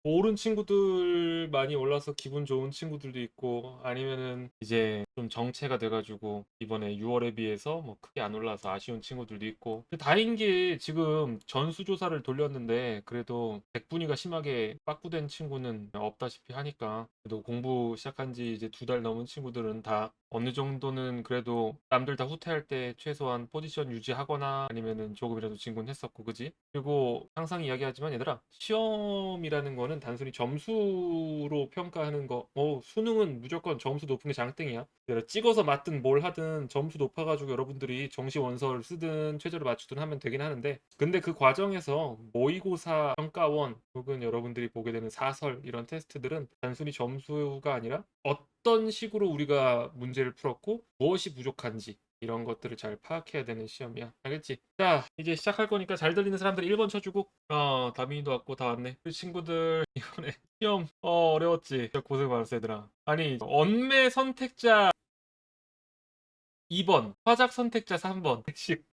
오른 친구들 많이 올라서 기분 좋은 친구들도 있고, 아니면은 이제 좀 정체가 돼가지고 이번에 6월에 비해서 뭐 크게 안 올라서 아쉬운 친구들도 있고. 근데 다행인 게 지금 전수조사를 돌렸는데 그래도 백분위가 심하게 빠꾸된 친구는 없다시피 하니까, 그래도 공부 시작한 지 이제 2달 넘은 친구들은 다 어느 정도는 그래도 남들 다 후퇴할 때 최소한 포지션 유지하거나 아니면은 조금이라도 진군했었고, 그지? 그리고 항상 이야기하지만 얘들아, 시험이라는 거는 단순히 점수로 평가하는 거, 수능은 무조건 점수 높은 게 장땡이야. 얘들아, 찍어서 맞든 뭘 하든 점수 높아가지고 여러분들이 정시 원서를 쓰든 최저를 맞추든 하면 되긴 하는데, 근데 그 과정에서 모의고사, 평가원 혹은 여러분들이 보게 되는 사설 이런 테스트들은 단순히 점수가 아니라 어떤 식으로 우리가 문제를 풀었고 무엇이 부족한지 이런 것들을 잘 파악해야 되는 시험이야. 알겠지? 자, 이제 시작할 거니까 잘 들리는 사람들 1번 쳐주고. 다민이도 왔고 다 왔네. 그 친구들 이번에 시험 어려웠지? 진짜 고생 많았어 얘들아. 아니, 언매 선택자 2번, 화작 선택자 3번.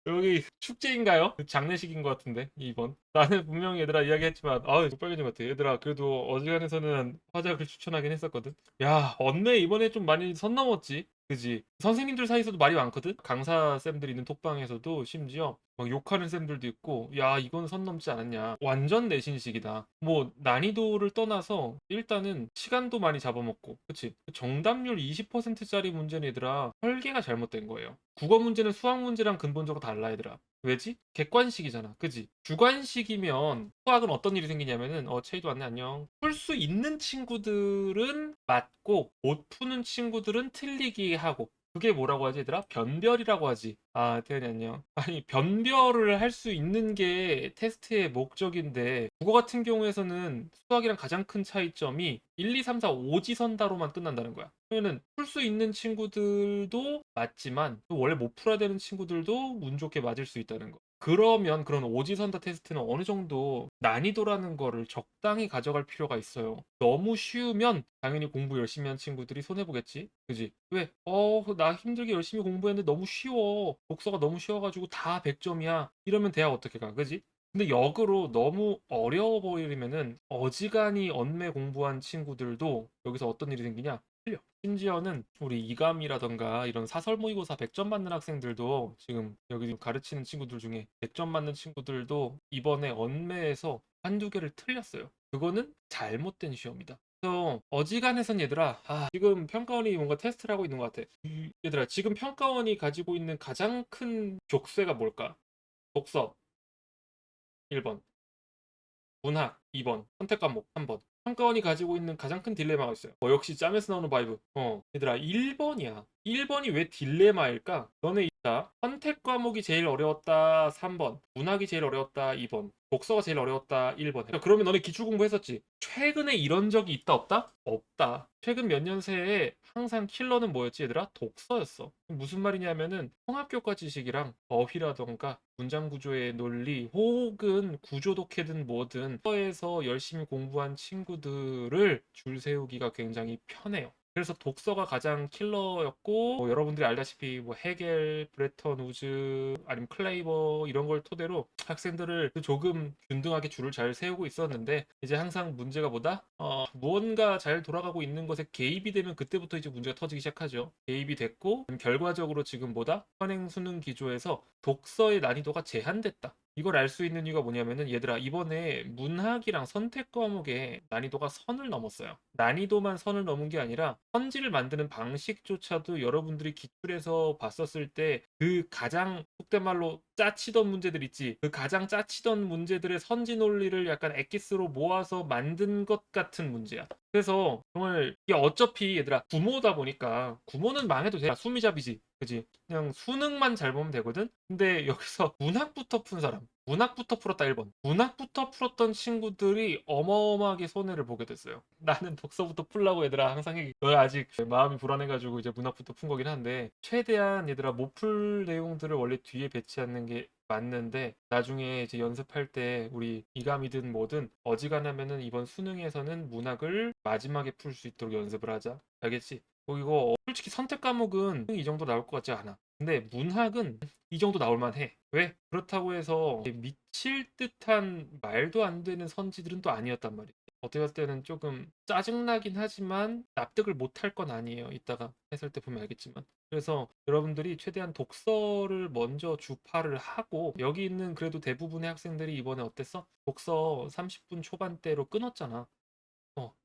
여기 축제인가요? 장례식인 것 같은데 2번. 나는 분명히 얘들아 이야기했지만 빨개진 것 같아. 얘들아, 그래도 어지간해서는 화작을 추천하긴 했었거든. 야, 언매 이번에 좀 많이 선 넘었지. 그지? 선생님들 사이에서도 말이 많거든. 강사 쌤들 있는 톡방에서도 심지어 막 욕하는 쌤들도 있고, 야 이건 선 넘지 않았냐, 완전 내신식이다. 뭐 난이도를 떠나서 일단은 시간도 많이 잡아먹고, 그치? 정답률 20%짜리 문제는 얘들아 설계가 잘못된 거예요. 국어 문제는 수학 문제랑 근본적으로 달라 얘들아. 왜지? 객관식이잖아. 그지? 주관식이면 수학은 어떤 일이 생기냐면은, 체이도 왔네, 안녕. 풀 수 있는 친구들은 맞고 못 푸는 친구들은 틀리기 하고, 그게 뭐라고 하지 얘들아? 변별이라고 하지. 태연이 안녕. 아니, 변별을 할 수 있는 게 테스트의 목적인데, 국어 같은 경우에서는 수학이랑 가장 큰 차이점이 1, 2, 3, 4, 5지선다로만 끝난다는 거야. 그러면은 풀 수 있는 친구들도 맞지만 또 원래 못 풀어야 되는 친구들도 운 좋게 맞을 수 있다는 거. 그러면 그런 오지선다 테스트는 어느 정도 난이도라는 거를 적당히 가져갈 필요가 있어요. 너무 쉬우면 당연히 공부 열심히 한 친구들이 손해보겠지? 그지? 왜? 나 힘들게 열심히 공부했는데 너무 쉬워. 독서가 너무 쉬워가지고 다 100점이야. 이러면 대학 어떻게 가? 그지? 근데 역으로 너무 어려워 보이면은 어지간히 언매 공부한 친구들도 여기서 어떤 일이 생기냐? 틀려. 심지어는 우리 이감이라던가 이런 사설 모의고사 100점 맞는 학생들도, 지금 여기 지금 가르치는 친구들 중에 100점 맞는 친구들도 이번에 언매에서 한두 개를 틀렸어요. 그거는 잘못된 시험이다. 그래서 어지간해선 얘들아, 지금 평가원이 뭔가 테스트를 하고 있는 것 같아. 얘들아, 지금 평가원이 가지고 있는 가장 큰 족쇄가 뭘까? 독서 1번, 문학 2번, 선택 과목 3번. 평가원이 가지고 있는 가장 큰 딜레마가 있어요. 역시 짬에서 나오는 바이브. 얘들아, 1번이야. 1번이 왜 딜레마일까? 너네 있다. 선택 과목이 제일 어려웠다 3번, 문학이 제일 어려웠다 2번, 독서가 제일 어려웠다 1번. 그러면 너네 기출 공부했었지? 최근에 이런 적이 있다 없다? 없다. 최근 몇 년 새에 항상 킬러는 뭐였지 얘들아? 독서였어. 무슨 말이냐면은 통합교과 지식이랑 어휘라던가 문장 구조의 논리 혹은 구조 독해든 뭐든 독서에서 열심히 공부한 친구들을 줄 세우기가 굉장히 편해요. 그래서 독서가 가장 킬러였고, 여러분들이 알다시피 뭐 헤겔, 브레턴 우즈 아니면 클레이버 이런 걸 토대로 학생들을 조금 균등하게 줄을 잘 세우고 있었는데, 이제 항상 문제가 뭐다? 무언가 잘 돌아가고 있는 것에 개입이 되면 그때부터 이제 문제가 터지기 시작하죠. 개입이 됐고 결과적으로 지금 뭐다? 현행 수능 기조에서 독서의 난이도가 제한됐다. 이걸 알 수 있는 이유가 뭐냐면은, 얘들아 이번에 문학이랑 선택 과목의 난이도가 선을 넘었어요. 난이도만 선을 넘은 게 아니라 선지를 만드는 방식조차도 여러분들이 기출에서 봤었을 때 그 가장 속된 말로 짜치던 문제들 있지. 그 가장 짜치던 문제들의 선지 논리를 약간 엑기스로 모아서 만든 것 같은 문제야. 그래서 정말 이게 어차피 얘들아 구모다 보니까, 구모는 망해도 돼. 수미잡이지. 그지? 그냥 수능만 잘 보면 되거든? 근데 여기서 문학부터 푼 사람, 문학부터 풀었다 1번. 문학부터 풀었던 친구들이 어마어마하게 손해를 보게 됐어요. 나는 독서부터 풀라고 얘들아 항상 얘기. 너 아직 마음이 불안해가지고 이제 문학부터 푼 거긴 한데, 최대한 얘들아 못 풀 내용들을 원래 뒤에 배치하는 게 맞는데, 나중에 이제 연습할 때 우리 이감이든 뭐든 어지간하면은 이번 수능에서는 문학을 마지막에 풀 수 있도록 연습을 하자. 알겠지? 이거 솔직히 선택 과목은 이 정도 나올 것 같지 않아. 근데 문학은 이 정도 나올 만해. 왜? 그렇다고 해서 미칠 듯한 말도 안 되는 선지들은 또 아니었단 말이야. 어떻게 봤을 때는 조금 짜증나긴 하지만 납득을 못할 건 아니에요. 이따가 해설 때 보면 알겠지만. 그래서 여러분들이 최대한 독서를 먼저 주파를 하고, 여기 있는 그래도 대부분의 학생들이 이번에 어땠어? 독서 30분 초반대로 끊었잖아.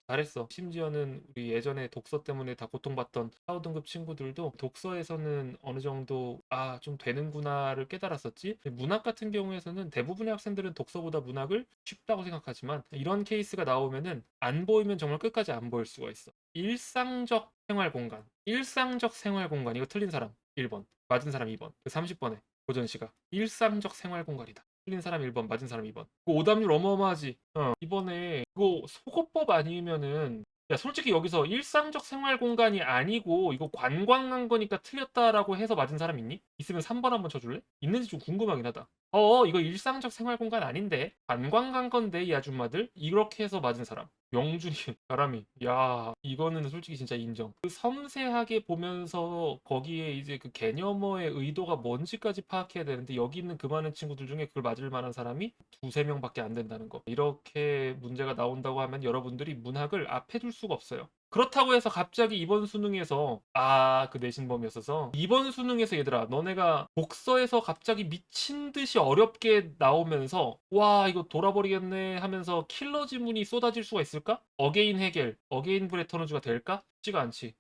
잘했어. 심지어는 우리 예전에 독서 때문에 다 고통받던 사호 등급 친구들도 독서에서는 어느 정도 좀 되는구나를 깨달았었지. 문학 같은 경우에서는 대부분의 학생들은 독서보다 문학을 쉽다고 생각하지만, 이런 케이스가 나오면은 안 보이면 정말 끝까지 안 보일 수가 있어. 일상적 생활 공간. 일상적 생활 공간. 이거 틀린 사람 1번, 맞은 사람 2번. 30번에 고전 시가 일상적 생활 공간이다. 틀린 사람 1번, 맞은 사람 2번. 그 오답률 어마어마하지. 이번에 이거 속어법 아니면은, 야, 솔직히 여기서 일상적 생활 공간이 아니고 이거 관광한 거니까 틀렸다라고 해서 맞은 사람 있니? 있으면 3번 한번 쳐줄래? 있는지 좀 궁금하긴 하다. 이거 일상적 생활 공간 아닌데 관광 간 건데 이 아줌마들, 이렇게 해서 맞은 사람 영준이 사람이, 야, 이거는 솔직히 진짜 인정. 그 섬세하게 보면서 거기에 이제 그 개념어의 의도가 뭔지까지 파악해야 되는데, 여기 있는 그 많은 친구들 중에 그걸 맞을 만한 사람이 두세 명밖에 안 된다는 거. 이렇게 문제가 나온다고 하면 여러분들이 문학을 앞에 둘 수가 없어요. 그렇다고 해서 갑자기 이번 수능에서 그 내신범이었어서 이번 수능에서 얘들아, 너네가 독서에서 갑자기 미친 듯이 어렵게 나오면서 와 이거 돌아버리겠네 하면서 킬러 지문이 쏟아질 수가 있을까? 어게인 해겔, 어게인 브레터너즈가 될까? 쉽지가 않지.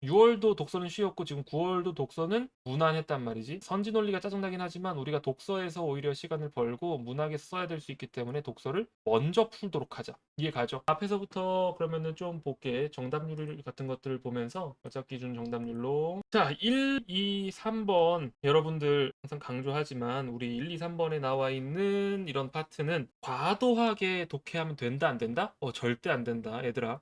6월도 독서는 쉬웠고 지금 9월도 독서는 무난했단 말이지. 선지 논리가 짜증나긴 하지만 우리가 독서에서 오히려 시간을 벌고 문학에서 써야 될 수 있기 때문에 독서를 먼저 풀도록 하자. 이해 가죠? 앞에서부터 그러면은 좀 볼게. 정답률 같은 것들을 보면서 어작 기준 정답률로, 자, 1, 2, 3번 여러분들 항상 강조하지만 우리 1, 2, 3번에 나와 있는 이런 파트는 과도하게 독해하면 된다 안 된다? 절대 안 된다 얘들아.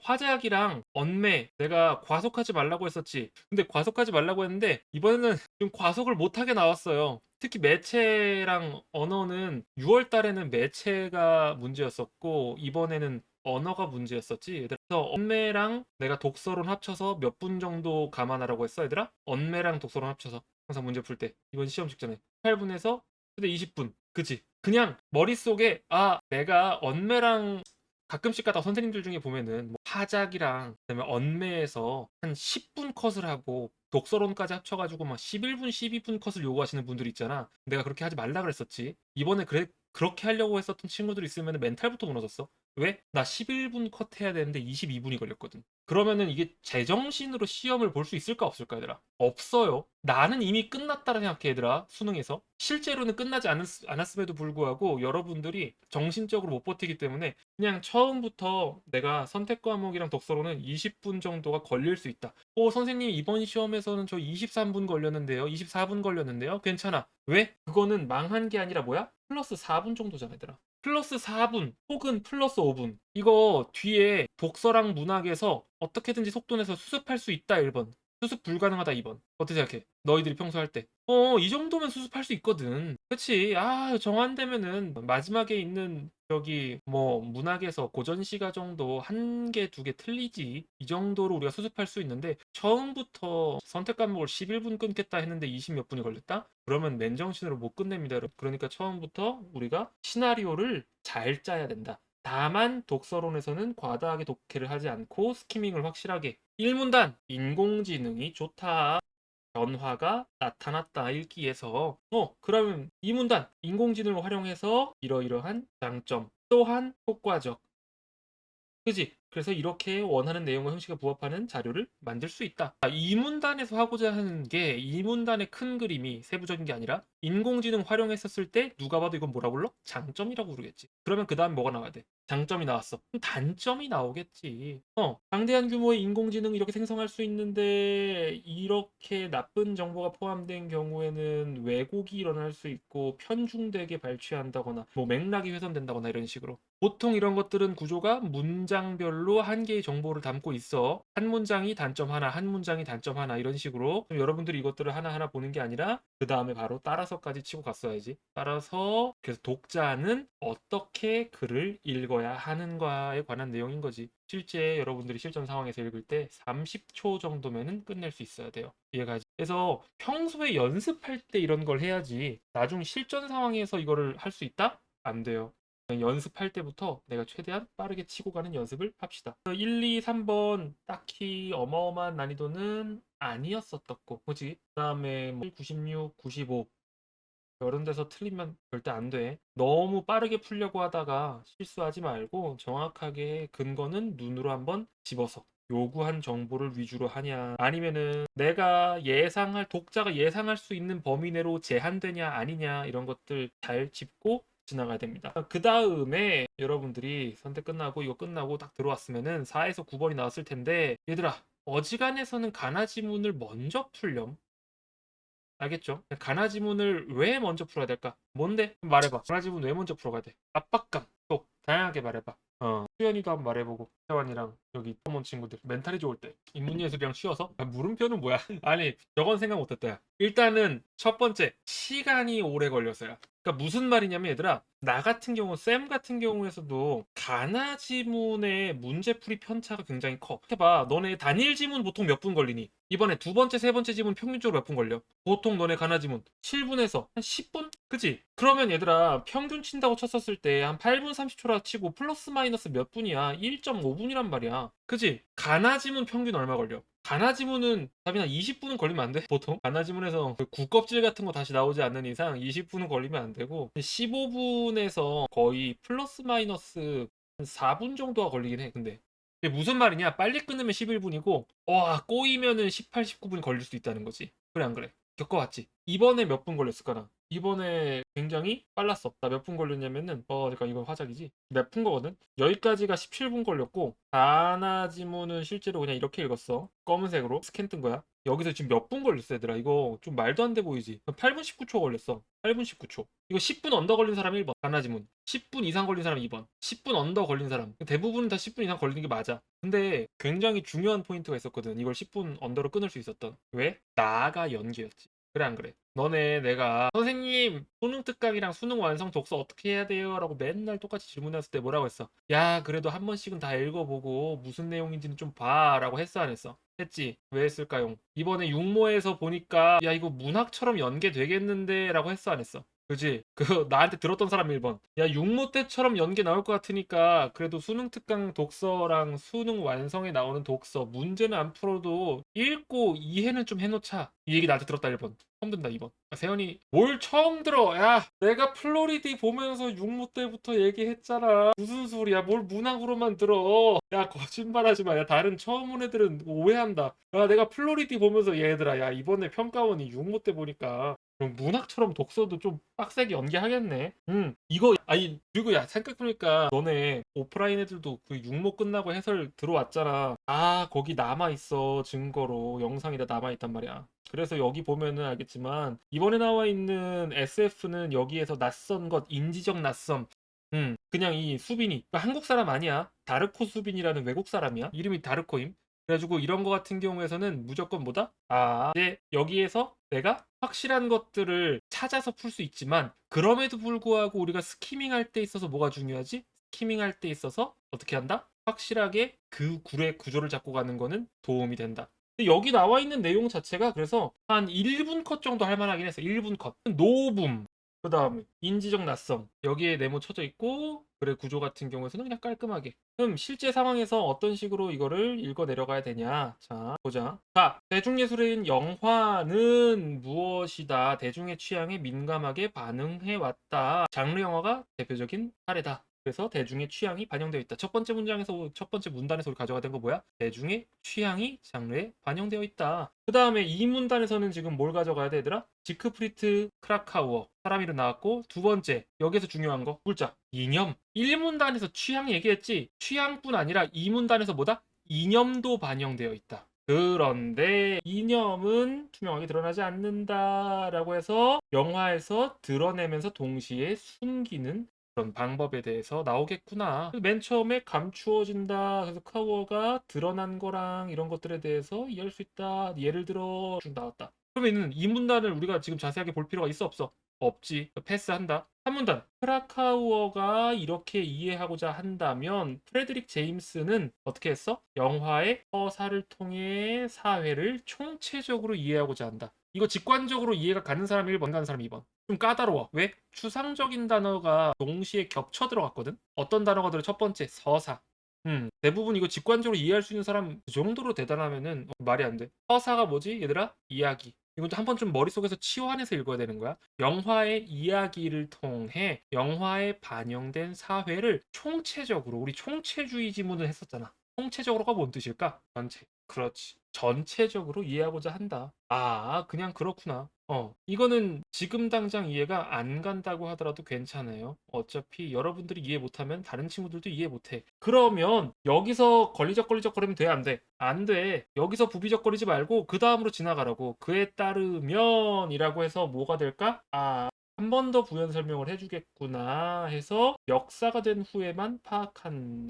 화작이랑 언매 내가 과속하지 말라고 했었지. 근데 과속하지 말라고 했는데 이번에는 좀 과속을 못하게 나왔어요. 특히 매체랑 언어는 6월 달에는 매체가 문제였었고 이번에는 언어가 문제였었지. 그래서 언매랑 내가 독서론 합쳐서 몇 분 정도 감안하라고 했어 얘들아? 언매랑 독서론 합쳐서 항상 문제 풀 때 이번 시험 직전에 8분에서 근데 20분. 그치? 그냥 머릿속에 내가 언매랑 가끔씩 가다 선생님들 중에 보면은 뭐 화작이랑 그다음에 언매에서 한 10분 컷을 하고 독서론까지 합쳐가지고 막 11분, 12분 컷을 요구하시는 분들 있잖아. 내가 그렇게 하지 말라 그랬었지. 이번에 그렇게 하려고 했었던 친구들 있으면 멘탈부터 무너졌어. 왜? 나 11분 컷 해야 되는데 22분이 걸렸거든. 그러면은 이게 제정신으로 시험을 볼 수 있을까 없을까 얘들아? 없어요. 나는 이미 끝났다라 생각해 얘들아. 수능에서 실제로는 끝나지 않았음에도 불구하고 여러분들이 정신적으로 못 버티기 때문에 그냥 처음부터 내가 선택 과목이랑 독서로는 20분 정도가 걸릴 수 있다. 선생님 이번 시험에서는 저 23분 걸렸는데요. 24분 걸렸는데요. 괜찮아. 왜? 그거는 망한 게 아니라 뭐야? 플러스 4분 정도잖아 얘들아. 플러스 4분 혹은 플러스 5분. 이거 뒤에 독서랑 문학에서 어떻게든지 속도 내서 수습할 수 있다 1번. 수습 불가능하다 2번. 어떻게 생각해? 너희들이 평소 할 때. 이 정도면 수습할 수 있거든. 그치? 정한되면은 마지막에 있는 저기 뭐 문학에서 고전시가 정도 한 개, 두 개 틀리지. 이 정도로 우리가 수습할 수 있는데 처음부터 선택 과목을 11분 끊겠다 했는데 20 몇 분이 걸렸다? 그러면 맨정신으로 못 끝냅니다, 여러분. 그러니까 처음부터 우리가 시나리오를 잘 짜야 된다. 다만 독서론에서는 과다하게 독해를 하지 않고 스키밍을 확실하게. 1문단 인공지능이 좋다. 변화가 나타났다 읽기에서 그러면 이 문단 인공지능을 활용해서 이러이러한 장점 또한 효과적. 그지? 그래서 이렇게 원하는 내용과 형식에 부합하는 자료를 만들 수 있다. 이 문단에서 하고자 하는 게, 이 문단의 큰 그림이 세부적인 게 아니라 인공지능 활용했었을 때 누가 봐도 이건 뭐라 불러? 장점이라고 부르겠지. 그러면 그 다음 뭐가 나와야 돼? 장점이 나왔어. 그럼 단점이 나오겠지. 방대한 규모의 인공지능을 이렇게 생성할 수 있는데 이렇게 나쁜 정보가 포함된 경우에는 왜곡이 일어날 수 있고 편중되게 발췌한다거나 뭐 맥락이 훼손된다거나 이런 식으로. 보통 이런 것들은 구조가 문장별로 한 개의 정보를 담고 있어. 한 문장이 단점 하나, 한 문장이 단점 하나 이런 식으로. 여러분들이 이것들을 하나하나 보는 게 아니라 그 다음에 바로 따라서까지 치고 갔어야지. 따라서 그래서 독자는 어떻게 글을 읽어야 하는가에 관한 내용인 거지. 실제 여러분들이 실전 상황에서 읽을 때 30초 정도면은 끝낼 수 있어야 돼요. 이해가지? 그래서 평소에 연습할 때 이런 걸 해야지 나중 실전 상황에서 이거를 할 수 있다? 안 돼요. 연습할 때부터 내가 최대한 빠르게 치고 가는 연습을 합시다. 1, 2, 3번 딱히 어마어마한 난이도는 아니었었고, 그지? 그 다음에 뭐 96, 95 이런 데서 틀리면 절대 안 돼. 너무 빠르게 풀려고 하다가 실수하지 말고 정확하게 근거는 눈으로 한번 집어서 요구한 정보를 위주로 하냐, 아니면은 내가 예상할, 독자가 예상할 수 있는 범위 내로 제한되냐 아니냐, 이런 것들 잘 짚고 지나가야 됩니다. 그 다음에 여러분들이 선택 끝나고 이거 끝나고 딱 들어왔으면은 4에서 9번이 나왔을 텐데, 얘들아, 어지간해서는 가나 지문을 먼저 풀렴. 알겠죠? 가나 지문을 왜 먼저 풀어야 될까? 뭔데? 말해봐. 가나 지문 왜 먼저 풀어가야 돼? 압박감. 또 다양하게 말해봐. 수연이도 한번 말해보고, 태환이랑 여기 터몬 친구들 멘탈이 좋을 때 인문예술이랑 쉬어서. 물음표는 뭐야? 아니, 저건 생각 못했다 야. 일단은 첫 번째, 시간이 오래 걸렸어요. 그러니까 무슨 말이냐면, 얘들아, 나 같은 경우, 쌤 같은 경우에서도 가나 지문의 문제풀이 편차가 굉장히 커. 해봐, 너네 단일 지문 보통 몇 분 걸리니? 이번에 두 번째, 세 번째 지문 평균적으로 몇 분 걸려? 보통 너네 가나 지문 7분에서 한 10분? 그치? 그러면 얘들아, 평균 친다고 쳤었을 때 한 8분 30초라 치고 플러스 마이너스 몇 분이야? 1.5분이란 말이야. 그치? 가나 지문 평균 얼마 걸려? 가나 지문은 답이 한 20분은 걸리면 안 돼. 보통 가나 지문에서 그 굿껍질 같은 거 다시 나오지 않는 이상 20분은 걸리면 안 되고, 15분에서 거의 플러스 마이너스 한 4분 정도가 걸리긴 해. 근데 이게 무슨 말이냐? 빨리 끊으면 11분이고, 와, 꼬이면은 18, 19분이 걸릴 수도 있다는 거지. 그래, 안 그래? 겪어봤지? 이번에 몇 분 걸렸을까나? 이번에 굉장히 빨랐어. 나 몇 분 걸렸냐면은, 잠깐, 이건 화작이지? 몇 분 거거든? 여기까지가 17분 걸렸고, 가나 지문은 실제로 그냥 이렇게 읽었어. 검은색으로 스캔 뜬 거야. 여기서 지금 몇 분 걸렸어, 얘들아? 이거 좀 말도 안 돼 보이지? 8분 19초 걸렸어. 8분 19초. 이거 10분 언더 걸린 사람 1번. 가나 지문. 10분 이상 걸린 사람 2번. 10분 언더 걸린 사람. 대부분은 다 10분 이상 걸리는 게 맞아. 근데 굉장히 중요한 포인트가 있었거든. 이걸 10분 언더로 끊을 수 있었던. 왜? 나가 연계였지. 그래, 안 그래? 너네 내가 선생님 수능 특강이랑 수능 완성 독서 어떻게 해야 돼요? 라고 맨날 똑같이 질문했을 때 뭐라고 했어? 야, 그래도 한 번씩은 다 읽어보고 무슨 내용인지는 좀 봐. 라고 했어, 안 했어? 했지. 왜 했을까요? 이번에 육모에서 보니까 야, 이거 문학처럼 연계되겠는데? 라고 했어, 안 했어? 그지? 그 나한테 들었던 사람 1번. 야, 육모 때처럼 연계 나올 것 같으니까 그래도 수능 특강 독서랑 수능 완성에 나오는 독서 문제는 안 풀어도 읽고 이해는 좀 해놓자. 이 얘기 나한테 들었다 1번. 처음 든다 2번. 세연이 뭘 처음 들어? 야, 내가 플로리디 보면서 육모 때부터 얘기했잖아. 무슨 소리야? 뭘 문학으로만 들어? 야, 거짓말하지 마. 야, 다른 처음 온 애들은 오해한다. 야, 내가 플로리디 보면서 얘들아, 야, 이번에 평가원이 육모 때 보니까 그럼 문학처럼 독서도 좀 빡세게 연기하겠네. 이거 아니, 그리고 야, 생각해보니까 너네 오프라인 애들도 그 육모 끝나고 해설 들어왔잖아. 아, 거기 남아있어. 증거로 영상이 다 남아있단 말이야. 그래서 여기 보면은 알겠지만 이번에 나와 있는 SF는 여기에서 낯선 것, 인지적 낯섦. 그냥 이 수빈이, 그러니까 한국 사람 아니야. 다르코 수빈이라는 외국 사람이야. 이름이 다르코임. 그래가지고 이런 거 같은 경우에서는 무조건 뭐다? 아, 이제 여기에서 내가 확실한 것들을 찾아서 풀 수 있지만, 그럼에도 불구하고 우리가 스키밍 할 때 있어서 뭐가 중요하지? 스키밍 할 때 있어서 어떻게 한다? 확실하게 그 굴의 구조를 잡고 가는 거는 도움이 된다. 근데 여기 나와 있는 내용 자체가 그래서 한 1분 컷 정도 할 만하긴 했어. 1분 컷. 노붐. 그 다음에 인지적 낯섦. 여기에 네모 쳐져 있고, 그래, 구조 같은 경우에서는 그냥 깔끔하게. 그럼 실제 상황에서 어떤 식으로 이거를 읽어 내려가야 되냐? 자, 보자. 자, 대중예술인 영화는 무엇이다? 대중의 취향에 민감하게 반응해 왔다. 장르 영화가 대표적인 사례다. 그래서 대중의 취향이 반영되어 있다. 첫 번째 문장에서, 첫 번째 문단에서 우리 가져가 된 거 뭐야? 대중의 취향이 장르에 반영되어 있다. 그 다음에 이 문단에서는 지금 뭘 가져가야 돼, 얘들아? 지크프리트 크라카우어. 사람 이름 나왔고, 두 번째, 여기서 중요한 거, 꿀자. 이념. 1문단에서 취향 얘기했지? 취향뿐 아니라 2문단에서 뭐다? 이념도 반영되어 있다. 그런데 이념은 투명하게 드러나지 않는다라고 해서 영화에서 드러내면서 동시에 숨기는 그런 방법에 대해서 나오겠구나. 맨 처음에 감추어진다. 그래서 카우어가 드러난 거랑 이런 것들에 대해서 이해할 수 있다. 예를 들어 쭉 나왔다. 그러면은 이 문단을 우리가 지금 자세하게 볼 필요가 있어 없어? 없지. 패스한다. 한 문단. 크라카우어가 이렇게 이해하고자 한다면 프레드릭 제임스는 어떻게 했어? 영화의 서사를 통해 사회를 총체적으로 이해하고자 한다. 이거 직관적으로 이해가 가는 사람 1번, 가는 사람 2번. 좀 까다로워. 왜? 추상적인 단어가 동시에 겹쳐 들어갔거든. 어떤 단어가 들어? 첫 번째 서사. 대부분 이거 직관적으로 이해할 수 있는 사람 그 정도로 대단하면은 말이 안 돼. 서사가 뭐지? 얘들아? 이야기. 이것도 한번 좀 머릿속에서 치환해서 읽어야 되는 거야. 영화의 이야기를 통해 영화에 반영된 사회를 총체적으로, 우리 총체주의 지문을 했었잖아. 총체적으로가 뭔 뜻일까? 전체. 그렇지. 전체적으로 이해하고자 한다. 아, 그냥 그렇구나. 이거는 지금 당장 이해가 안 간다고 하더라도 괜찮아요. 어차피 여러분들이 이해 못하면 다른 친구들도 이해 못해. 그러면 여기서 걸리적거리면 돼, 안 돼? 안 돼. 여기서 부비적거리지 말고 그 다음으로 지나가라고. 그에 따르면이라고 해서 뭐가 될까? 아, 한 번 더 부연 설명을 해주겠구나 해서 역사가 된 후에만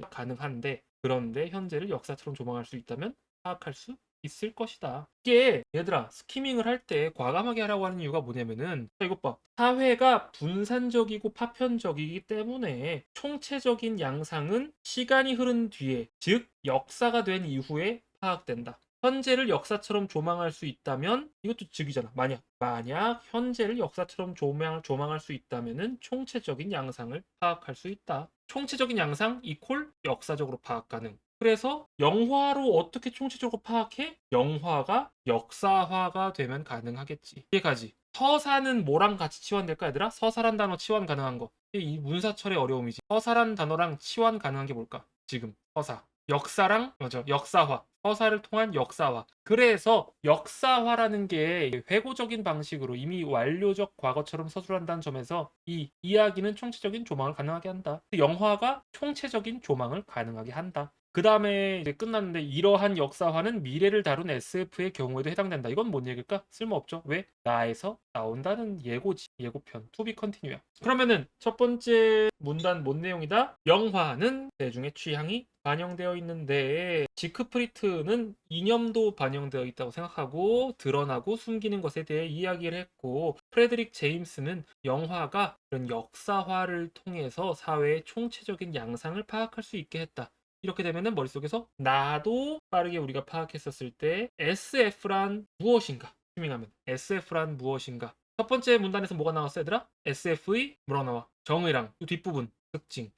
가능한데, 그런데 현재를 역사처럼 조망할 수 있다면 파악할 수 있을 것이다. 이게 얘들아, 스키밍을 할 때 과감하게 하라고 하는 이유가 뭐냐면은, 자, 이것 봐. 사회가 분산적이고 파편적이기 때문에 총체적인 양상은 시간이 흐른 뒤에, 즉 역사가 된 이후에 파악된다. 현재를 역사처럼 조망할 수 있다면, 이것도 즉이잖아. 만약 현재를 역사처럼 조망할 수 있다면은 총체적인 양상을 파악할 수 있다. 총체적인 양상 이퀄 역사적으로 파악 가능. 그래서 영화로 어떻게 총체적으로 파악해? 영화가 역사화가 되면 가능하겠지. 이해가지? 서사는 뭐랑 같이 치환될까, 얘들아? 서사란 단어 치환 가능한 거. 이 문사철의 어려움이지. 서사란 단어랑 치환 가능한 게 뭘까? 지금 서사. 역사랑, 맞아, 역사화. 서사를 통한 역사화. 그래서 역사화라는 게 회고적인 방식으로 이미 완료적 과거처럼 서술한다는 점에서 이 이야기는 총체적인 조망을 가능하게 한다. 영화가 총체적인 조망을 가능하게 한다. 그 다음에 이제 끝났는데, 이러한 역사화는 미래를 다룬 SF의 경우에도 해당된다. 이건 뭔 얘기일까? 쓸모없죠. 왜? 나에서 나온다는 예고지. 예고편. To be continue야. 그러면은 첫 번째 문단 뭔 내용이다? 영화는 대중의 취향이 반영되어 있는데, 지크프리트는 이념도 반영되어 있다고 생각하고 드러나고 숨기는 것에 대해 이야기를 했고, 프레드릭 제임스는 영화가 그런 역사화를 통해서 사회의 총체적인 양상을 파악할 수 있게 했다. 이렇게 되면은 머릿속에서 나도 빠르게 우리가 파악했었을 때 SF란 무엇인가? 스밍하면 SF란 무엇인가? 첫 번째 문단에서 뭐가 나왔어, 얘들아? SF의 뭐라 나와? 정의랑 이 뒷부분 특징.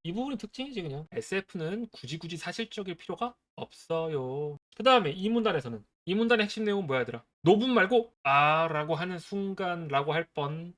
이 부분이 특징이지. 그냥 SF는 굳이 사실적일 필요가 없어요. 그 다음에 이 문단의 핵심 내용은 뭐야, 얘들아? 노분 말고 라고 하는 순간라고 할 뻔.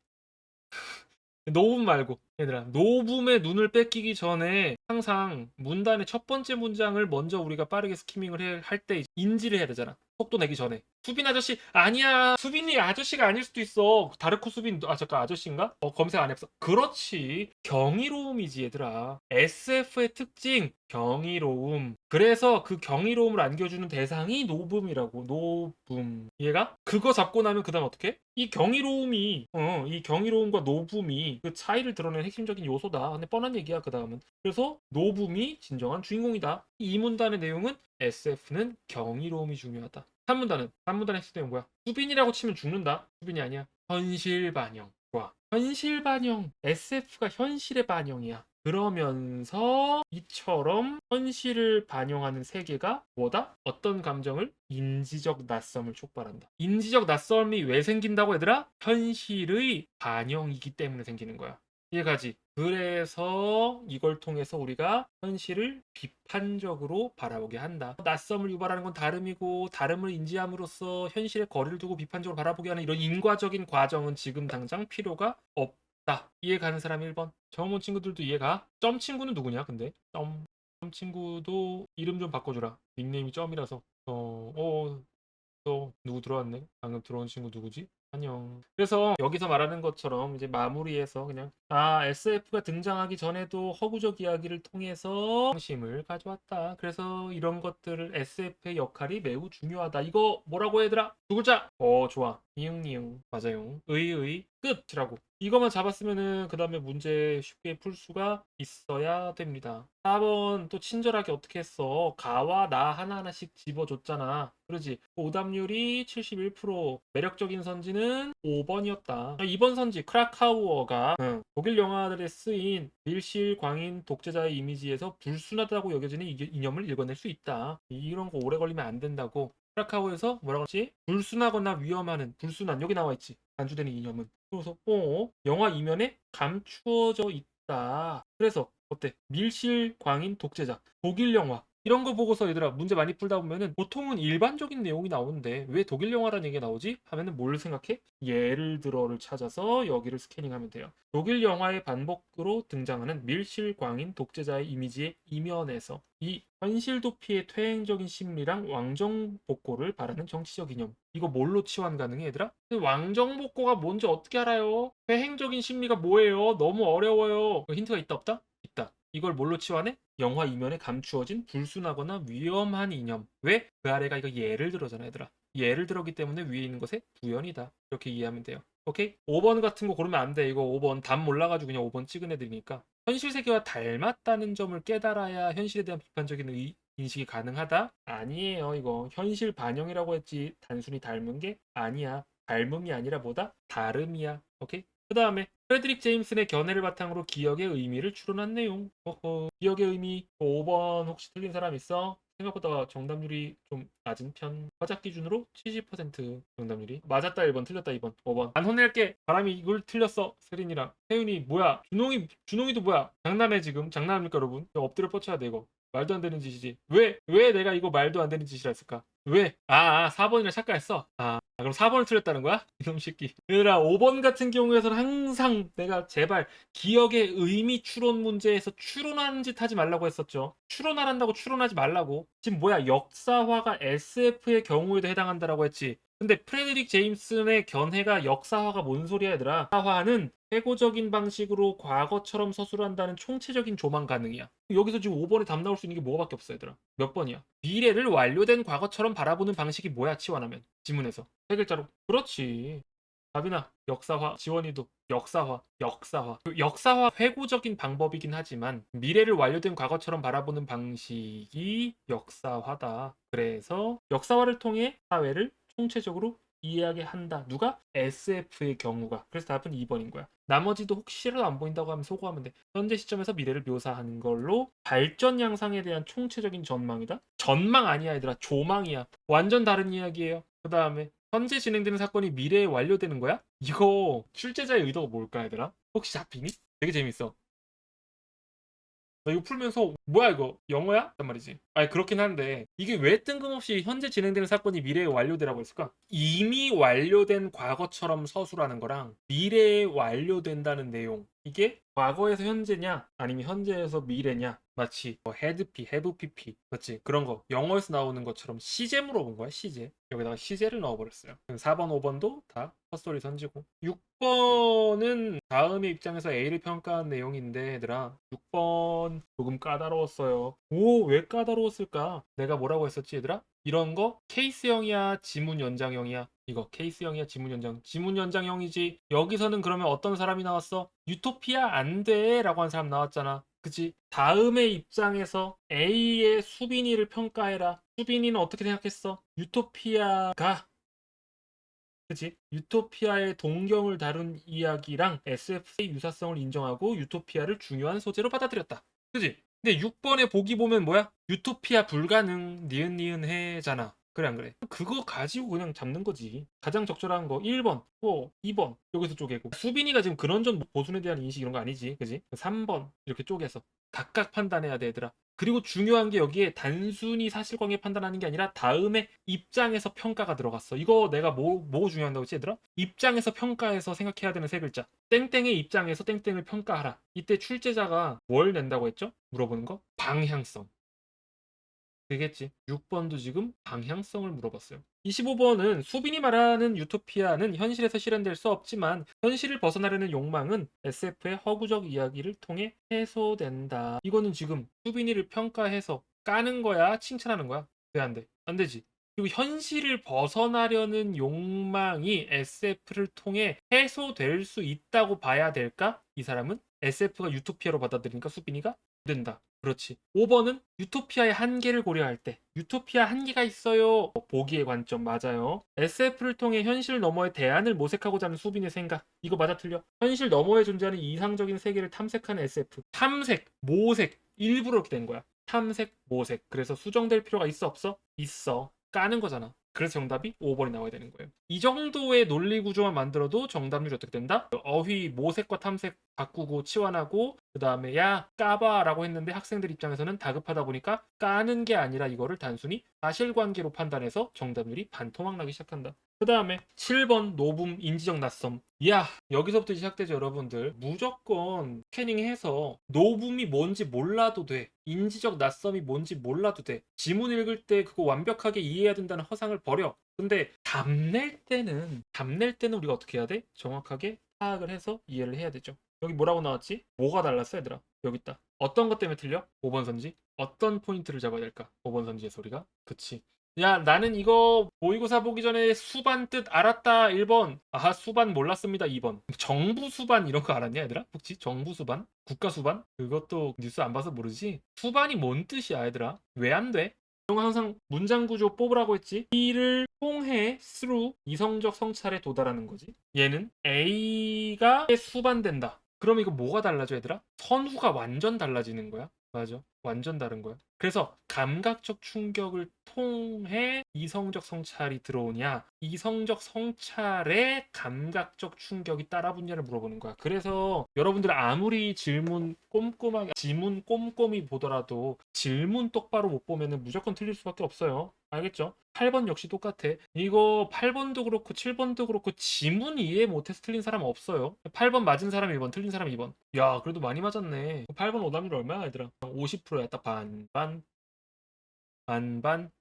노분 말고, 얘들아, 노붐의 눈을 뺏기기 전에 항상 문단의 첫 번째 문장을 먼저 우리가 빠르게 스키밍을 할 때 인지를 해야 되잖아. 속도 내기 전에. 수빈 아저씨 아니야, 수빈이 아저씨가 아닐 수도 있어. 다르코 수빈, 잠깐, 아저씨인가? 검색 안 했어. 그렇지, 경이로움이지, 얘들아. SF의 특징 경이로움. 그래서 그 경이로움을 안겨주는 대상이 노붐이라고. 노붐. 얘가 그거 잡고 나면 그 다음 어떻게? 이 경이로움과 노붐이 그 차이를 드러내는 핵심적인 요소다. 근데 뻔한 얘기야, 그 다음은. 그래서 노붐이 진정한 주인공이다. 이 문단의 내용은 SF는 경이로움이 중요하다. 3문단의 핵심 내용 뭐야? 수빈이라고 치면 죽는다. 수빈이 아니야. 현실 반영. 좋아. 현실 반영. SF가 현실의 반영이야. 그러면서 이처럼 현실을 반영하는 세계가 뭐다? 어떤 감정을? 인지적 낯섦을 촉발한다. 인지적 낯섦이 왜 생긴다고, 얘들아? 현실의 반영이기 때문에 생기는 거야. 이해가지? 그래서 이걸 통해서 우리가 현실을 비판적으로 바라보게 한다. 낯섦을 유발하는 건 다름이고, 다름을 인지함으로써 현실에 거리를 두고 비판적으로 바라보게 하는 이런 인과적인 과정은 지금 당장 필요가 없다. 이해 가는 사람 1번. 처음 온 친구들도 이해가? 점 친구는 누구냐, 근데? 점 친구도 이름 좀 바꿔주라. 닉네임이 점이라서. 또 누구 들어왔네? 방금 들어온 친구 누구지? 안녕. 그래서 여기서 말하는 것처럼 이제 마무리해서 그냥 SF가 등장하기 전에도 허구적 이야기를 통해서 상심을 가져왔다. 그래서 이런 것들을 SF의 역할이 매우 중요하다. 이거 뭐라고 얘들아? 두 글자. 좋아. 니응니응. 맞아요. 의의 끝이라고. 이것만 잡았으면은 그 다음에 문제 쉽게 풀 수가 있어야 됩니다. 4번 또 친절하게 어떻게 했어? 가와 나 하나하나씩 집어줬잖아. 그러지? 오답률이 71%, 매력적인 선지는 5번이었다. 이번 선지 크라카우어가 독일 영화들에 쓰인 밀실 광인 독재자의 이미지에서 불순하다고 여겨지는 이념을 읽어낼 수 있다. 이런 거 오래 걸리면 안 된다고. 크라카오에서 뭐라고 했지? 불순하거나 위험하는, 불순한, 여기 나와 있지. 간주되는 이념은. 그래서 영화 이면에 감추어져 있다. 그래서 어때? 밀실 광인 독재자, 독일 영화 이런 거 보고서 얘들아 문제 많이 풀다 보면은 보통은 일반적인 내용이 나오는데 왜 독일 영화라는 얘기가 나오지? 하면은 뭘 생각해? 예를 들어를 찾아서 여기를 스캐닝하면 돼요. 독일 영화의 반복으로 등장하는 밀실 광인 독재자의 이미지의 이면에서 이 현실 도피의 퇴행적인 심리랑 왕정복고를 바라는 정치적 이념, 이거 뭘로 치환 가능해 얘들아? 왕정복고가 뭔지 어떻게 알아요? 퇴행적인 심리가 뭐예요? 너무 어려워요. 힌트가 있다 없다? 있다. 이걸 뭘로 치환해? 영화 이면에 감추어진 불순하거나 위험한 이념. 왜? 그 아래가 이거 예를 들어잖아 얘들아. 예를 들었기 때문에 위에 있는 것에 부연이다. 이렇게 이해하면 돼요. 오케이? 5번 같은 거 고르면 안 돼. 이거 5번 답 몰라가지고 그냥 5번 찍은 애들이니까. 현실 세계와 닮았다는 점을 깨달아야 현실에 대한 비판적인 인식이 가능하다? 아니에요. 이거 현실 반영이라고 했지 단순히 닮은 게 아니야. 닮음이 아니라 뭐다? 다름이야. 오케이? 그 다음에 프레드릭 제임슨의 견해를 바탕으로 기억의 의미를 추론한 내용. 기억의 의미 5번 혹시 틀린 사람 있어? 생각보다 정답률이 좀 낮은 편. 화작 기준으로 70% 정답률이. 맞았다 1번, 틀렸다 2번, 5번. 안 혼낼게. 바람이 이걸 틀렸어. 세린이랑. 태윤이 뭐야? 준홍이도 뭐야? 장난해 지금. 장난합니까 여러분? 엎드려 뻗쳐야 돼 이거. 말도 안 되는 짓이지. 왜 내가 이거 말도 안 되는 짓이라 했을까? 왜? 4번이랑 착각했어. 그럼 4번을 틀렸다는 거야? 이놈 새끼. 얘들아, 5번 같은 경우에서는 항상 내가 제발 기억의 의미 추론 문제에서 추론하는 짓 하지 말라고 했었죠. 추론하란다고 추론하지 말라고. 지금 뭐야, 역사화가 SF의 경우에도 해당한다라고 했지. 근데 프레드릭 제임슨의 견해가 역사화가 뭔 소리야 얘들아. 역사화는 회고적인 방식으로 과거처럼 서술한다는 총체적인 조망 가능이야. 여기서 지금 5번에 답 나올 수 있는 게 뭐가밖에 없어 얘들아. 몇 번이야? 미래를 완료된 과거처럼 바라보는 방식이 뭐야 치환하면. 지문에서. 세 글자로. 그렇지. 답이나 역사화. 지원이도 역사화. 그 역사화 회고적인 방법이긴 하지만 미래를 완료된 과거처럼 바라보는 방식이 역사화다. 그래서 역사화를 통해 사회를 총체적으로 이해하게 한다. 누가? SF의 경우가. 그래서 답은 2번인 거야. 나머지도 혹시라도 안 보인다고 하면 소거하면 돼. 현재 시점에서 미래를 묘사하는 걸로 발전 양상에 대한 총체적인 전망이다. 전망 아니야 얘들아. 조망이야. 완전 다른 이야기예요. 그 다음에 현재 진행되는 사건이 미래에 완료되는 거야? 이거 출제자의 의도가 뭘까 얘들아? 혹시 잡히니? 되게 재밌어. 나 이거 풀면서 뭐야 이거 영어야? 단 말이지. 아니 그렇긴 한데 이게 왜 뜬금없이 현재 진행되는 사건이 미래에 완료되라고 했을까? 이미 완료된 과거처럼 서술하는 거랑 미래에 완료된다는 내용, 이게 과거에서 현재냐 아니면 현재에서 미래냐, 마치 뭐 헤드피, 해브피피 맞지? 그런 거 영어에서 나오는 것처럼 시제 물어본 거야. 시제. 여기다가 시제를 넣어버렸어요. 4번 5번도 다 헛소리 던지고. 6번은 다음의 입장에서 A를 평가한 내용인데 얘들아 6번 조금 까다로웠어요. 왜 까다로웠을까? 내가 뭐라고 했었지 얘들아? 이런 거 케이스형이야 지문 연장형이야? 이거 케이스형이야 지문 연장형이지. 여기서는 그러면 어떤 사람이 나왔어? 유토피아 안 돼 라고 한 사람 나왔잖아. 그치? 다음의 입장에서 A의 수빈이를 평가해라. 수빈이는 어떻게 생각했어? 유토피아가, 그치? 유토피아의 동경을 다룬 이야기랑 SF의 유사성을 인정하고 유토피아를 중요한 소재로 받아들였다. 그치? 근데 6번에 보기 보면 뭐야? 유토피아 불가능, 니은니은 해잖아. 그래 안 그래? 그거 가지고 그냥 잡는 거지. 가장 적절한 거 1번, 2번 여기서 쪼개고. 수빈이가 지금 그런 전 보순에 대한 인식 이런 거 아니지. 그지? 3번 이렇게 쪼개서 각각 판단해야 돼 얘들아. 그리고 중요한 게 여기에 단순히 사실관계 판단하는 게 아니라 다음에 입장에서 평가가 들어갔어. 이거 내가 뭐 중요한다고 했지 얘들아? 입장에서 평가해서 생각해야 되는 세 글자. 땡땡의 입장에서 땡땡을 평가하라. 이때 출제자가 뭘 낸다고 했죠? 물어보는 거? 방향성. 되겠지. 6번도 지금 방향성을 물어봤어요. 25번은 수빈이 말하는 유토피아는 현실에서 실현될 수 없지만 현실을 벗어나려는 욕망은 SF의 허구적 이야기를 통해 해소된다. 이거는 지금 수빈이를 평가해서 까는 거야? 칭찬하는 거야? 왜 안 돼? 안 되지. 그리고 현실을 벗어나려는 욕망이 SF를 통해 해소될 수 있다고 봐야 될까? 이 사람은 SF가 유토피아로 받아들이니까 수빈이가 된다. 그렇지. 5번은 유토피아의 한계를 고려할 때 유토피아 한계가 있어요. 보기의 관점 맞아요. SF를 통해 현실 너머의 대안을 모색하고자 하는 수빈의 생각. 이거 맞아 틀려? 현실 너머에 존재하는 이상적인 세계를 탐색하는 SF. 탐색, 모색, 일부러 이렇게 된 거야. 탐색, 모색. 그래서 수정될 필요가 있어 없어? 있어. 까는 거잖아. 그래서 정답이 5번이 나와야 되는 거예요. 이 정도의 논리 구조만 만들어도 정답률이 어떻게 된다? 어휘 모색과 탐색 바꾸고 치환하고 그 다음에 야 까봐라고 했는데 학생들 입장에서는 다급하다 보니까 까는 게 아니라 이거를 단순히 사실관계로 판단해서 정답률이 반토막 나기 시작한다. 그 다음에 7번 노붐 인지적 낯섦. 야 여기서부터 시작되죠 여러분들. 무조건 스캐닝해서 노붐이 뭔지 몰라도 돼. 인지적 낯섦이 뭔지 몰라도 돼. 지문 읽을 때 그거 완벽하게 이해해야 된다는 허상을 버려. 근데 답낼 때는 우리가 어떻게 해야 돼? 정확하게 파악을 해서 이해를 해야 되죠. 여기 뭐라고 나왔지? 뭐가 달랐어 얘들아? 여기 있다. 어떤 것 때문에 틀려? 5번 선지. 어떤 포인트를 잡아야 될까? 5번 선지의 소리가. 그치. 야 나는 이거 모의고사 보기 전에 수반 뜻 알았다 1번. 아하 수반 몰랐습니다 2번. 정부 수반 이런 거 알았냐 얘들아? 혹시 정부 수반? 국가 수반? 그것도 뉴스 안 봐서 모르지? 수반이 뭔 뜻이야 얘들아? 왜 안 돼? 이런 거 항상 문장 구조 뽑으라고 했지. B를 통해 through 이성적 성찰에 도달하는 거지. 얘는 A가 수반된다. 그럼 이거 뭐가 달라져 얘들아? 선후가 완전 달라지는 거야. 맞아. 완전 다른 거야. 그래서 감각적 충격을 통해 이성적 성찰이 들어오냐, 이성적 성찰에 감각적 충격이 따라붙냐를 물어보는 거야. 그래서 여러분들 아무리 지문 꼼꼼히 보더라도 질문 똑바로 못 보면은 무조건 틀릴 수밖에 없어요. 알겠죠? 8번 역시 똑같아. 이거 8번도 그렇고 7번도 그렇고 지문 이해 못해서 틀린 사람 없어요. 8번 맞은 사람 1번, 틀린 사람 2번. 야, 그래도 많이 맞았네. 8번 오답률 얼마야, 얘들아? 50%야. 딱 반반, 반반.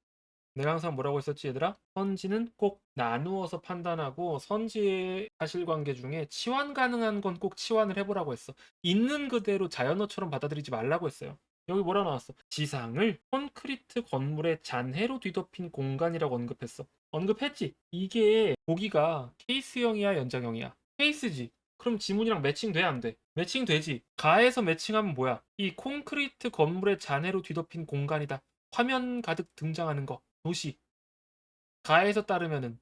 내가 항상 뭐라고 했었지, 얘들아? 선지는 꼭 나누어서 판단하고 선지의 사실관계 중에 치환 가능한 건 꼭 치환을 해보라고 했어. 있는 그대로 자연어처럼 받아들이지 말라고 했어요. 여기 뭐라 나왔어? 지상을 콘크리트 건물의 잔해로 뒤덮인 공간이라고 언급했어. 언급했지? 이게 보기가 케이스형이야, 연장형이야? 케이스지. 그럼 지문이랑 매칭돼, 안 돼? 매칭되지. 가에서 매칭하면 뭐야? 이 콘크리트 건물의 잔해로 뒤덮인 공간이다. 화면 가득 등장하는 거. 도시. 가에서 따르면은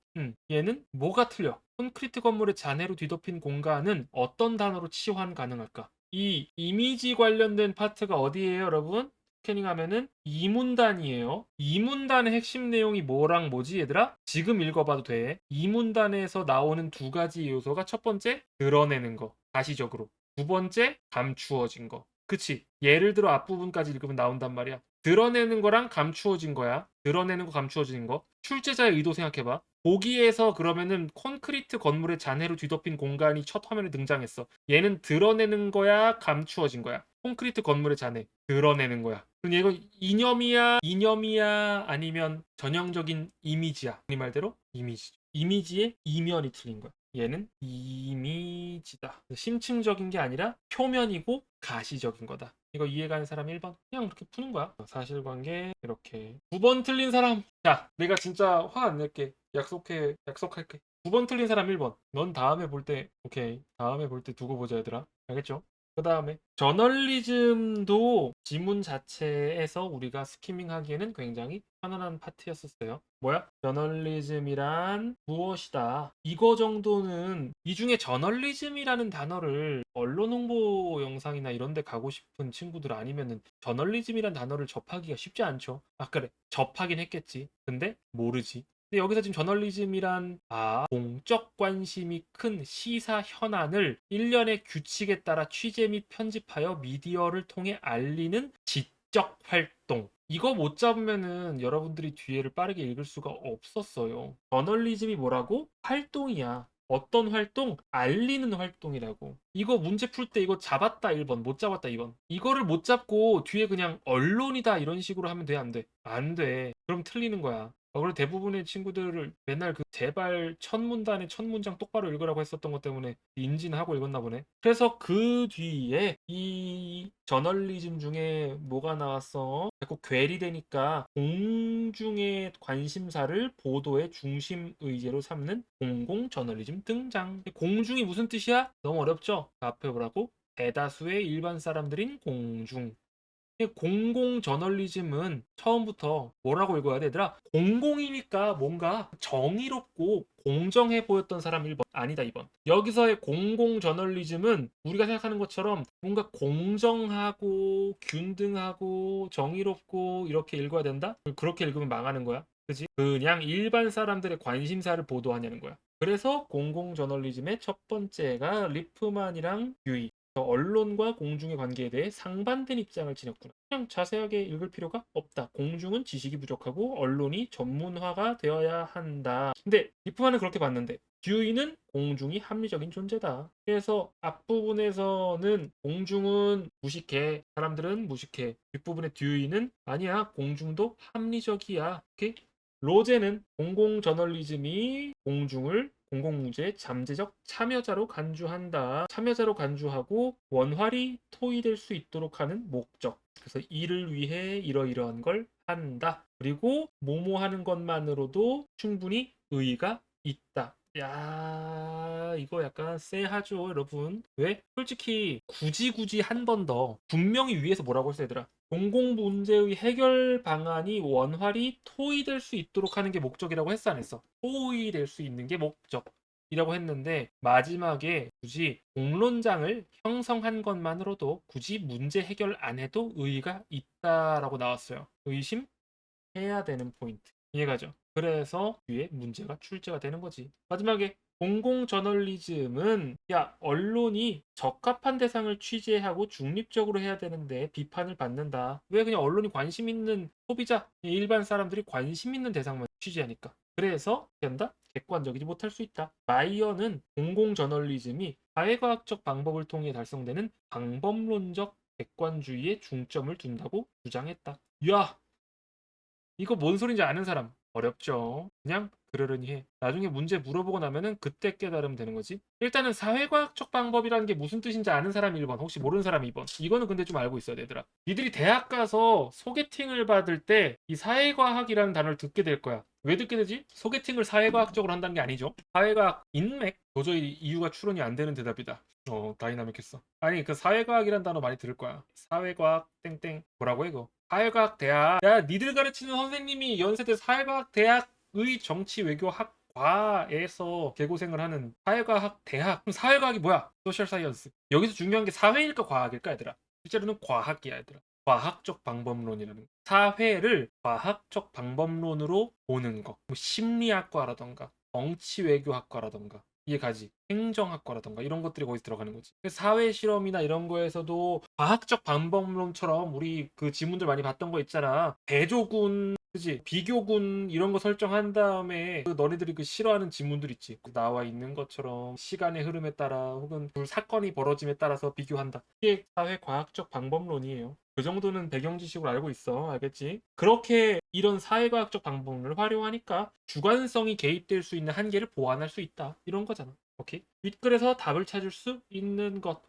얘는 뭐가 틀려? 콘크리트 건물의 잔해로 뒤덮인 공간은 어떤 단어로 치환 가능할까? 이 이미지 관련된 파트가 어디예요, 여러분? 스캐닝하면은 이문단이에요. 이문단의 핵심 내용이 뭐랑 뭐지, 얘들아? 지금 읽어봐도 돼. 이문단에서 나오는 두 가지 요소가 첫 번째, 드러내는 거. 가시적으로. 두 번째, 감추어진 거. 그치? 예를 들어 앞부분까지 읽으면 나온단 말이야. 드러내는 거랑 감추어진 거야. 드러내는 거, 감추어진 거. 출제자의 의도 생각해봐. 보기에서 그러면은 콘크리트 건물의 잔해로 뒤덮인 공간이 첫 화면에 등장했어. 얘는 드러내는 거야, 감추어진 거야. 콘크리트 건물의 잔해. 드러내는 거야. 그럼 이거 이념이야, 아니면 전형적인 이미지야. 이 말대로 이미지. 이미지의 이면이 틀린 거야. 얘는 이미지다. 심층적인 게 아니라 표면이고 가시적인 거다. 이거 이해가는 사람 1번? 그냥 그렇게 푸는 거야. 사실관계 이렇게. 9번 틀린 사람. 자, 내가 진짜 화 안 낼게. 약속할게. 9번 틀린 사람 1번. 넌 다음에 볼 때, 오케이. 다음에 볼 때 두고 보자, 얘들아. 알겠죠? 그 다음에 저널리즘도 지문 자체에서 우리가 스키밍 하기에는 굉장히 편안한 파트였었어요. 뭐야? 저널리즘이란 무엇이다. 이거 정도는 이 중에 저널리즘이라는 단어를 언론 홍보 영상이나 이런 데 가고 싶은 친구들 아니면은 저널리즘이란 단어를 접하기가 쉽지 않죠. 아 그래. 접하긴 했겠지. 근데 모르지. 근데 여기서 지금 저널리즘이란 공적 관심이 큰 시사 현안을 일련의 규칙에 따라 취재 및 편집하여 미디어를 통해 알리는 지적 활동. 이거 못 잡으면은 여러분들이 뒤에를 빠르게 읽을 수가 없었어요. 저널리즘이 뭐라고? 활동이야. 어떤 활동? 알리는 활동이라고. 이거 문제 풀 때 이거 잡았다 1번, 못 잡았다 2번. 이거를 못 잡고 뒤에 그냥 언론이다 이런 식으로 하면 돼, 안 돼? 안 돼. 그럼 틀리는 거야. 그리고 대부분의 친구들을 맨날 그 제발 첫 문단에 첫 문장 똑바로 읽으라고 했었던 것 때문에 인지는 하고 읽었나 보네. 그래서 그 뒤에 이 저널리즘 중에 뭐가 나왔어? 자꾸 괴리되니까 공중의 관심사를 보도의 중심 의제로 삼는 공공 저널리즘 등장. 공중이 무슨 뜻이야? 너무 어렵죠? 앞에 보라고? 대다수의 일반 사람들인 공중. 공공 저널리즘은 처음부터 뭐라고 읽어야 돼, 얘들아? 공공이니까 뭔가 정의롭고 공정해 보였던 사람 1번, 아니다 2번. 여기서의 공공 저널리즘은 우리가 생각하는 것처럼 뭔가 공정하고 균등하고 정의롭고 이렇게 읽어야 된다? 그렇게 읽으면 망하는 거야. 그지? 그냥 일반 사람들의 관심사를 보도하냐는 거야. 그래서 공공저널리즘의 첫 번째가 리프만이랑 듀이. 언론과 공중의 관계에 대해 상반된 입장을 지녔구나. 그냥 자세하게 읽을 필요가 없다. 공중은 지식이 부족하고 언론이 전문화가 되어야 한다. 근데 리프만은 그렇게 봤는데 듀이는 공중이 합리적인 존재다. 그래서 앞부분에서는 공중은 무식해. 사람들은 무식해. 뒷부분의 듀이는 아니야. 공중도 합리적이야. 오케이? 로제는 공공저널리즘이 공중을 공공문제의 잠재적 참여자로 간주한다. 참여자로 간주하고 원활히 토의될 수 있도록 하는 목적. 그래서 이를 위해 이러이러한 걸 한다. 그리고 뭐뭐 하는 것만으로도 충분히 의의가 있다. 야, 이거 약간 쎄하죠, 여러분. 왜? 솔직히 굳이 한 번 더 분명히 위에서 뭐라고 했어, 얘들아? 공공 문제의 해결 방안이 원활히 토의될 수 있도록 하는 게 목적이라고 했어, 안 했어? 토의될 수 있는 게 목적이라고 했는데 마지막에 굳이 공론장을 형성한 것만으로도 굳이 문제 해결 안 해도 의의가 있다라고 나왔어요. 의심해야 되는 포인트. 이해가죠? 그래서 뒤에 문제가 출제가 되는 거지. 마지막에 공공저널리즘은 야 언론이 적합한 대상을 취재하고 중립적으로 해야 되는데 비판을 받는다. 왜? 그냥 언론이 관심 있는 소비자, 일반 사람들이 관심 있는 대상만 취재하니까. 그래서 된다? 객관적이지 못할 수 있다. 마이어는 공공저널리즘이 사회과학적 방법을 통해 달성되는 방법론적 객관주의에 중점을 둔다고 주장했다. 야, 이거 뭔 소린지 아는 사람 어렵죠. 그냥 그러려니 해. 나중에 문제 물어보고 나면은 그때 깨달으면 되는 거지. 일단은 사회과학적 방법이라는 게 무슨 뜻인지 아는 사람이 1번, 혹시 모르는 사람이 2번. 이거는 근데 좀 알고 있어야 되더라. 니들이 대학 가서 소개팅을 받을 때 이 사회과학이라는 단어를 듣게 될 거야. 왜 듣게 되지? 소개팅을 사회과학적으로 한다는 게 아니죠. 사회과학 인맥? 도저히 이유가 추론이 안 되는 대답이다. 다이나믹했어. 아니 그 사회과학이란 단어 많이 들을 거야. 사회과학 땡땡 뭐라고 해 이거? 사회과학 대학. 야 니들 가르치는 선생님이 연세대 사회과학 대학의 정치 외교학 과에서 개고생을 하는 사회과학 대학. 그럼 사회과학이 뭐야? 소셜 사이언스. 여기서 중요한 게 사회일까 과학일까 얘들아? 실제로는 과학이야 얘들아. 과학적 방법론이라는 거. 사회를 과학적 방법론으로 보는 거. 뭐 심리학과라던가 정치 외교학과라던가 이해 가지. 행정학과라던가 이런 것들이 거기서 들어가는 거지. 그래서 사회 실험이나 이런 거에서도 과학적 방법론처럼 우리 그 지문들 많이 봤던 거 있잖아. 대조군, 그지? 비교군 이런 거 설정한 다음에 그 너네들이 그 싫어하는 지문들 있지. 그 나와 있는 것처럼 시간의 흐름에 따라 혹은 그 사건이 벌어짐에 따라서 비교한다. 이게 사회 과학적 방법론이에요. 그 정도는 배경 지식으로 알고 있어. 알겠지? 그렇게 이런 사회과학적 방법론을 활용하니까 주관성이 개입될 수 있는 한계를 보완할 수 있다. 이런 거잖아. 오케이. 윗글에서 답을 찾을 수 있는 것.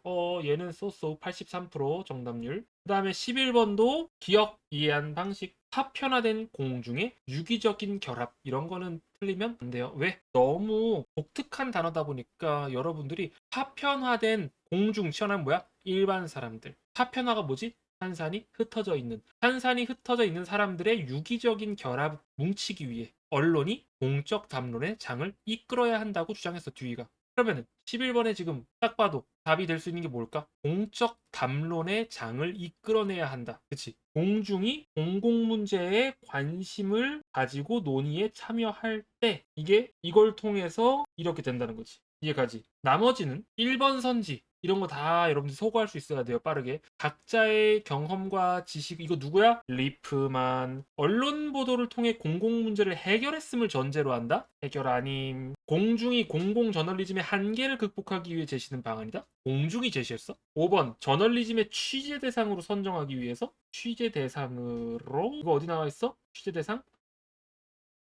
얘는 쏘쏘 83% 정답률. 그 다음에 11번도 기억, 이해한 방식, 파편화된 공중의 유기적인 결합. 이런 거는 틀리면 안 돼요. 왜? 너무 독특한 단어다 보니까 여러분들이 파편화된 공중, 시원한 뭐야? 일반 사람들. 파편화가 뭐지? 탄산이 흩어져 있는. 탄산이 흩어져 있는 사람들의 유기적인 결합 뭉치기 위해 언론이 공적 담론의 장을 이끌어야 한다고 주장했어, 듀이가. 그러면은 11번에 지금 딱 봐도 답이 될 수 있는 게 뭘까? 공적 담론의 장을 이끌어내야 한다. 그치? 공중이 공공문제에 관심을 가지고 논의에 참여할 때 이게 이걸 통해서 이렇게 된다는 거지. 이해가지? 나머지는 1번 선지 이런 거 다 여러분들 소거할 수 있어야 돼요. 빠르게. 각자의 경험과 지식 이거 누구야? 리프만. 언론 보도를 통해 공공 문제를 해결했음을 전제로 한다? 해결 아님. 공중이 공공 저널리즘의 한계를 극복하기 위해 제시된 방안이다? 공중이 제시했어? 5번 저널리즘의 취재 대상으로 선정하기 위해서 취재 대상으로 이거 어디 나와 있어? 취재 대상?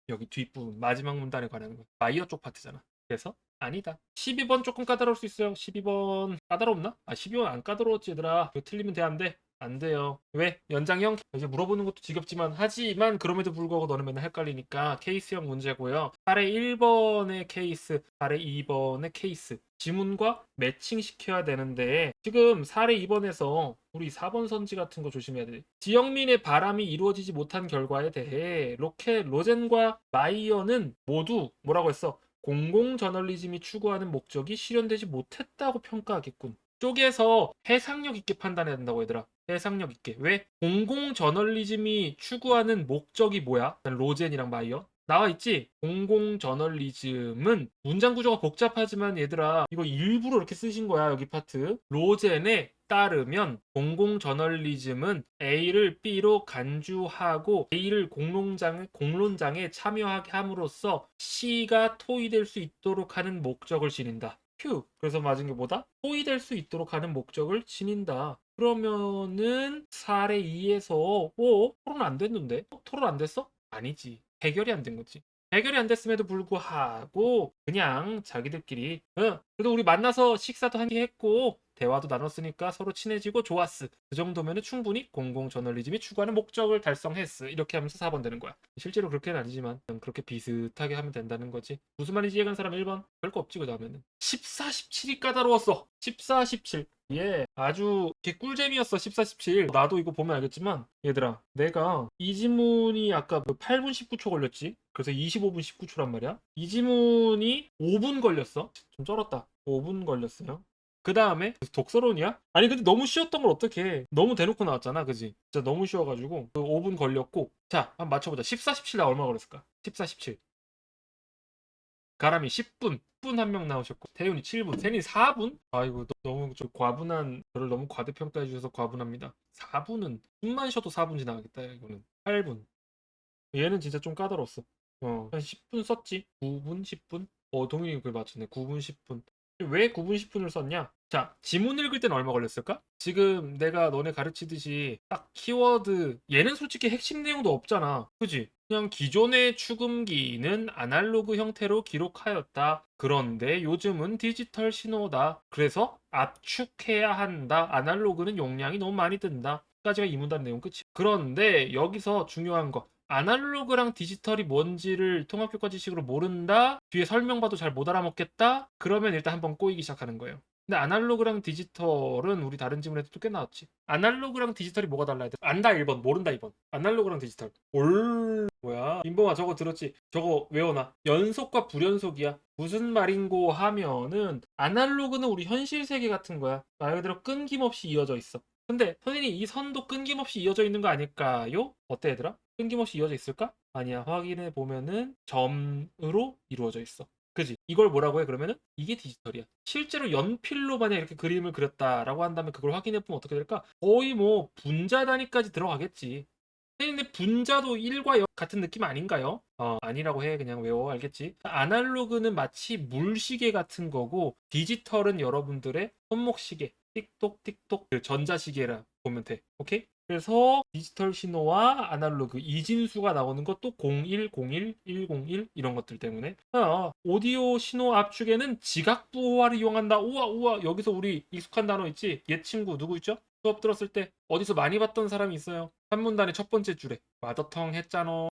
여기 뒷부분 마지막 문단에 관한 거. 마이어 쪽 파트잖아. 그래서 아니다. 12번 조금 까다로울 수 있어요. 12번 까다롭나? 12번 안 까다로웠지 얘들아. 이거 틀리면 돼 안 돼? 안 돼요. 왜? 연장형? 이제 물어보는 것도 지겹지만 하지만 그럼에도 불구하고 너는 맨날 헷갈리니까 케이스형 문제고요. 사례 1번의 케이스, 사례 2번의 케이스. 지문과 매칭시켜야 되는데 지금 사례 2번에서 우리 4번 선지 같은 거 조심해야 돼. 지영민의 바람이 이루어지지 못한 결과에 대해 로젠과 마이어는 모두 뭐라고 했어? 공공 저널리즘이 추구하는 목적이 실현되지 못했다고 평가하겠군. 쪽에서 해상력 있게 판단해야 된다고 얘들아. 해상력 있게. 왜? 공공 저널리즘이 추구하는 목적이 뭐야? 로젠이랑 마이어 나와 있지? 공공 저널리즘은 문장 구조가 복잡하지만 얘들아 이거 일부러 이렇게 쓰신 거야. 여기 파트. 로젠에 따르면 공공 저널리즘은 A를 B로 간주하고 A를 공론장에 참여하게 함으로써 C가 토의될 수 있도록 하는 목적을 지닌다. 휴. 그래서 맞은 게 뭐다? 토의될 수 있도록 하는 목적을 지닌다. 그러면은 사례 2에서 토론 안 됐는데? 토론 안 됐어? 아니지. 해결이 안 된 거지. 해결이 안 됐음에도 불구하고 그냥 자기들끼리 그래도 우리 만나서 식사도 한 개 했고 대화도 나눴으니까 서로 친해지고 좋았어. 그 정도면은 충분히 공공 저널리즘이 추구하는 목적을 달성했어. 이렇게 하면서 4번 되는 거야. 실제로 그렇게는 아니지만 그렇게 비슷하게 하면 된다는 거지. 무슨 말인지 이해간 사람 1번. 별거 없지 그 다음에는. 14, 17이 까다로웠어. 14, 17. 예, 아주 개꿀잼이었어. 14, 17. 나도 이거 보면 알겠지만 얘들아 내가 이 지문이 아까 8분 19초 걸렸지. 그래서 25분 19초란 말이야. 이 지문이 5분 걸렸어. 좀 쩔었다. 5분 걸렸어요. 그 다음에 독서론이야? 아니 근데 너무 쉬웠던 걸 어떡해. 너무 대놓고 나왔잖아 그지? 진짜 너무 쉬워가지고 그 5분 걸렸고 자 한번 맞춰보자. 14, 17 나 얼마 걸렸을까? 14, 17 가람이 10분 10분 한 명 나오셨고 태윤이 7분 세니 4분? 아이고 너무 좀 과분한 저를 너무 과대평가해 주셔서 과분합니다. 4분은 숨만 쉬어도 4분 지나가겠다 이거는. 8분 얘는 진짜 좀 까다로웠어. 한 10분 썼지. 9분 10분? 동윤이 그걸 맞췄네. 9분 10분. 왜 9분 10분을 썼냐? 자, 지문 읽을 땐 얼마 걸렸을까? 지금 내가 너네 가르치듯이 딱 키워드 얘는 솔직히 핵심 내용도 없잖아. 그지? 그냥 기존의 축음기는 아날로그 형태로 기록하였다. 그런데 요즘은 디지털 신호다. 그래서 압축해야 한다. 아날로그는 용량이 너무 많이 든다. 까지가 이 문단 내용 끝이. 그런데 여기서 중요한 거. 아날로그랑 디지털이 뭔지를 통합효과 지식으로 모른다? 뒤에 설명 봐도 잘 못 알아먹겠다? 그러면 일단 한번 꼬이기 시작하는 거예요. 근데 아날로그랑 디지털은 우리 다른 지문에도 꽤 나왔지. 아날로그랑 디지털이 뭐가 달라야 돼? 안다 1번, 모른다 2번. 아날로그랑 디지털. 뭐야? 임봉아 저거 들었지? 저거 외워놔. 연속과 불연속이야. 무슨 말인고 하면은 아날로그는 우리 현실 세계 같은 거야. 말 그대로 끊김없이 이어져 있어. 근데 선생님 이 선도 끊김없이 이어져 있는 거 아닐까요? 어때 얘들아? 끊김없이 이어져 있을까? 아니야. 확인해 보면은 점으로 이루어져 있어. 그지? 이걸 뭐라고 해? 그러면은 이게 디지털이야. 실제로 연필로 만약 이렇게 그림을 그렸다라고 한다면 그걸 확인해 보면 어떻게 될까? 거의 뭐 분자 단위까지 들어가겠지. 근데 분자도 1과 0 같은 느낌 아닌가요? 아니라고 해. 그냥 외워. 알겠지? 아날로그는 마치 물시계 같은 거고 디지털은 여러분들의 손목시계. 틱톡 틱톡 그 전자시계라 보면 돼. 오케이? 그래서 디지털 신호와 아날로그 이진수가 나오는 것도 0101, 101 이런 것들 때문에 오디오 신호 압축에는 지각 부호화를 이용한다. 우와 우와 여기서 우리 익숙한 단어 있지? 옛 친구 누구 있죠? 수업 들었을 때 어디서 많이 봤던 사람이 있어요. 한문단의 첫 번째 줄에 마더텅 했잖아.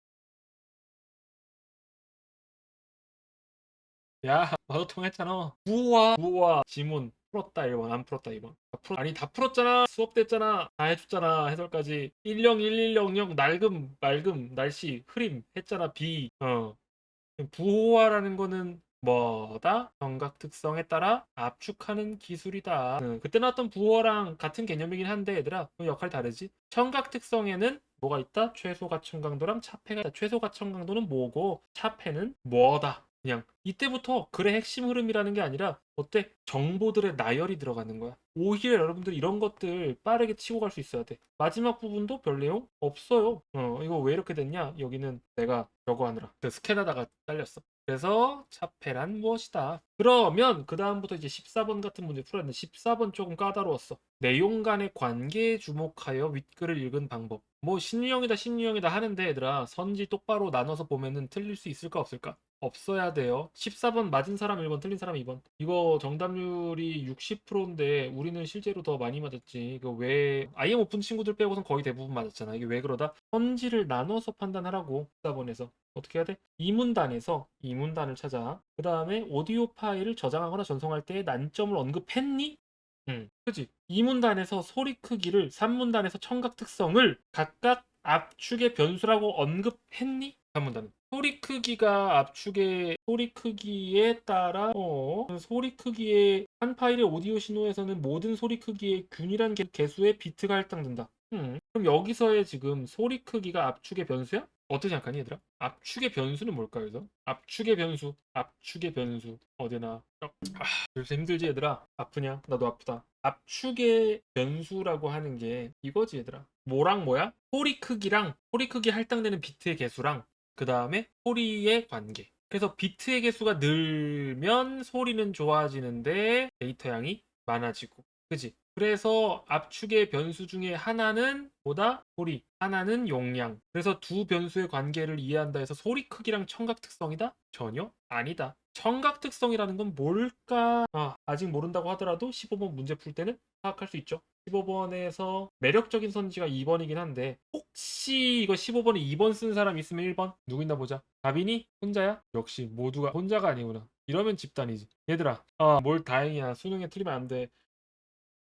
야 마더텅 했잖아. 부호화 지문 풀었다 1번 안 풀었다 2번. 아니 다 풀었잖아. 수업 됐잖아. 다 해줬잖아. 해설까지 101100 낡음 맑음 날씨 흐림 했잖아. 비 부호화라는 거는 뭐다? 정각 특성에 따라 압축하는 기술이다. 그때 나왔던 부호랑 같은 개념이긴 한데 얘들아 역할이 다르지. 청각 특성에는 뭐가 있다? 최소 가청 강도랑 차폐가 있다. 최소 가청 강도는 뭐고 차폐는 뭐다. 그냥 이때부터 글의 핵심 흐름이라는 게 아니라 어때? 정보들의 나열이 들어가는 거야. 오히려 여러분들 이런 것들 빠르게 치고 갈 수 있어야 돼. 마지막 부분도 별 내용 없어요. 이거 왜 이렇게 됐냐? 여기는 내가 저거 하느라 그 스캔하다가 잘렸어. 그래서 차폐란 무엇이다. 그러면 그 다음부터 이제 14번 같은 문제 풀었는데 14번 조금 까다로웠어. 내용 간의 관계에 주목하여 윗글을 읽은 방법. 뭐 신유형이다 신유형이다 하는데 얘들아 선지 똑바로 나눠서 보면은 틀릴 수 있을까 없을까? 없어야 돼요. 14번 맞은 사람 1번 틀린 사람 2번. 이거 정답률이 60%인데 우리는 실제로 더 많이 맞았지. 이거 왜 IM 오픈 친구들 빼고선 거의 대부분 맞았잖아. 이게 왜 그러다? 선지를 나눠서 판단하라고 14번에서. 어떻게 해야 돼? 이문단에서 이문단을 찾아. 그 다음에 오디오 파일을 저장하거나 전송할 때 난점을 언급했니? 응, 그지? 이문단에서 소리 크기를 3문단에서 청각 특성을 각각 압축의 변수라고 언급했니? 3문단은 소리 크기가 압축의 소리 크기에 따라 소리 크기의 한 파일의 오디오 신호에서는 모든 소리 크기의 균일한 개수의 비트가 할당된다. 그럼 여기서의 지금 소리 크기가 압축의 변수야? 어떻게 생각하니 얘들아? 압축의 변수는 뭘까 그래서? 압축의 변수 어디나 그래서 힘들지 얘들아? 아프냐? 나도 아프다. 압축의 변수라고 하는 게 이거지 얘들아. 뭐랑 뭐야? 소리 크기 할당되는 비트의 개수랑 그 다음에 소리의 관계. 그래서 비트의 개수가 늘면 소리는 좋아지는데 데이터 양이 많아지고. 그지? 그래서 압축의 변수 중에 하나는 뭐다? 소리. 하나는 용량. 그래서 두 변수의 관계를 이해한다 해서 소리 크기랑 청각 특성이다? 전혀 아니다. 청각 특성이라는 건 뭘까? 아직 모른다고 하더라도 15번 문제 풀 때는 파악할 수 있죠. 15번에서 매력적인 선지가 2번이긴 한데 혹시 이거 15번에 2번 쓴 사람 있으면 1번? 누구 있나 보자. 다빈이? 혼자야? 역시 모두가 혼자가 아니구나. 이러면 집단이지. 얘들아, 뭘 다행이야. 수능에 틀리면 안 돼.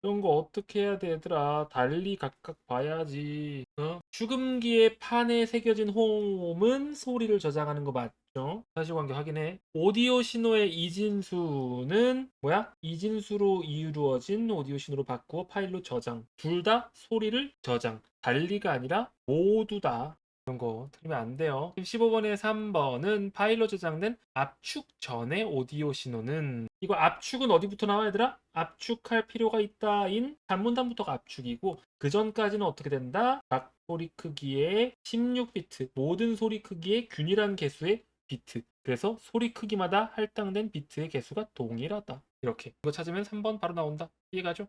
이런 거 어떻게 해야 돼, 얘들아? 달리 각각 봐야지. 축음기의 판에 새겨진 홈은 소리를 저장하는 거 맞죠? 사실관계 확인해. 오디오 신호의 이진수는 뭐야? 이진수로 이루어진 오디오 신호로 바꾸어 파일로 저장. 둘 다 소리를 저장. 달리가 아니라 모두 다. 이런 거 틀리면 안 돼요. 15번에 3번은 파일로 저장된 압축 전의 오디오 신호는 이거 압축은 어디부터 나와 얘들아? 압축할 필요가 있다인 단문단부터가 압축이고 그 전까지는 어떻게 된다? 각 소리 크기의 16비트 모든 소리 크기의 균일한 개수의 비트 그래서 소리 크기마다 할당된 비트의 개수가 동일하다. 이렇게 이거 찾으면 3번 바로 나온다. 이해가죠?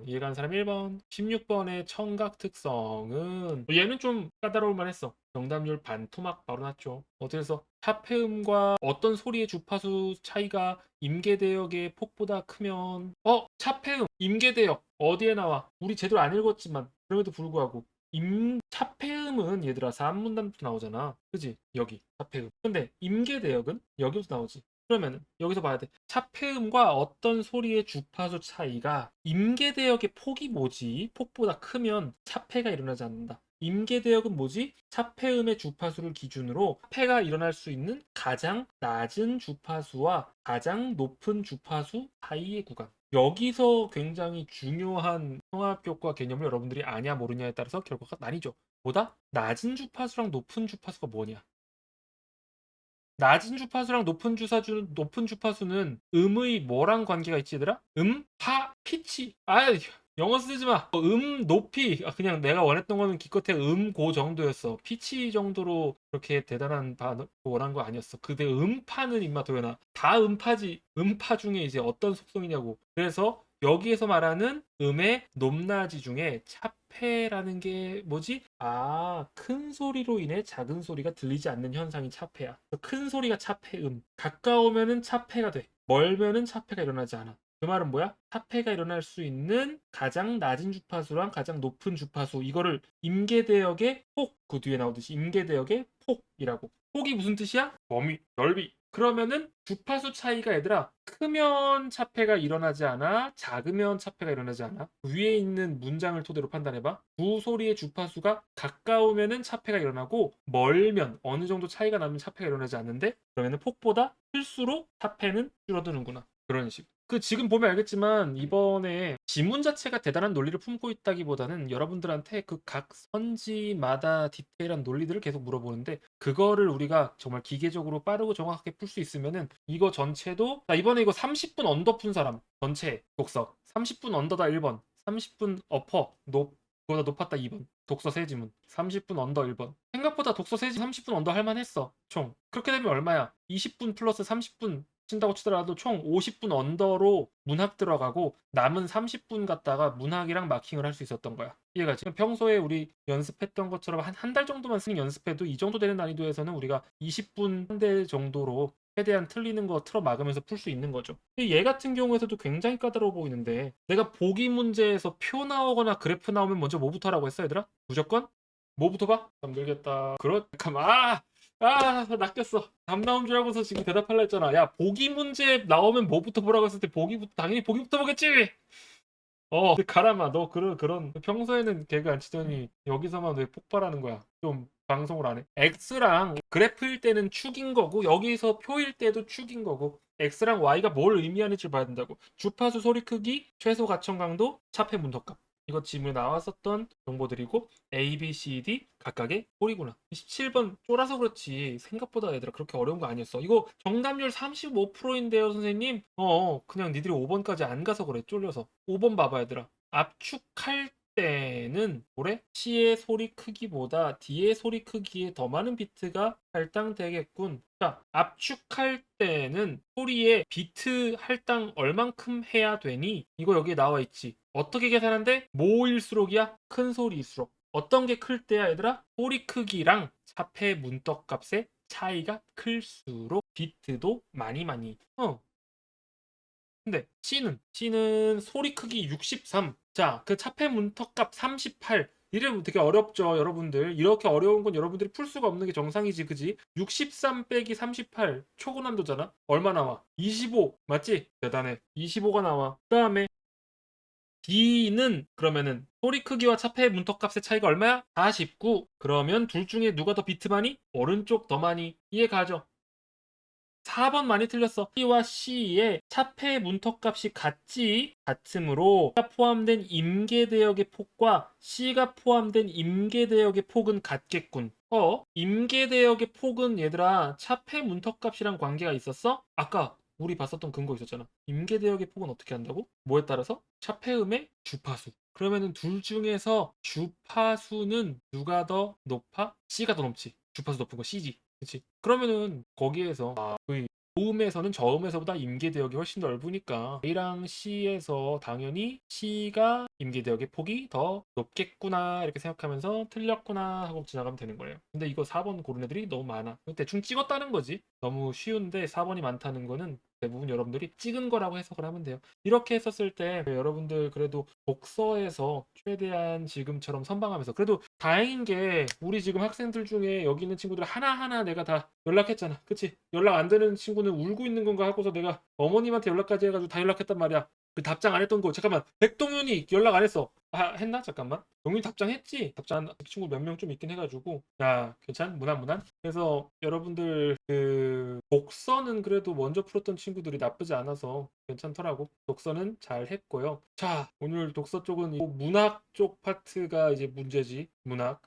이해가는 사람 1번. 16번의 청각 특성은 얘는 좀 까다로울 만했어. 정답률 반토막 바로 났죠. 어째서 차폐음과 어떤 소리의 주파수 차이가 임계대역의 폭보다 크면 차폐음 임계대역 어디에 나와? 우리 제대로 안 읽었지만 그럼에도 불구하고 차폐음은 얘들아 3문단부터 나오잖아. 그지? 여기 차폐음. 근데 임계대역은 여기부터 나오지. 그러면 여기서 봐야 돼. 차폐음과 어떤 소리의 주파수 차이가 임계대역의 폭이 뭐지? 폭보다 크면 차폐가 일어나지 않는다. 임계대역은 뭐지? 차폐음의 주파수를 기준으로 차폐가 일어날 수 있는 가장 낮은 주파수와 가장 높은 주파수 사이의 구간. 여기서 굉장히 중요한 통합교과 개념을 여러분들이 아냐 모르냐에 따라서 결과가 나뉘죠. 보다 낮은 주파수랑 높은 주파수가 뭐냐? 낮은 주파수랑 높은 주파수는 음의 뭐랑 관계가 있지 얘들아? 피치. 영어 쓰지 마. 높이. 그냥 내가 원했던 거는 기껏해 고 정도였어. 피치 정도로 그렇게 대단한 원한 거 아니었어. 근데 음파는 임마 도연아. 다 음파지. 음파 중에 이제 어떤 속성이냐고. 그래서 여기에서 말하는 음의 높낮이 중에 차폐라는 게 뭐지? 큰 소리로 인해 작은 소리가 들리지 않는 현상이 차폐야. 큰 소리가 차폐음. 가까우면은 차폐가 돼. 멀면은 차폐가 일어나지 않아. 그 말은 뭐야? 차폐가 일어날 수 있는 가장 낮은 주파수랑 가장 높은 주파수. 이거를 임계대역의 폭, 그 뒤에 나오듯이 임계대역의 폭이라고. 폭이 무슨 뜻이야? 범위, 넓이. 그러면은 주파수 차이가 얘들아 크면 차폐가 일어나지 않아 작으면 차폐가 일어나지 않아 위에 있는 문장을 토대로 판단해봐. 두 소리의 주파수가 가까우면은 차폐가 일어나고 멀면 어느 정도 차이가 나면 차폐가 일어나지 않는데 그러면은 폭보다 클수록 차폐는 줄어드는구나. 그런 식. 지금 보면 알겠지만 이번에 지문 자체가 대단한 논리를 품고 있다기보다는 여러분들한테 그 각 선지마다 디테일한 논리들을 계속 물어보는데 그거를 우리가 정말 기계적으로 빠르고 정확하게 풀 수 있으면은 이거 전체도 이번에 이거 30분 언더 푼 사람 전체 독서 30분 언더다 1번 30분 어퍼 그보다 높았다 2번 독서 세지문 30분 언더 1번 생각보다 독서 세지 30분 언더 할만했어. 총 그렇게 되면 얼마야? 20분 플러스 30분 친다고 치더라도 총 50분 언더로 문학 들어가고 남은 30분 갖다가 문학이랑 마킹을 할 수 있었던 거야. 이해가지? 평소에 우리 연습했던 것처럼 한 달 정도만 쓰는 연습해도 이 정도 되는 난이도에서는 우리가 20분 한 대 정도로 최대한 틀리는 거 틀어 막으면서 풀 수 있는 거죠. 얘 같은 경우에서도 굉장히 까다로워 보이는데 내가 보기 문제에서 표 나오거나 그래프 나오면 먼저 뭐부터 하라고 했어 얘들아? 무조건? 뭐부터 봐? 잠들겠다. 잠깐만. 낚였어. 답 나온 줄 알고서 지금 대답하려 했잖아. 야, 보기 문제 나오면 뭐부터 보라고 했을 때 당연히 보기부터 보겠지! 근데 가라마, 너 그런 평소에는 개그 안 치더니 여기서만 왜 폭발하는 거야? 좀 방송을 안 해. X랑 그래프일 때는 축인 거고 여기서 표일 때도 축인 거고 X랑 Y가 뭘 의미하는지 봐야 된다고. 주파수 소리 크기, 최소 가청 강도, 차폐 문턱값. 이거 지문에 나왔었던 정보들이고 A, B, C, D 각각의 꼴이구나. 17번 쫄아서 그렇지 생각보다 얘들아 그렇게 어려운 거 아니었어. 이거 정답률 35%인데요 선생님. 그냥 니들이 5번까지 안 가서 그래 쫄려서. 5번 봐봐 얘들아. 압축할 때는 뭐래? C의 소리 크기보다 D의 소리 크기에 더 많은 비트가 할당되겠군. 자, 압축할 때는 소리의 비트 할당 얼만큼 해야 되니? 이거 여기에 나와 있지. 어떻게 계산한대? 모일수록이야? 큰 소리일수록. 어떤 게 클 때야 얘들아? 소리 크기랑 차폐 문턱 값의 차이가 클수록 비트도 많이 근데 C는 소리 크기 63. 자, 그 차폐 문턱값 38. 이러면 되게 어렵죠, 여러분들. 이렇게 어려운 건 여러분들이 풀 수가 없는 게 정상이지, 그지? 63 빼기 38 초고난도잖아. 얼마 나와? 25 맞지? 대단해. 25가 나와. 그다음에 D는 그러면은 소리 크기와 차폐 문턱값의 차이가 얼마야? 49. 그러면 둘 중에 누가 더 비트 많이? 오른쪽 더 많이. 이해 가죠? 4번 많이 틀렸어. B와 C의 차폐 문턱값이 같으므로 B가 포함된 임계대역의 폭과 C가 포함된 임계대역의 폭은 같겠군. 임계대역의 폭은 얘들아 차폐 문턱값이랑 관계가 있었어? 아까 우리 봤었던 근거 있었잖아. 임계대역의 폭은 어떻게 한다고? 뭐에 따라서? 차폐음의 주파수. 그러면은 둘 중에서 주파수는 누가 더 높아? C가 더 높지. 주파수 높은 거 C지. 그치? 그러면은 거기에서 그 도음에서는 저음에서보다 임계대역이 훨씬 넓으니까 A랑 C에서 당연히 C가 임계대역의 폭이 더 높겠구나 이렇게 생각하면서 틀렸구나 하고 지나가면 되는 거예요. 근데 이거 4번 고른 애들이 너무 많아. 대충 찍었다는 거지. 너무 쉬운데 4번이 많다는 거는 대부분 여러분들이 찍은 거라고 해석을 하면 돼요. 이렇게 했었을 때 여러분들 그래도 독서에서 최대한 지금처럼 선방하면서 그래도 다행인 게 우리 지금 학생들 중에 여기 있는 친구들 하나하나 내가 다 연락했잖아. 그치? 연락 안 되는 친구는 울고 있는 건가 하고서 내가 어머님한테 연락까지 해가지고 다 연락했단 말이야. 그 답장 안 했던 거 잠깐만 백동윤이 연락 안 했어. 했나? 잠깐만. 동윤이 답장했지? 답장 그 친구 몇 명 좀 있긴 해가지고 야 괜찮? 무난. 그래서 여러분들 그 독서는 그래도 먼저 풀었던 친구들이 나쁘지 않아서 괜찮더라고. 독서는 잘 했고요. 자 오늘 독서 쪽은 이 문학 쪽 파트가 이제 문제지. 문학.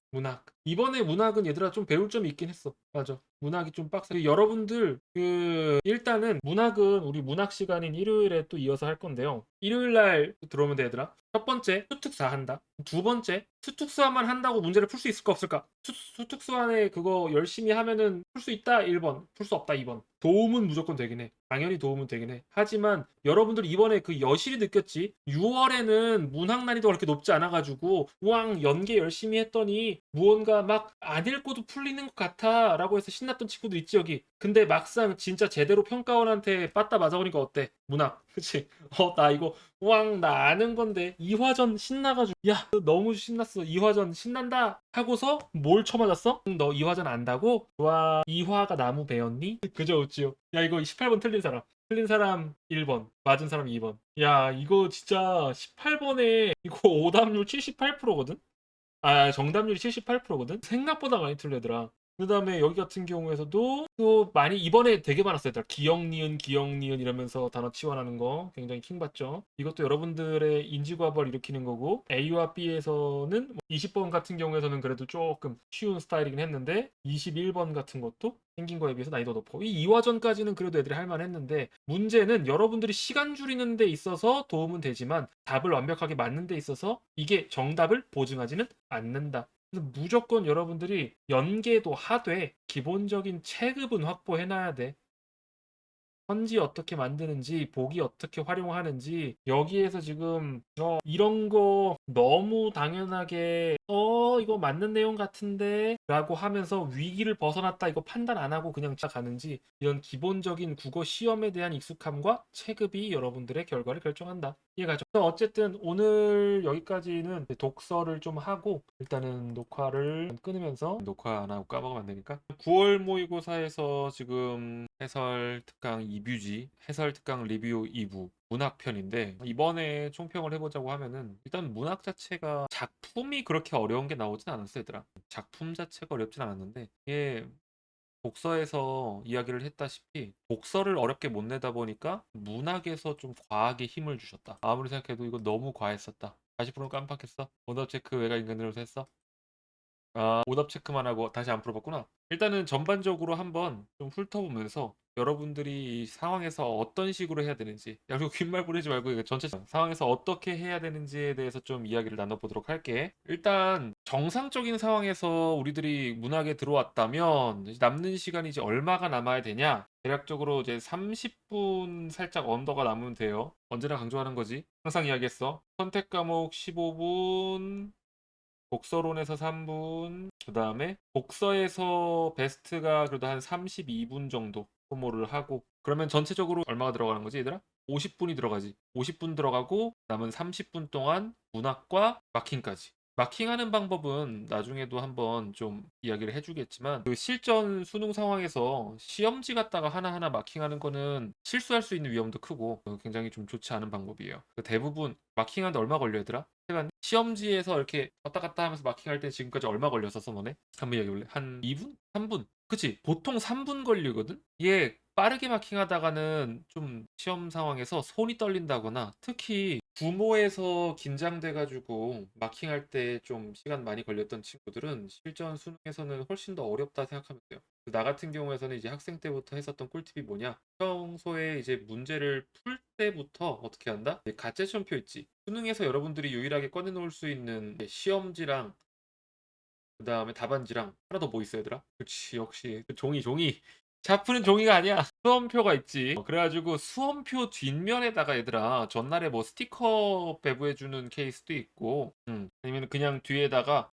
이번에 문학은 얘들아 좀 배울 점이 있긴 했어. 맞아. 문학이 좀 빡세. 여러분들 그 일단은 문학은 우리 문학 시간인 일요일에 또 이어서 할 건데요. 일요일 날 들어오면 돼 얘들아. 첫 번째 수특사 한다. 두 번째 수특수화만 한다고 문제를 풀 수 있을까 없을까? 수특수화에 그거 열심히 하면은 풀 수 있다 1번, 풀 수 없다 2번. 도움은 무조건 되긴 해. 당연히 도움은 되긴 해. 하지만 여러분들 이번에 그 여실히 느꼈지? 6월에는 문학 난이도가 그렇게 높지 않아가지고 우왕 연계 열심히 했더니 무언가 막 안 읽고도 풀리는 것 같아 라고 해서 신났던 친구도 있지 여기. 근데 막상 진짜 제대로 평가원한테 빠따 맞아보니까 어때? 문학. 그치? 나 이거 우왕 나 아는 건데 이화전 신나가지고 야 너무 신났어 이화전 신난다 하고서 뭘 쳐맞았어? 너 이화전 안다고? 좋아 이화가 나무 배웠니? 그저 웃지요. 야 이거 18번 틀린 사람 1번 맞은 사람 2번. 야 이거 진짜 18번에 이거 오답률 78%거든? 정답률이 78%거든? 생각보다 많이 틀리더라. 그 다음에 여기 같은 경우에서도 또 많이 이번에 되게 많았어요. 기억 니은 이러면서 단어 치환하는 거 굉장히 킹받죠. 이것도 여러분들의 인지과부를 일으키는 거고 A와 B에서는 20번 같은 경우에서는 그래도 조금 쉬운 스타일이긴 했는데 21번 같은 것도 생긴 거에 비해서 난이도 높고 이 이화전까지는 그래도 애들이 할만했는데 문제는 여러분들이 시간 줄이는 데 있어서 도움은 되지만 답을 완벽하게 맞는 데 있어서 이게 정답을 보증하지는 않는다. 그래서 무조건 여러분들이 연계도 하되 기본적인 체급은 확보해놔야 돼. 선지 어떻게 만드는지, 보기 어떻게 활용하는지, 여기에서 지금, 이런 거 너무 당연하게, 이거 맞는 내용 같은데? 라고 하면서 위기를 벗어났다, 이거 판단 안 하고 그냥 가는지, 이런 기본적인 국어 시험에 대한 익숙함과 체급이 여러분들의 결과를 결정한다. 이해가죠? 그래서 어쨌든 오늘 여기까지는 독서를 좀 하고, 일단은 녹화를 끊으면서, 녹화 안 하고 까먹으면 안 되니까. 9월 모의고사에서 지금 해설 특강 2뷰지, 해설 특강 리뷰 2부, 문학편인데 이번에 총평을 해보자고 하면은 일단 문학 자체가 작품이 그렇게 어려운 게 나오진 않았어 얘들아. 작품 자체가 어렵진 않았는데 이게 독서에서 이야기를 했다시피 독서를 어렵게 못 내다 보니까 문학에서 좀 과하게 힘을 주셨다. 아무리 생각해도 이거 너무 과했었다. 40%는 깜빡했어. 오답 체크 외가 인간으로서 했어. 아, 오답 체크만 하고 다시 안 풀어봤구나. 일단은 전반적으로 한번 좀 훑어보면서 여러분들이 이 상황에서 어떤 식으로 해야 되는지, 야, 그리고 귓말 부리지 말고 이거 전체 상황에서 어떻게 해야 되는지에 대해서 좀 이야기를 나눠보도록 할게. 일단 정상적인 상황에서 우리들이 문학에 들어왔다면 이제 남는 시간이 이제 얼마가 남아야 되냐? 대략적으로 이제 30분 살짝 언더가 남으면 돼요. 언제나 강조하는 거지. 항상 이야기했어. 선택 과목 15분, 독서론에서 3분, 그 다음에 독서에서 베스트가 그래도 한 32분 정도 소모를 하고, 그러면 전체적으로 얼마가 들어가는 거지, 얘들아? 50분이 들어가지. 50분 들어가고 남은 30분 동안 문학과 마킹까지. 마킹하는 방법은 나중에도 한번 좀 이야기를 해주겠지만 그 실전 수능 상황에서 시험지 갖다가 하나하나 마킹하는 거는 실수할 수 있는 위험도 크고 굉장히 좀 좋지 않은 방법이에요. 그 대부분 마킹하는데 얼마 걸려 얘들아? 시험지에서 이렇게 왔다 갔다 하면서 마킹할 때 지금까지 얼마 걸렸었어 너네? 한번 얘기해볼래? 한 2분? 3분? 그치? 보통 3분 걸리거든? 이게 빠르게 마킹하다가는 좀 시험 상황에서 손이 떨린다거나 특히 부모에서 긴장돼가지고 마킹할 때 좀 시간 많이 걸렸던 친구들은 실전 수능에서는 훨씬 더 어렵다 생각하면 돼요. 나 같은 경우에서는 이제 학생 때부터 했었던 꿀팁이 뭐냐? 평소에 이제 문제를 풀 때부터 어떻게 한다? 가채점표 있지. 수능에서 여러분들이 유일하게 꺼내놓을 수 있는 시험지랑 그 다음에 답안지랑 하나 더 뭐 있어 얘들아? 그치 역시 그 종이 잡푸는 종이가 아니야. 수험표가 있지. 그래가지고 수험표 뒷면에다가 얘들아 전날에 뭐 스티커 배부해주는 케이스도 있고 아니면 그냥 뒤에다가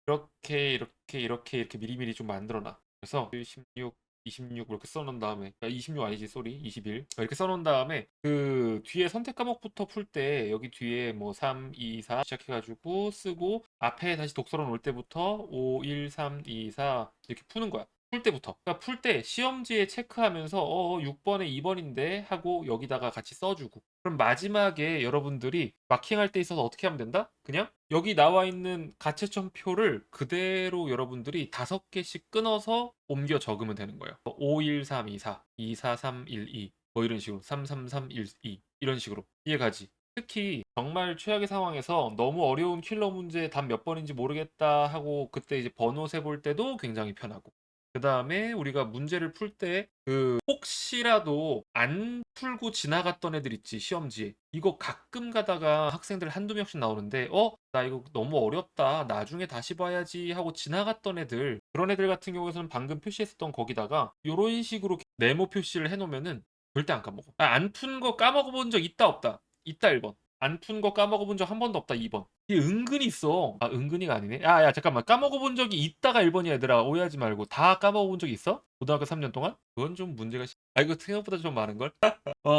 이렇게 미리미리 좀 만들어놔. 그래서 16 26 이렇게 써놓은 다음에 26 아니지 쏘리 21 이렇게 써놓은 다음에 그 뒤에 선택 과목부터 풀 때 여기 뒤에 뭐 3, 2, 4 시작해가지고 쓰고 앞에 다시 독서론 올 때부터 5, 1, 3, 2, 4 이렇게 푸는 거야. 풀 때부터. 그러니까 풀 때 시험지에 체크하면서 6번에 2번인데 하고 여기다가 같이 써주고. 그럼 마지막에 여러분들이 마킹할 때 있어서 어떻게 하면 된다? 그냥 여기 나와 있는 가채점표를 그대로 여러분들이 5개씩 끊어서 옮겨 적으면 되는 거예요. 5, 1, 3, 2, 4, 2, 4, 3, 1, 2. 뭐 이런 식으로 3, 3, 3, 1, 2 이런 식으로 이해가지. 특히 정말 최악의 상황에서 너무 어려운 킬러 문제 답 몇 번인지 모르겠다 하고 그때 이제 번호 세 볼 때도 굉장히 편하고 그 다음에 우리가 문제를 풀 때 그 혹시라도 안 풀고 지나갔던 애들 있지 시험지에 이거 가끔 가다가 학생들 한두 명씩 나오는데 나 이거 너무 어렵다 나중에 다시 봐야지 하고 지나갔던 애들 그런 애들 같은 경우에는 방금 표시했었던 거기다가 이런 식으로 네모 표시를 해놓으면은 절대 안 까먹어. 안 푼 거 까먹어 본 적 있다 없다. 있다 1번. 안 푼 거 까먹어 본 적 한 번도 없다 2번. 이게 은근히 있어. 아 은근히가 아니네. 야 잠깐만 까먹어 본 적이 있다가 1번이야 얘들아. 오해하지 말고 다 까먹어 본 적 있어? 고등학교 3년 동안? 그건 좀 문제가 이거 생각보다 좀 많은걸?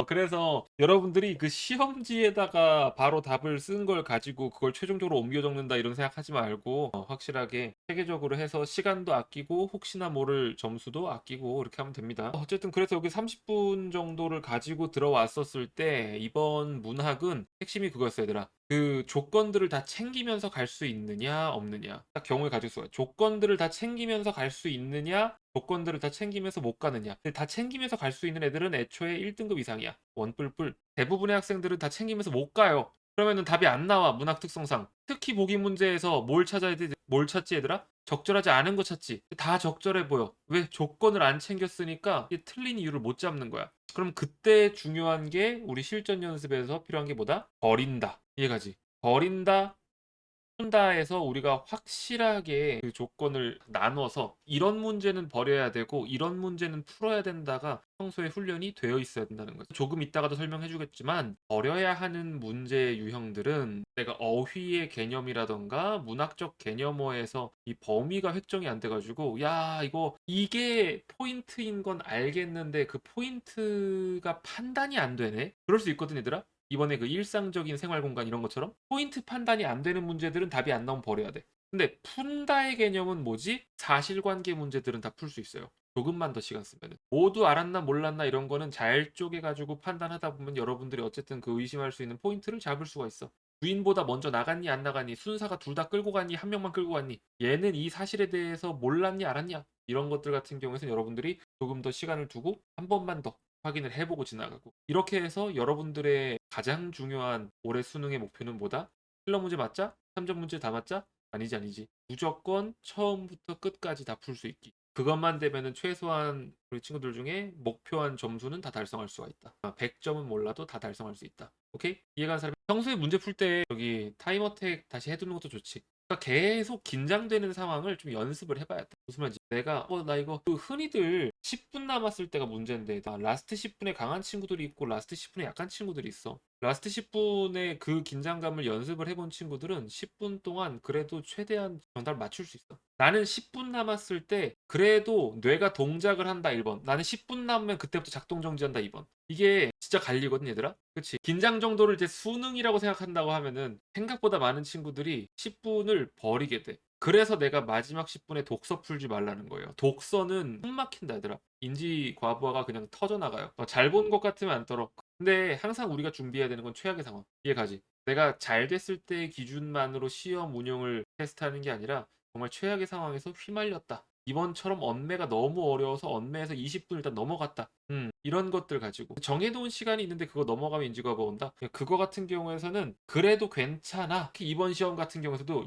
그래서 여러분들이 그 시험지에다가 바로 답을 쓴 걸 가지고 그걸 최종적으로 옮겨 적는다 이런 생각하지 말고 확실하게 체계적으로 해서 시간도 아끼고 혹시나 모를 점수도 아끼고 이렇게 하면 됩니다. 어쨌든 그래서 여기 30분 정도를 가지고 들어왔었을 때 이번 문학은 핵심이 그거였어요 얘들아. 그 조건들을 다 챙기면서 갈 수 있느냐 없느냐 딱 경우에 가지고 있어요. 조건들을 다 챙기면서 갈 수 있느냐 조건들을 다 챙기면서 못 가느냐. 근데 다 챙기면서 갈 수 있는 애들은 애초에 1등급 이상이야. 원뿔뿔. 대부분의 학생들은 다 챙기면서 못 가요. 그러면은 답이 안 나와. 문학 특성상. 특히 보기 문제에서 뭘 찾아야 돼? 뭘 찾지 얘들아? 적절하지 않은 거 찾지. 다 적절해 보여. 왜? 조건을 안 챙겼으니까 이게 틀린 이유를 못 잡는 거야. 그럼 그때 중요한 게 우리 실전 연습에서 필요한 게 뭐다? 버린다. 이해가지? 버린다. 푼다에서 우리가 확실하게 그 조건을 나눠서 이런 문제는 버려야 되고 이런 문제는 풀어야 된다가 평소에 훈련이 되어 있어야 된다는 거죠. 조금 이따가도 설명해 주겠지만 버려야 하는 문제 유형들은 내가 어휘의 개념이라던가 문학적 개념어에서 이 범위가 획정이 안 돼가지고 야 이게 포인트인 건 알겠는데 그 포인트가 판단이 안 되네? 그럴 수 있거든 얘들아? 이번에 그 일상적인 생활 공간 이런 것처럼 포인트 판단이 안 되는 문제들은 답이 안 나오면 버려야 돼. 근데 푼다의 개념은 뭐지? 사실관계 문제들은 다 풀 수 있어요. 조금만 더 시간 쓰면은. 모두 알았나 몰랐나 이런 거는 잘 쪼개 가지고 판단하다 보면 여러분들이 어쨌든 그 의심할 수 있는 포인트를 잡을 수가 있어. 주인보다 먼저 나갔니 안 나갔니, 순사가 둘 다 끌고 갔니, 한 명만 끌고 갔니, 얘는 이 사실에 대해서 몰랐니 알았냐, 이런 것들 같은 경우에는 여러분들이 조금 더 시간을 두고 한 번만 더 확인을 해보고 지나가고, 이렇게 해서 여러분들의 가장 중요한 올해 수능의 목표는 뭐다? 필러 문제 맞자? 3점 문제 다 맞자? 아니지, 아니지. 무조건 처음부터 끝까지 다 풀 수 있기. 그것만 되면은 최소한 우리 친구들 중에 목표한 점수는 다 달성할 수가 있다. 100점은 몰라도 다 달성할 수 있다. 오케이? 이해가는 사람? 평소에 문제 풀 때 여기 타임어택 다시 해두는 것도 좋지. 그러니까 계속 긴장되는 상황을 좀 연습을 해봐야 돼. 무슨 말인지. 내가 나 이거 그 흔히들 10분 남았을 때가 문제인데, 라스트 10분에 강한 친구들이 있고 라스트 10분에 약한 친구들이 있어. 라스트 10분의 그 긴장감을 연습을 해본 친구들은 10분 동안 그래도 최대한 정답을 맞출 수 있어. 나는 10분 남았을 때 그래도 뇌가 동작을 한다 1번. 나는 10분 남으면 그때부터 작동 정지한다 2번. 이게 진짜 갈리거든 얘들아. 그치? 긴장 정도를 이제 수능이라고 생각한다고 하면은 생각보다 많은 친구들이 10분을 버리게 돼. 그래서 내가 마지막 10분에 독서 풀지 말라는 거예요. 독서는 숨 막힌다 얘들아. 인지 과부하가 그냥 터져나가요. 잘 본 것 같으면 안 떨어. 근데 항상 우리가 준비해야 되는 건 최악의 상황. 이해가지? 내가 잘 됐을 때 기준만으로 시험 운영을 테스트하는 게 아니라 정말 최악의 상황에서 휘말렸다. 이번처럼 언매가 너무 어려워서 언매에서 20분 일단 넘어갔다. 이런 것들 가지고 정해놓은 시간이 있는데 그거 넘어가면 인지과부 온다. 그거 같은 경우에서는 그래도 괜찮아. 특히 이번 시험 같은 경우에서도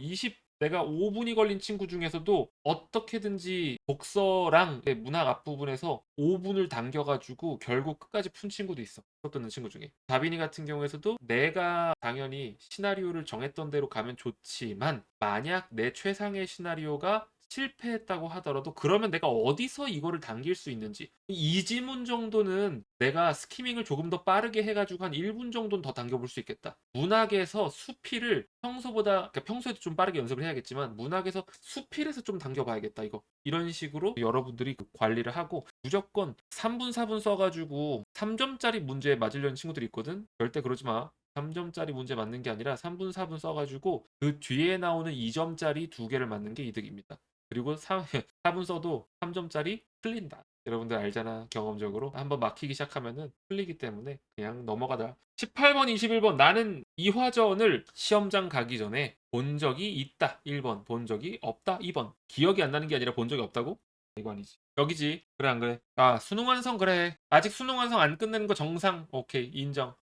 내가 5분이 걸린 친구 중에서도 어떻게든지 독서랑 문학 앞부분에서 5분을 당겨가지고 결국 끝까지 푼 친구도 있어. 수업 듣는 친구 중에. 다빈이 같은 경우에서도 내가 당연히 시나리오를 정했던 대로 가면 좋지만 만약 내 최상의 시나리오가 실패했다고 하더라도 그러면 내가 어디서 이거를 당길 수 있는지, 이 지문 정도는 내가 스키밍을 조금 더 빠르게 해가지고 한 1분 정도는 더 당겨볼 수 있겠다. 문학에서 수필을 평소보다, 그러니까 평소에도 좀 빠르게 연습을 해야겠지만 문학에서 수필에서 좀 당겨봐야겠다 이거. 이런 식으로 여러분들이 관리를 하고, 무조건 3분 4분 써가지고 3점짜리 문제 맞으려는 친구들이 있거든. 절대 그러지 마. 3점짜리 문제 맞는 게 아니라 3분 4분 써가지고 그 뒤에 나오는 2점짜리 2개를 맞는 게 이득입니다. 그리고 4분 써도 3점짜리 틀린다. 여러분들 알잖아. 경험적으로 한번 막히기 시작하면은 풀리기 때문에 그냥 넘어가다. 18번 21번, 나는 이화전을 시험장 가기 전에 본 적이 있다 1번, 본 적이 없다 2번. 기억이 안 나는 게 아니라 본 적이 없다고? 이거 아니지. 여기지. 그래 안 그래? 수능 완성. 그래, 아직 수능 완성 안 끝낸 거 정상. 오케이,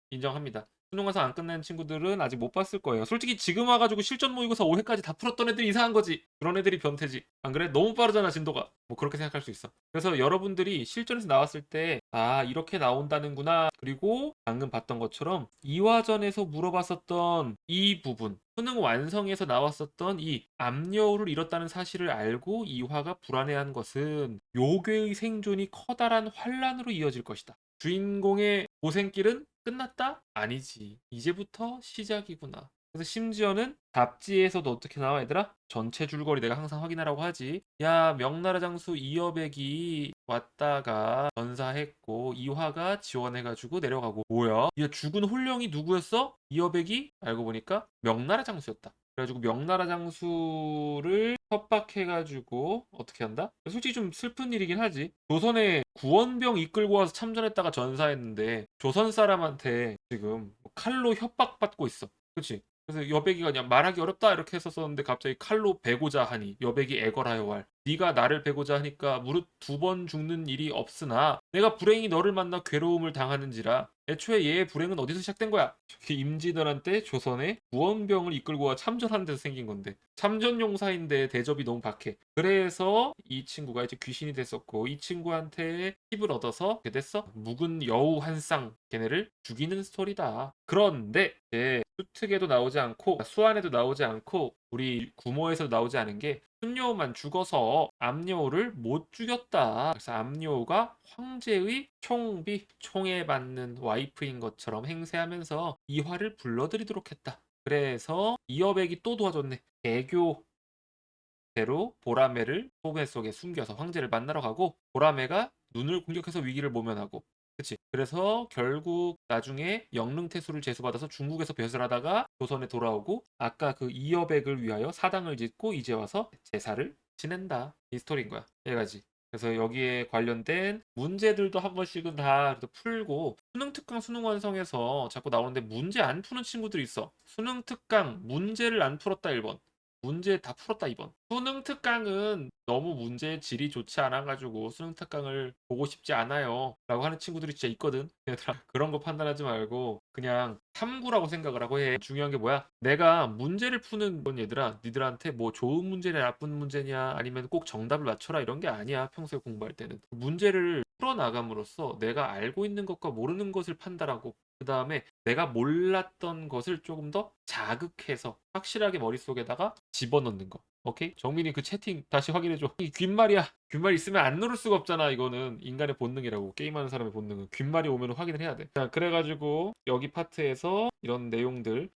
인정합니다. 수능 완성 안 끝낸 친구들은 아직 못 봤을 거예요. 솔직히 지금 와가지고 실전 모의고사 5회까지 다 풀었던 애들이 이상한 거지. 그런 애들이 변태지. 안 그래? 너무 빠르잖아 진도가. 뭐 그렇게 생각할 수 있어. 그래서 여러분들이 실전에서 나왔을 때 이렇게 나온다는구나. 그리고 방금 봤던 것처럼 이화전에서 물어봤었던 이 부분, 수능 완성에서 나왔었던 이 압력을 잃었다는 사실을 알고 이화가 불안해한 것은 요괴의 생존이 커다란 환란으로 이어질 것이다. 주인공의 고생길은 끝났다? 아니지. 이제부터 시작이구나. 그래서 심지어는 잡지에서도 어떻게 나와 얘들아? 전체 줄거리 내가 항상 확인하라고 하지. 야, 명나라 장수 이여백이 왔다가 전사했고 이화가 지원해가지고 내려가고. 뭐야? 야, 죽은 홀령이 누구였어? 이여백이? 알고 보니까 명나라 장수였다. 그래가지고 명나라 장수를 협박해가지고 어떻게 한다? 솔직히 좀 슬픈 일이긴 하지. 조선에 구원병 이끌고 와서 참전했다가 전사했는데 조선 사람한테 지금 칼로 협박받고 있어. 그치? 그래서 여백이가 그냥 말하기 어렵다 이렇게 했었었는데 갑자기 칼로 베고자 하니 여백이 애걸하여 왈, 네가 나를 베고자 하니까 무릇 2번 죽는 일이 없으나 내가 불행히 너를 만나 괴로움을 당하는지라. 애초에 얘의 불행은 어디서 시작된 거야? 저게 임진왜란 때 조선에 구원병을 이끌고 와 참전하는 데서 생긴 건데, 참전용사인데 대접이 너무 박해. 그래서 이 친구가 이제 귀신이 됐었고 이 친구한테 팁을 얻어서 이렇게 됐어. 묵은 여우 한 쌍 걔네를 죽이는 스토리다. 그런데 이제 수특에도 나오지 않고 수안에도 나오지 않고 우리 구모에서도 나오지 않은 게, 순여우만 죽어서 암여우를 못 죽였다. 그래서 암여우가 황제의 총에 받는 와이프인 것처럼 행세하면서 이화를 불러들이도록 했다. 그래서 이여백이 또 도와줬네. 개교대로 보라매를 소매 속에 숨겨서 황제를 만나러 가고, 보라매가 눈을 공격해서 위기를 모면하고, 그치. 그래서 결국 나중에 영릉태수를 제수받아서 중국에서 벼슬하다가 조선에 돌아오고 아까 그 이여백을 위하여 사당을 짓고 이제 와서 제사를 지낸다. 이 스토리인 거야. 여기까지. 그래서 여기에 관련된 문제들도 한 번씩은 다 그래도 풀고 수능 특강 수능 완성에서 자꾸 나오는데 문제 안 푸는 친구들이 있어. 수능 특강 문제를 안 풀었다 1번. 문제 다 풀었다 2번. 수능 특강은 너무 문제의 질이 좋지 않아가지고 수능 특강을 보고 싶지 않아요 라고 하는 친구들이 진짜 있거든. 얘들아 그런 거 판단하지 말고 그냥 탐구라고 생각을 하고 해. 중요한 게 뭐야? 내가 문제를 푸는 건 얘들아 니들한테 뭐 좋은 문제냐 나쁜 문제냐 아니면 꼭 정답을 맞춰라 이런 게 아니야. 평소에 공부할 때는 문제를 풀어나감으로써 내가 알고 있는 것과 모르는 것을 판단하고 그 다음에 내가 몰랐던 것을 조금 더 자극해서 확실하게 머릿속에다가 집어넣는 거. 오케이? 정민이 그 채팅 다시 확인해줘. 이 귓말이야. 귓말 있으면 안 누를 수가 없잖아. 이거는 인간의 본능이라고. 게임하는 사람의 본능은. 귓말이 오면 확인을 해야 돼. 자, 그래가지고 여기 파트에서 이런 내용들.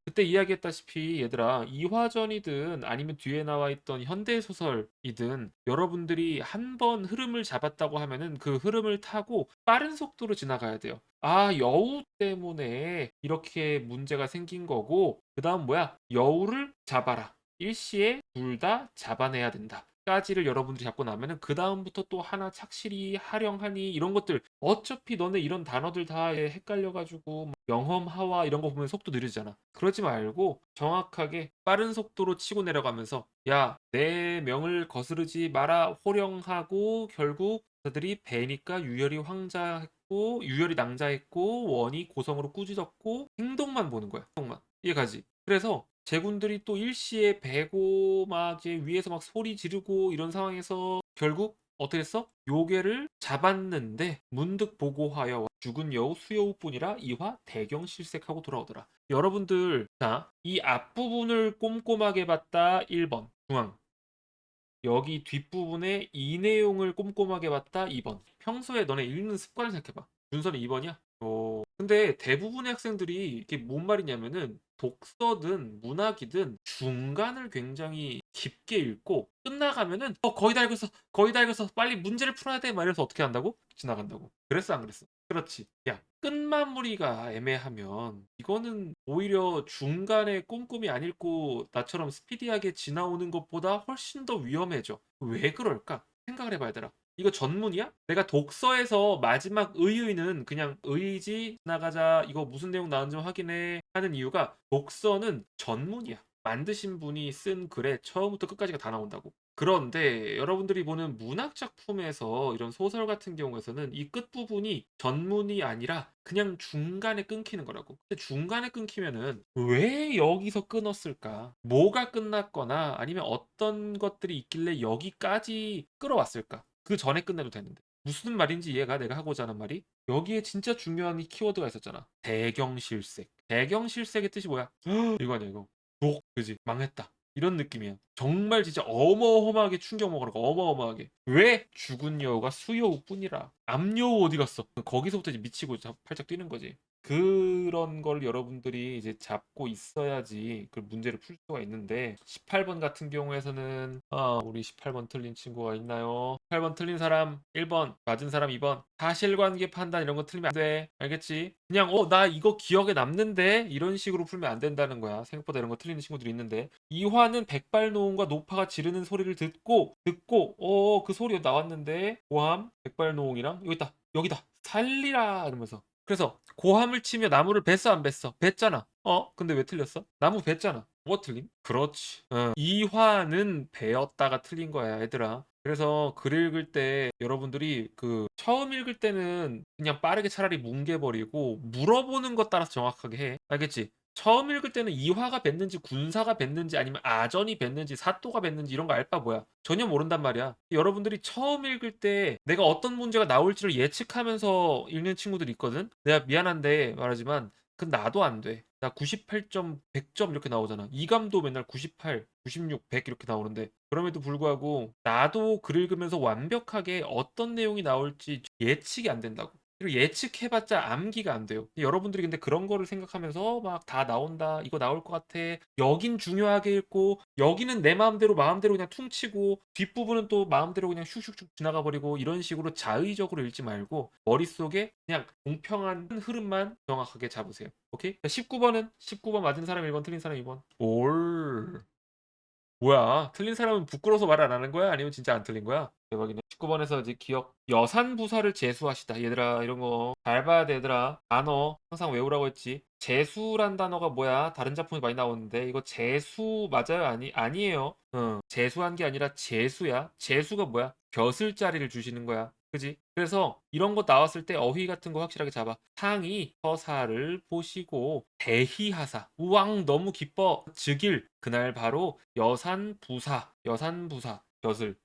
그때 이야기했다시피 얘들아 이화전이든 아니면 뒤에 나와 있던 현대소설이든 여러분들이 한 번 흐름을 잡았다고 하면은 그 흐름을 타고 빠른 속도로 지나가야 돼요. 아, 여우 때문에 이렇게 문제가 생긴 거고 그 다음 뭐야? 여우를 잡아라. 일시에 둘 다 잡아내야 된다. 까지를 여러분들이 잡고 나면은 그 다음부터 또 하나 착실히 하령하니 이런 것들 어차피 너네 이런 단어들 다 헷갈려가지고 영험하와 이런 거 보면 속도 느리잖아. 그러지 말고 정확하게 빠른 속도로 치고 내려가면서 야, 내 명을 거스르지 마라 호령하고 결국 그들이 배니까 유열이 황자했고 유열이 낭자했고 원이 고성으로 꾸짖었고 행동만 보는 거야. 행동만. 이해가지? 그래서 제군들이 또 일시에 배고 막 이제 위에서 막 소리 지르고 이런 상황에서 결국 어떻게 했어? 요괴를 잡았는데 문득 보고하여 죽은 여우 수여우뿐이라 이화 대경실색하고 돌아오더라. 여러분들 자, 이 앞부분을 꼼꼼하게 봤다 1번 중앙 여기 뒷부분에 이 내용을 꼼꼼하게 봤다 2번 평소에 너네 읽는 습관을 생각해봐. 준서는 2번이야? 근데 대부분의 학생들이 이게 뭔 말이냐면은 독서든 문학이든 중간을 굉장히 깊게 읽고 끝나가면은 거의 다 읽었어 거의 다 읽었어 빨리 문제를 풀어야 돼 말해서 어떻게 한다고? 지나간다고. 그랬어 안 그랬어? 그렇지. 야 끝마무리가 애매하면 이거는 오히려 중간에 꼼꼼히 안 읽고 나처럼 스피디하게 지나오는 것보다 훨씬 더 위험해져. 왜 그럴까? 생각을 해봐야 되라. 이거 전문이야? 내가 독서에서 마지막 의의는 그냥 의지 나가자 이거 무슨 내용 나왔는지 확인해 하는 이유가 독서는 전문이야. 만드신 분이 쓴 글에 처음부터 끝까지가 다 나온다고. 그런데 여러분들이 보는 문학 작품에서 이런 소설 같은 경우에서는 이 끝부분이 전문이 아니라 그냥 중간에 끊기는 거라고. 근데 중간에 끊기면은 왜 여기서 끊었을까? 뭐가 끝났거나 아니면 어떤 것들이 있길래 여기까지 끌어왔을까? 그 전에 끝내도 되는데. 무슨 말인지 이해가 내가 하고자 하는 말이? 여기에 진짜 중요한 이 키워드가 있었잖아. 대경실색. 대경실색의 뜻이 뭐야? 이거 아니야 이거. 독 그지 망했다 이런 느낌이야. 정말 진짜 어마어마하게 충격 먹으라고 어마어마하게. 왜? 죽은 여우가 수여우뿐이라. 암여우 어디 갔어? 거기서부터 이제 미치고 팔짝 뛰는 거지. 그런 걸 여러분들이 이제 잡고 있어야지 그 문제를 풀 수가 있는데 18번 같은 경우에서는 우리 18번 틀린 친구가 있나요? 18번 틀린 사람 1번 맞은 사람 2번 사실관계 판단 이런 거 틀리면 안 돼. 알겠지? 그냥 나 이거 기억에 남는데 이런 식으로 풀면 안 된다는 거야. 생각보다 이런 거 틀리는 친구들이 있는데 이화는 백발노음과 노파가 지르는 소리를 듣고 그 소리가 나왔는데 고함 백발노음이랑 여기 있다 여기다 살리라 이러면서 그래서 고함을 치며 나무를 뱄어 안 뱄어? 뱄잖아. 근데 왜 틀렸어? 나무 뱄잖아. 뭐가 틀림? 그렇지. 이화는 배었다가 틀린 거야, 얘들아. 그래서 글 읽을 때 여러분들이 그 처음 읽을 때는 그냥 빠르게 차라리 뭉개버리고 물어보는 것 따라서 정확하게 해. 알겠지? 처음 읽을 때는 이화가 뱉는지 군사가 뱉는지 아니면 아전이 뱉는지 사또가 뱉는지 이런 거 알 바 뭐야. 전혀 모른단 말이야. 여러분들이 처음 읽을 때 내가 어떤 문제가 나올지를 예측하면서 읽는 친구들이 있거든. 내가 미안한데 말하지만 그건 나도 안 돼. 나 98점, 100점 이렇게 나오잖아. 이감도 맨날 98, 96, 100 이렇게 나오는데 그럼에도 불구하고 나도 글 읽으면서 완벽하게 어떤 내용이 나올지 예측이 안 된다고. 그리고 예측해봤자 암기가 안 돼요. 여러분들이 근데 그런 거를 생각하면서 막 다 나온다, 이거 나올 것 같아, 여긴 중요하게 읽고 여기는 내 마음대로 그냥 퉁치고 뒷부분은 또 마음대로 그냥 슉슉슉 지나가 버리고 이런 식으로 자의적으로 읽지 말고 머릿속에 그냥 공평한 흐름만 정확하게 잡으세요. 오케이? 19번은 19번 맞은 사람 1번, 틀린 사람 2번. 올. 뭐야? 틀린 사람은 부끄러워서 말 안 하는 거야? 아니면 진짜 안 틀린 거야? 대박이네. 19번에서 이제 기억 여산부사를 재수하시다. 얘들아 이런 거 잘 봐야 돼 얘들아. 단어 항상 외우라고 했지. 재수란 단어가 뭐야? 다른 작품에 많이 나오는데 이거 재수 맞아요? 아니에요. 재수한 게 아니라 재수야. 재수가 뭐야? 벼슬 자리를 주시는 거야. 그지? 그래서 이런 거 나왔을 때 어휘 같은 거 확실하게 잡아. 상이 서사를 보시고 대희하사. 우왕 너무 기뻐. 즉일 그날 바로 여산부사 벼슬을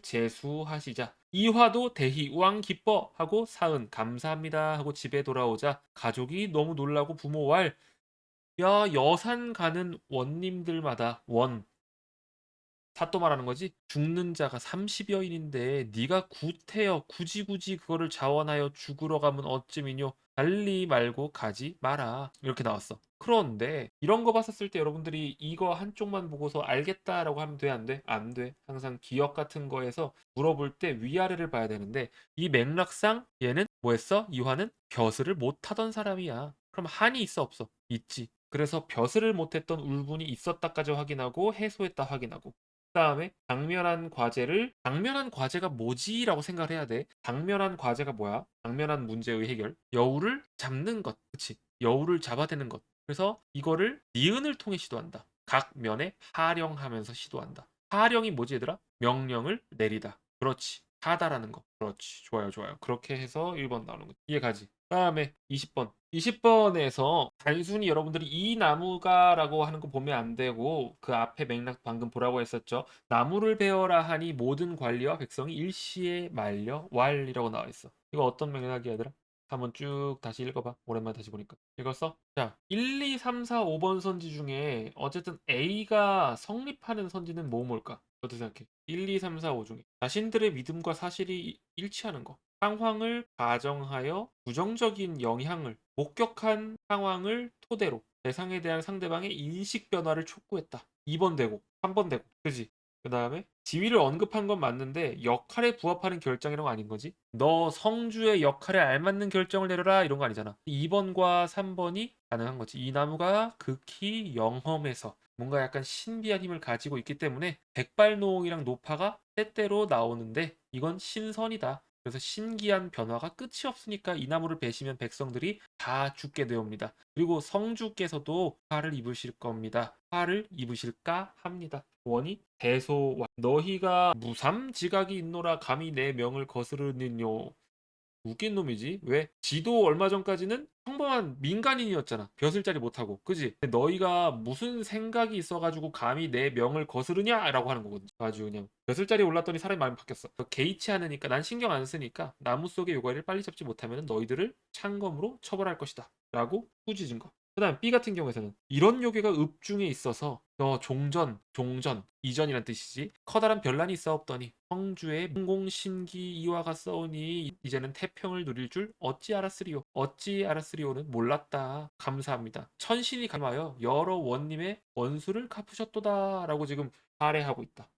제수하시자. 이화도 대희 우왕 기뻐 하고 사은 감사합니다 하고 집에 돌아오자 가족이 너무 놀라고 부모 왈 야 여산 가는 원님들마다 원 사또 말하는 거지? 죽는 자가 30여인인데 네가 구태여 굳이 그거를 자원하여 죽으러 가면 어찌미뇨 달리 말고 가지 마라 이렇게 나왔어. 그런데 이런 거 봤었을 때 여러분들이 이거 한쪽만 보고서 알겠다라고 하면 돼? 안 돼? 안 돼. 항상 기억 같은 거에서 물어볼 때 위아래를 봐야 되는데 이 맥락상 얘는 뭐 했어? 이화는 벼슬을 못하던 사람이야. 그럼 한이 있어 없어? 있지. 그래서 벼슬을 못했던 울분이 있었다까지 확인하고 해소했다 확인하고 그다음에 당면한 과제가 뭐지라고 생각을 해야 돼. 당면한 과제가 뭐야? 당면한 문제의 해결. 여우를 잡는 것. 그치? 여우를 잡아대는 것. 그래서 이거를 니은을 통해 시도한다. 각 면에 하령하면서 시도한다. 하령이 뭐지 얘들아? 명령을 내리다. 그렇지. 하다라는 거. 그렇지. 좋아요. 그렇게 해서 1번 나오는 거지. 이해가지? 다음에 20번. 20번에서 단순히 여러분들이 이 나무가라고 하는 거 보면 안 되고 그 앞에 맥락 방금 보라고 했었죠. 나무를 베어라 하니 모든 관리와 백성이 일시에 말려 왈이라고 나와 있어. 이거 어떤 맥락이야 얘들아? 한번 쭉 다시 읽어봐. 오랜만에 다시 보니까. 읽었어? 자, 1, 2, 3, 4, 5번 선지 중에 어쨌든 A가 성립하는 선지는 뭘까? 어떻게 생각해? 1, 2, 3, 4, 5 중에 자신들의 믿음과 사실이 일치하는 거. 상황을 가정하여 부정적인 영향을 목격한 상황을 토대로 대상에 대한 상대방의 인식 변화를 촉구했다. 2번 되고 3번 되고 그지? 그 다음에 지위를 언급한 건 맞는데 역할에 부합하는 결정 이런 거 아닌 거지? 너 성주의 역할에 알맞는 결정을 내려라 이런 거 아니잖아. 2번과 3번이 가능한 거지. 이 나무가 극히 영험해서 뭔가 약간 신비한 힘을 가지고 있기 때문에 백발노ong이랑 노파가 때때로 나오는데 이건 신선이다. 그래서 신기한 변화가 끝이 없으니까 이 나무를 베시면 백성들이 다 죽게 되옵니다. 그리고 성주께서도 화를 입으실 겁니다. 화를 입으실까 합니다. 원이 대소와 너희가 무삼지각이 있노라 감히 내 명을 거스르느뇨. 웃긴 놈이지. 왜? 지도 얼마 전까지는 평범한 민간인이었잖아. 벼슬자리 못하고. 그지? 근데 너희가 무슨 생각이 있어가지고 감히 내 명을 거스르냐? 라고 하는 거거든. 아주 그냥. 벼슬자리 올랐더니 사람이 마음이 바뀌었어. 개의치 않으니까 난 신경 안 쓰니까 나무 속의 요가리를 빨리 잡지 못하면 너희들을 창검으로 처벌할 것이다. 라고 꾸짖은 거. 그 다음 B 같은 경우에서는 이런 요괴가 읍중에 있어서 종전, 이전이란 뜻이지. 커다란 변란이 있사옵더니 성주의 문공신기 이와 같사오니 이제는 태평을 누릴 줄 어찌 알았으리오는 몰랐다. 감사합니다. 천신이 감하여 여러 원님의 원수를 갚으셨도다 라고 지금 할애하고 있다.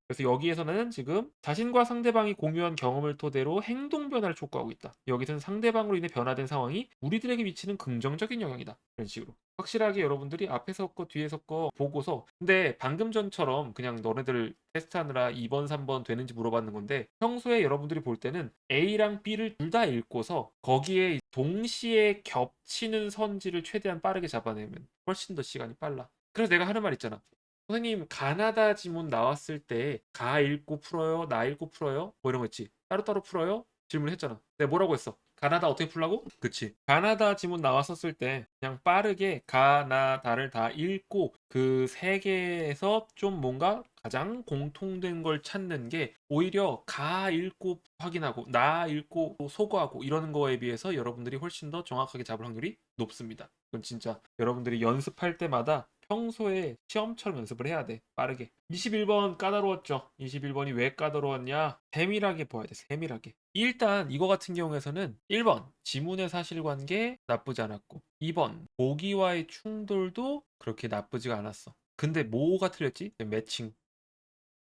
그래서 여기에서는 지금 자신과 상대방이 공유한 경험을 토대로 행동 변화를 촉구하고 있다. 여기서는 상대방으로 인해 변화된 상황이 우리들에게 미치는 긍정적인 영향이다. 이런 식으로. 확실하게 여러분들이 앞에서 거 뒤에서 거 보고서 근데 방금 전처럼 그냥 너네들 테스트하느라 2번 3번 되는지 물어봤는 건데 평소에 여러분들이 볼 때는 A랑 B를 둘 다 읽고서 거기에 동시에 겹치는 선지를 최대한 빠르게 잡아내면 훨씬 더 시간이 빨라. 그래서 내가 하는 말 있잖아. 선생님 가나다 지문 나왔을 때 가 읽고 풀어요? 나 읽고 풀어요? 뭐 이런 거 있지. 따로따로 풀어요? 질문했잖아. 내가 뭐라고 했어? 가나다 어떻게 풀라고? 그치. 가나다 지문 나왔었을 때 그냥 빠르게 가나다를 다 읽고 그 세 개에서 좀 뭔가 가장 공통된 걸 찾는 게 오히려 가 읽고 확인하고 나 읽고 소거하고 이러는 거에 비해서 여러분들이 훨씬 더 정확하게 잡을 확률이 높습니다. 그건 진짜 여러분들이 연습할 때마다 평소에 시험처럼 연습을 해야 돼. 빠르게. 21번 까다로웠죠. 21번이 왜 까다로웠냐? 세밀하게 봐야 돼. 세밀하게. 일단 이거 같은 경우에서는 1번 지문의 사실관계 나쁘지 않았고 2번 보기와의 충돌도 그렇게 나쁘지가 않았어. 근데 뭐가 틀렸지? 매칭.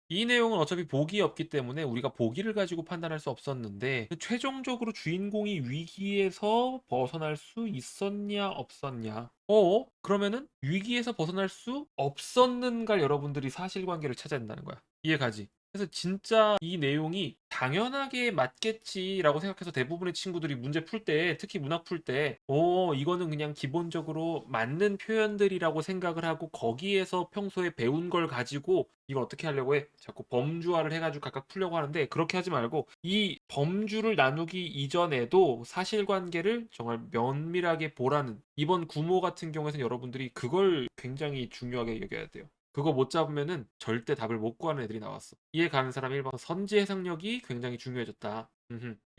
이 내용은 어차피 복이 없기 때문에 우리가 보기를 가지고 판단할 수 없었는데 최종적으로 주인공이 위기에서 벗어날 수 있었냐 없었냐. 그러면은 위기에서 벗어날 수 없었는가 여러분들이 사실관계를 찾아야 된다는 거야. 이해가지? 그래서 진짜 이 내용이 당연하게 맞겠지라고 생각해서 대부분의 친구들이 문제 풀 때, 특히 문학 풀 때, 이거는 그냥 기본적으로 맞는 표현들이라고 생각을 하고 거기에서 평소에 배운 걸 가지고 이걸 어떻게 하려고 해? 자꾸 범주화를 해가지고 각각 풀려고 하는데 그렇게 하지 말고 이 범주를 나누기 이전에도 사실관계를 정말 면밀하게 보라는 이번 구모 같은 경우에는 여러분들이 그걸 굉장히 중요하게 여겨야 돼요. 그거 못 잡으면은 절대 답을 못 구하는 애들이 나왔어. 이해 가는 사람 1번. 선지 해석력이 굉장히 중요해졌다.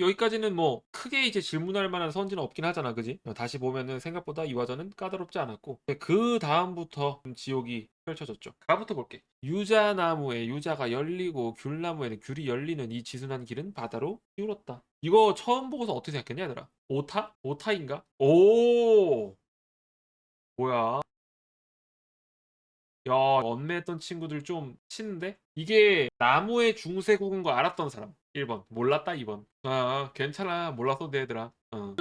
여기까지는 뭐 크게 이제 질문할 만한 선지는 없긴 하잖아, 그지? 다시 보면은 생각보다 이 화전은 까다롭지 않았고 그 다음부터 지옥이 펼쳐졌죠. 가부터 볼게. 유자나무에 유자가 열리고 귤나무에는 귤이 열리는 이 지순한 길은 바다로 기울었다. 이거 처음 보고서 어떻게 생각했냐, 얘들아? 오타? 오타인가? 오, 뭐야? 야, 언매했던 친구들 좀 치는데? 이게 나무의 중세국인 거 알았던 사람 1번, 몰랐다 2번. 괜찮아, 몰랐어도 돼 얘들아.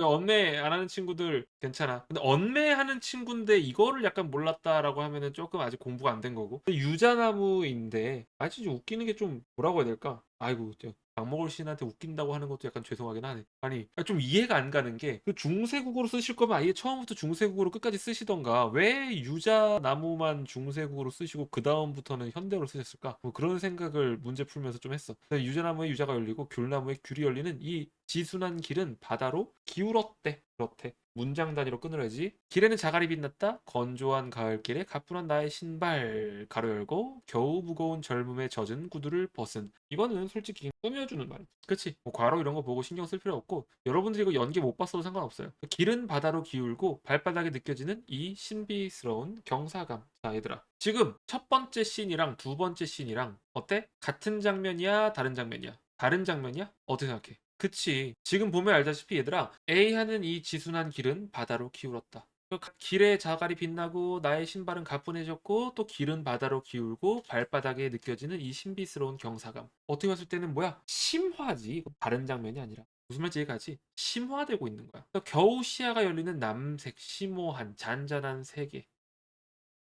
언매 안 하는 친구들 괜찮아. 근데 언매하는 친구인데 이거를 약간 몰랐다라고 하면은 조금 아직 공부가 안 된 거고. 유자나무인데 아주 웃기는 게 좀 뭐라고 해야 될까? 아이고, 박먹을 시인한테 웃긴다고 하는 것도 약간 죄송하긴 하네. 아니, 좀 이해가 안 가는 게 그 중세국어로 쓰실 거면 아예 처음부터 중세국어로 끝까지 쓰시던가 왜 유자나무만 중세국어로 쓰시고 그 다음부터는 현대어로 쓰셨을까? 뭐 그런 생각을 문제 풀면서 좀 했어. 유자나무에 유자가 열리고 귤나무에 귤이 열리는 이 지순한 길은 바다로 기울었대. 그렇대. 문장 단위로 끊으려지. 길에는 자갈이 빛났다. 건조한 가을길에 가뿐한 나의 신발 가로 열고 겨우 무거운 젊음에 젖은 구두를 벗은. 이거는 솔직히 꾸며주는 말이지. 그치? 뭐 괄호 이런 거 보고 신경 쓸 필요 없고 여러분들이 이거 연기 못 봤어도 상관없어요. 길은 바다로 기울고 발바닥에 느껴지는 이 신비스러운 경사감. 자, 얘들아. 지금 첫 번째 씬이랑 두 번째 씬이랑 어때? 같은 장면이야? 다른 장면이야? 다른 장면이야? 어떻게 생각해? 그치. 지금 보면 알다시피 얘들아, A 하는 이 지순한 길은 바다로 기울었다. 길에 자갈이 빛나고 나의 신발은 가뿐해졌고 또 길은 바다로 기울고 발바닥에 느껴지는 이 신비스러운 경사감. 어떻게 봤을 때는 뭐야? 심화지. 다른 장면이 아니라. 무슨 말인지 이해가지? 심화되고 있는 거야. 겨우 시야가 열리는 남색 심오한 잔잔한 세계.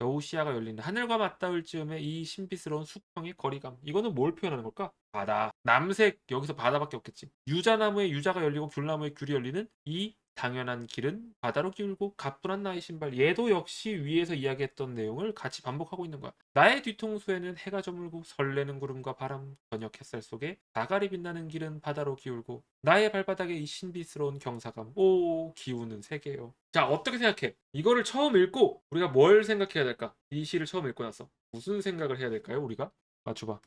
겨우 시야가 열리는 하늘과 맞닿을 즈음에 이 신비스러운 수평의 거리감. 이거는 뭘 표현하는 걸까? 바다. 남색 여기서 바다밖에 없겠지. 유자나무에 유자가 열리고 귤나무에 귤이 열리는 이 당연한 길은 바다로 기울고 가뿐한 나의 신발. 얘도 역시 위에서 이야기했던 내용을 같이 반복하고 있는 거야. 나의 뒤통수에는 해가 저물고 설레는 구름과 바람, 저녁 햇살 속에 다갈이 빛나는 길은 바다로 기울고 나의 발바닥에 이 신비스러운 경사감. 오, 기우는 세계요. 자, 어떻게 생각해? 이거를 처음 읽고 우리가 뭘 생각해야 될까? 이 시를 처음 읽고 나서 무슨 생각을 해야 될까요, 우리가? 맞춰봐.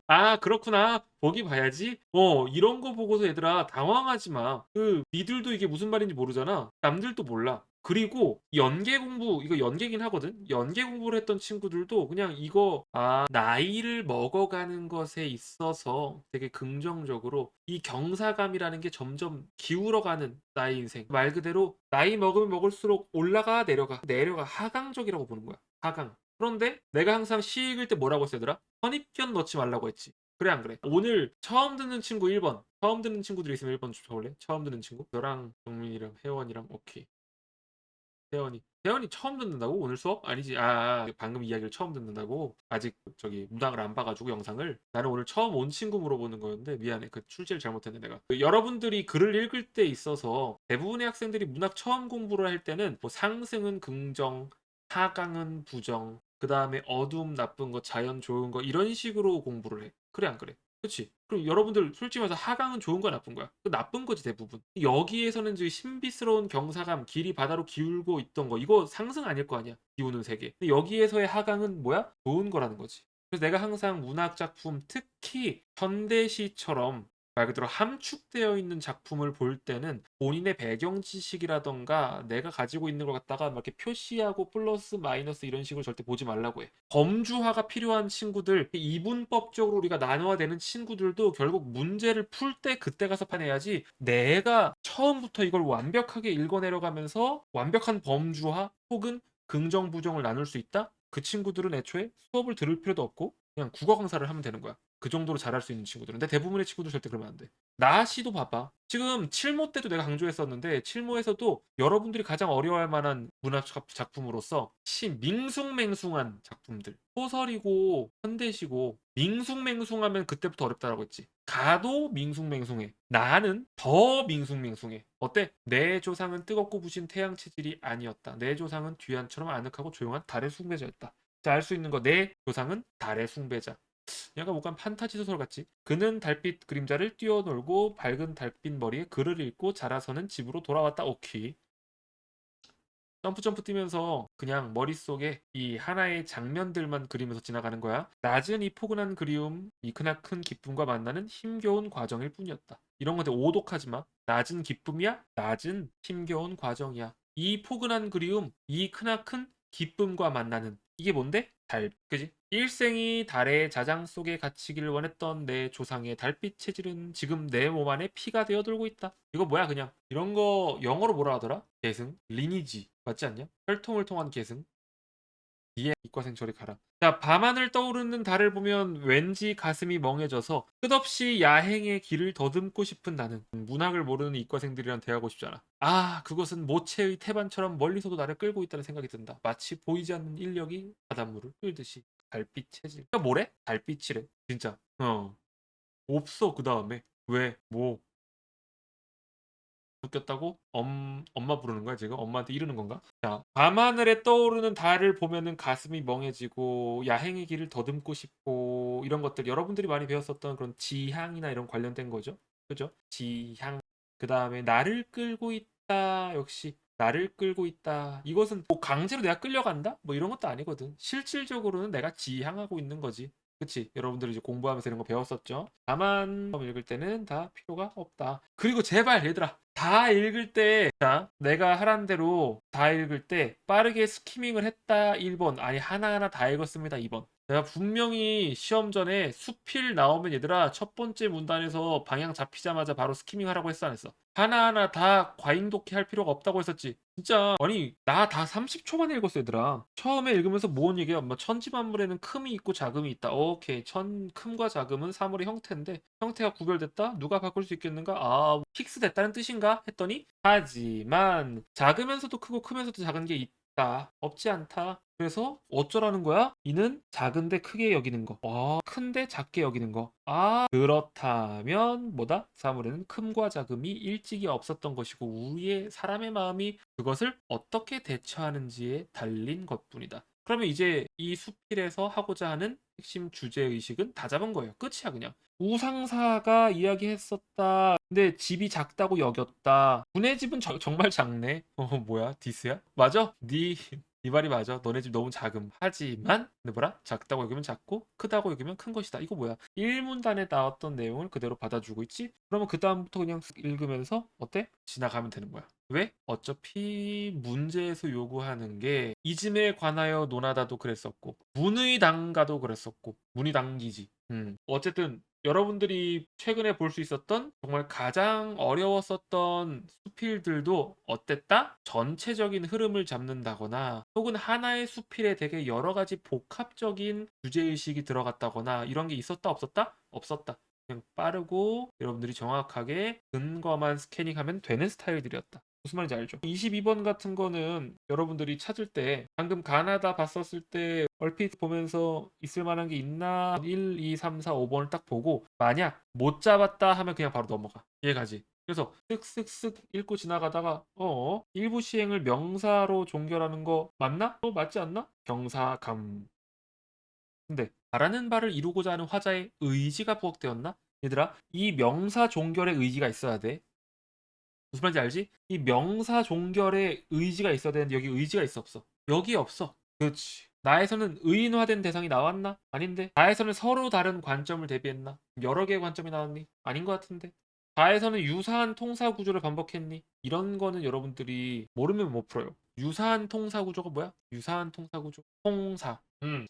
아, 그렇구나. 보기 봐야지. 이런 거 보고서 얘들아 당황하지 마. 니들도 이게 무슨 말인지 모르잖아. 남들도 몰라. 그리고 연계 공부, 이거 연계긴 하거든. 연계 공부를 했던 친구들도 그냥 이거 나이를 먹어가는 것에 있어서 되게 긍정적으로 이 경사감이라는 게 점점 기울어가는 나의 인생. 말 그대로 나이 먹으면 먹을수록 올라가 내려가 하강적이라고 보는 거야. 하강. 그런데 내가 항상 시 읽을 때 뭐라고 했어 얘들아? 선입견 넣지 말라고 했지. 그래 안 그래? 오늘 처음 듣는 친구 1번. 처음 듣는 친구들이 있으면 1번 좀 적을래? 처음 듣는 친구? 너랑 정민이랑 혜원이랑 오케이. 혜원이 처음 듣는다고? 오늘 수업? 아니지. 방금 이야기를 처음 듣는다고? 아직 저기 문학을 안 봐가지고 영상을. 나는 오늘 처음 온 친구 물어보는 거였는데 미안해. 그 출제를 잘못했네 내가. 여러분들이 글을 읽을 때 있어서 대부분의 학생들이 문학 처음 공부를 할 때는 뭐 상승은 긍정, 하강은 부정, 그 다음에 어두움 나쁜 거, 자연 좋은 거 이런 식으로 공부를 해. 그래 안 그래? 그치? 그럼 여러분들 솔직히 말해서 하강은 좋은 거야 나쁜 거야? 그 나쁜 거지 대부분. 여기에서는 저 신비스러운 경사감, 길이 바다로 기울고 있던 거 이거 상승 아닐 거 아니야? 기우는 세계. 근데 여기에서의 하강은 뭐야? 좋은 거라는 거지. 그래서 내가 항상 문학 작품 특히 현대시처럼 말 그대로 함축되어 있는 작품을 볼 때는 본인의 배경 지식이라던가 내가 가지고 있는 걸 갖다가 막 이렇게 표시하고 플러스 마이너스 이런 식으로 절대 보지 말라고 해. 범주화가 필요한 친구들, 이분법적으로 우리가 나눠야 되는 친구들도 결국 문제를 풀 때 그때 가서 파내야지, 내가 처음부터 이걸 완벽하게 읽어내려가면서 완벽한 범주화 혹은 긍정 부정을 나눌 수 있다? 그 친구들은 애초에 수업을 들을 필요도 없고 그냥 국어 강사를 하면 되는 거야. 그 정도로 잘할 수 있는 친구들은. 근데 대부분의 친구들 절대 그러면 안 돼. 나시도 봐봐. 지금 칠모 때도 내가 강조했었는데 칠모에서도 여러분들이 가장 어려워할 만한 문학 작품으로서 밍숭맹숭한 작품들. 소설이고 현대시고 밍숭맹숭하면 그때부터 어렵다라고 했지. 가도 밍숭맹숭해. 나는 더 밍숭맹숭해. 어때? 내 조상은 뜨겁고 부신 태양 체질이 아니었다. 내 조상은 뒤안처럼 아늑하고 조용한 달의 숭배자였다. 자, 알 수 있는 거, 내 조상은 달의 숭배자. 약간 뭔가 판타지 소설 같지? 그는 달빛 그림자를 뛰어놀고 밝은 달빛 머리에 글을 읽고 자라서는 집으로 돌아왔다. 오케이. 점프 점프 뛰면서 그냥 머릿속에 이 하나의 장면들만 그리면서 지나가는 거야. 낮은 이 포근한 그리움, 이 크나큰 기쁨과 만나는 힘겨운 과정일 뿐이었다. 이런 건데 오독하지 마. 낮은 기쁨이야? 낮은 힘겨운 과정이야. 이 포근한 그리움, 이 크나큰 기쁨과 만나는, 이게 뭔데? 달, 그지? 일생이 달의 자장 속에 갇히기를 원했던 내 조상의 달빛 체질은 지금 내 몸 안에 피가 되어 돌고 있다. 이거 뭐야 그냥. 이런 거 영어로 뭐라 하더라? 계승? 리니지. 맞지 않냐? 혈통을 통한 계승. 뒤에 이과생 저리 가라. 자, 밤하늘 떠오르는 달을 보면 왠지 가슴이 멍해져서 끝없이 야행의 길을 더듬고 싶은 나는 문학을 모르는 이과생들이랑 대하고 싶잖아. 아, 그것은 모체의 태반처럼 멀리서도 나를 끌고 있다는 생각이 든다. 마치 보이지 않는 인력이 바닷물을 끌듯이. 달빛 체질. 그러니까 뭐래? 달빛이래. 진짜. 없어 그 다음에. 왜? 뭐? 웃겼다고? 엄마 부르는 거야 지금? 엄마한테 이르는 건가? 자, 밤하늘에 떠오르는 달을 보면은 가슴이 멍해지고 야행의 길을 더듬고 싶고 이런 것들 여러분들이 많이 배웠었던 그런 지향이나 이런 관련된 거죠. 그죠? 지향. 그 다음에 나를 끌고 있다. 역시 나를 끌고 있다. 이것은 뭐 강제로 내가 끌려간다? 뭐 이런 것도 아니거든. 실질적으로는 내가 지향하고 있는 거지. 그치? 여러분들이 이제 공부하면서 이런 거 배웠었죠. 다만 읽을 때는 다 필요가 없다. 그리고 제발 얘들아, 다 읽을 때, 자, 내가 하란 대로 다 읽을 때 빠르게 스키밍을 했다 1번, 아니 하나하나 다 읽었습니다 2번. 내가 분명히 시험 전에 수필 나오면 얘들아 첫 번째 문단에서 방향 잡히자마자 바로 스키밍 하라고 했어 안 했어? 하나하나 다 과잉독해 할 필요가 없다고 했었지. 진짜 아니 나 다 30초 만에 읽었어 얘들아. 처음에 읽으면서 뭔 얘기야? 뭐 천지만물에는 큼이 있고 자금이 있다. 오케이. 큼과 자금은 사물의 형태인데 형태가 구별됐다? 누가 바꿀 수 있겠는가? 아, 픽스됐다는 뜻인가? 했더니 하지만 작으면서도 크고 크면서도 작은 게 있다. 없지 않다. 그래서 어쩌라는 거야? 이는 작은데 크게 여기는 거. 큰데 작게 여기는 거. 그렇다면 뭐다? 사물에는 큼과 작음이 일찍이 없었던 것이고 우리의 사람의 마음이 그것을 어떻게 대처하는지에 달린 것뿐이다. 그러면 이제 이 수필에서 하고자 하는 핵심 주제의식은 다 잡은 거예요. 끝이야 그냥. 우상사가 이야기했었다. 근데 집이 작다고 여겼다. 분의 집은 정말 작네. 뭐야? 디스야? 맞아? 네 말이 맞아. 너네 집 너무 작음. 하지만 근데 뭐라? 작다고 여기면 작고 크다고 여기면 큰 것이다. 이거 뭐야? 1문단에 나왔던 내용을 그대로 받아주고 있지? 그러면 그 다음부터 그냥 읽으면서 어때? 지나가면 되는 거야. 왜? 어차피 문제에서 요구하는 게 이즘에 관하여 논하다도 그랬었고 문의 당가도 그랬었고 문의 당기지. 어쨌든 여러분들이 최근에 볼 수 있었던 정말 가장 어려웠었던 수필들도 어땠다? 전체적인 흐름을 잡는다거나 혹은 하나의 수필에 되게 여러 가지 복합적인 주제의식이 들어갔다거나 이런 게 있었다 없었다? 없었다. 그냥 빠르고 여러분들이 정확하게 근거만 스캐닝하면 되는 스타일들이었다. 무슨 말인지 알죠? 22번 같은 거는 여러분들이 찾을 때 방금 가나다 봤었을 때 얼핏 보면서 있을 만한 게 있나 1, 2, 3, 4, 5번을 딱 보고 만약 못 잡았다 하면 그냥 바로 넘어가. 이해가지? 그래서 쓱쓱쓱 읽고 지나가다가 일부 시행을 명사로 종결하는 거 맞나? 맞지 않나? 경사감. 근데 바라는 바를 이루고자 하는 화자의 의지가 부각되었나? 얘들아, 이 명사 종결의 의지가 있어야 돼. 무슨 말인지 알지? 이 명사 종결의 의지가 있어야 되는데 여기 의지가 있어 없어? 여기 없어. 그렇지. 나에서는 의인화된 대상이 나왔나? 아닌데. 나에서는 서로 다른 관점을 대비했나? 여러 개의 관점이 나왔니? 아닌 것 같은데. 나에서는 유사한 통사 구조를 반복했니? 이런 거는 여러분들이 모르면 못 풀어요. 유사한 통사 구조가 뭐야? 유사한 통사 구조. 통사.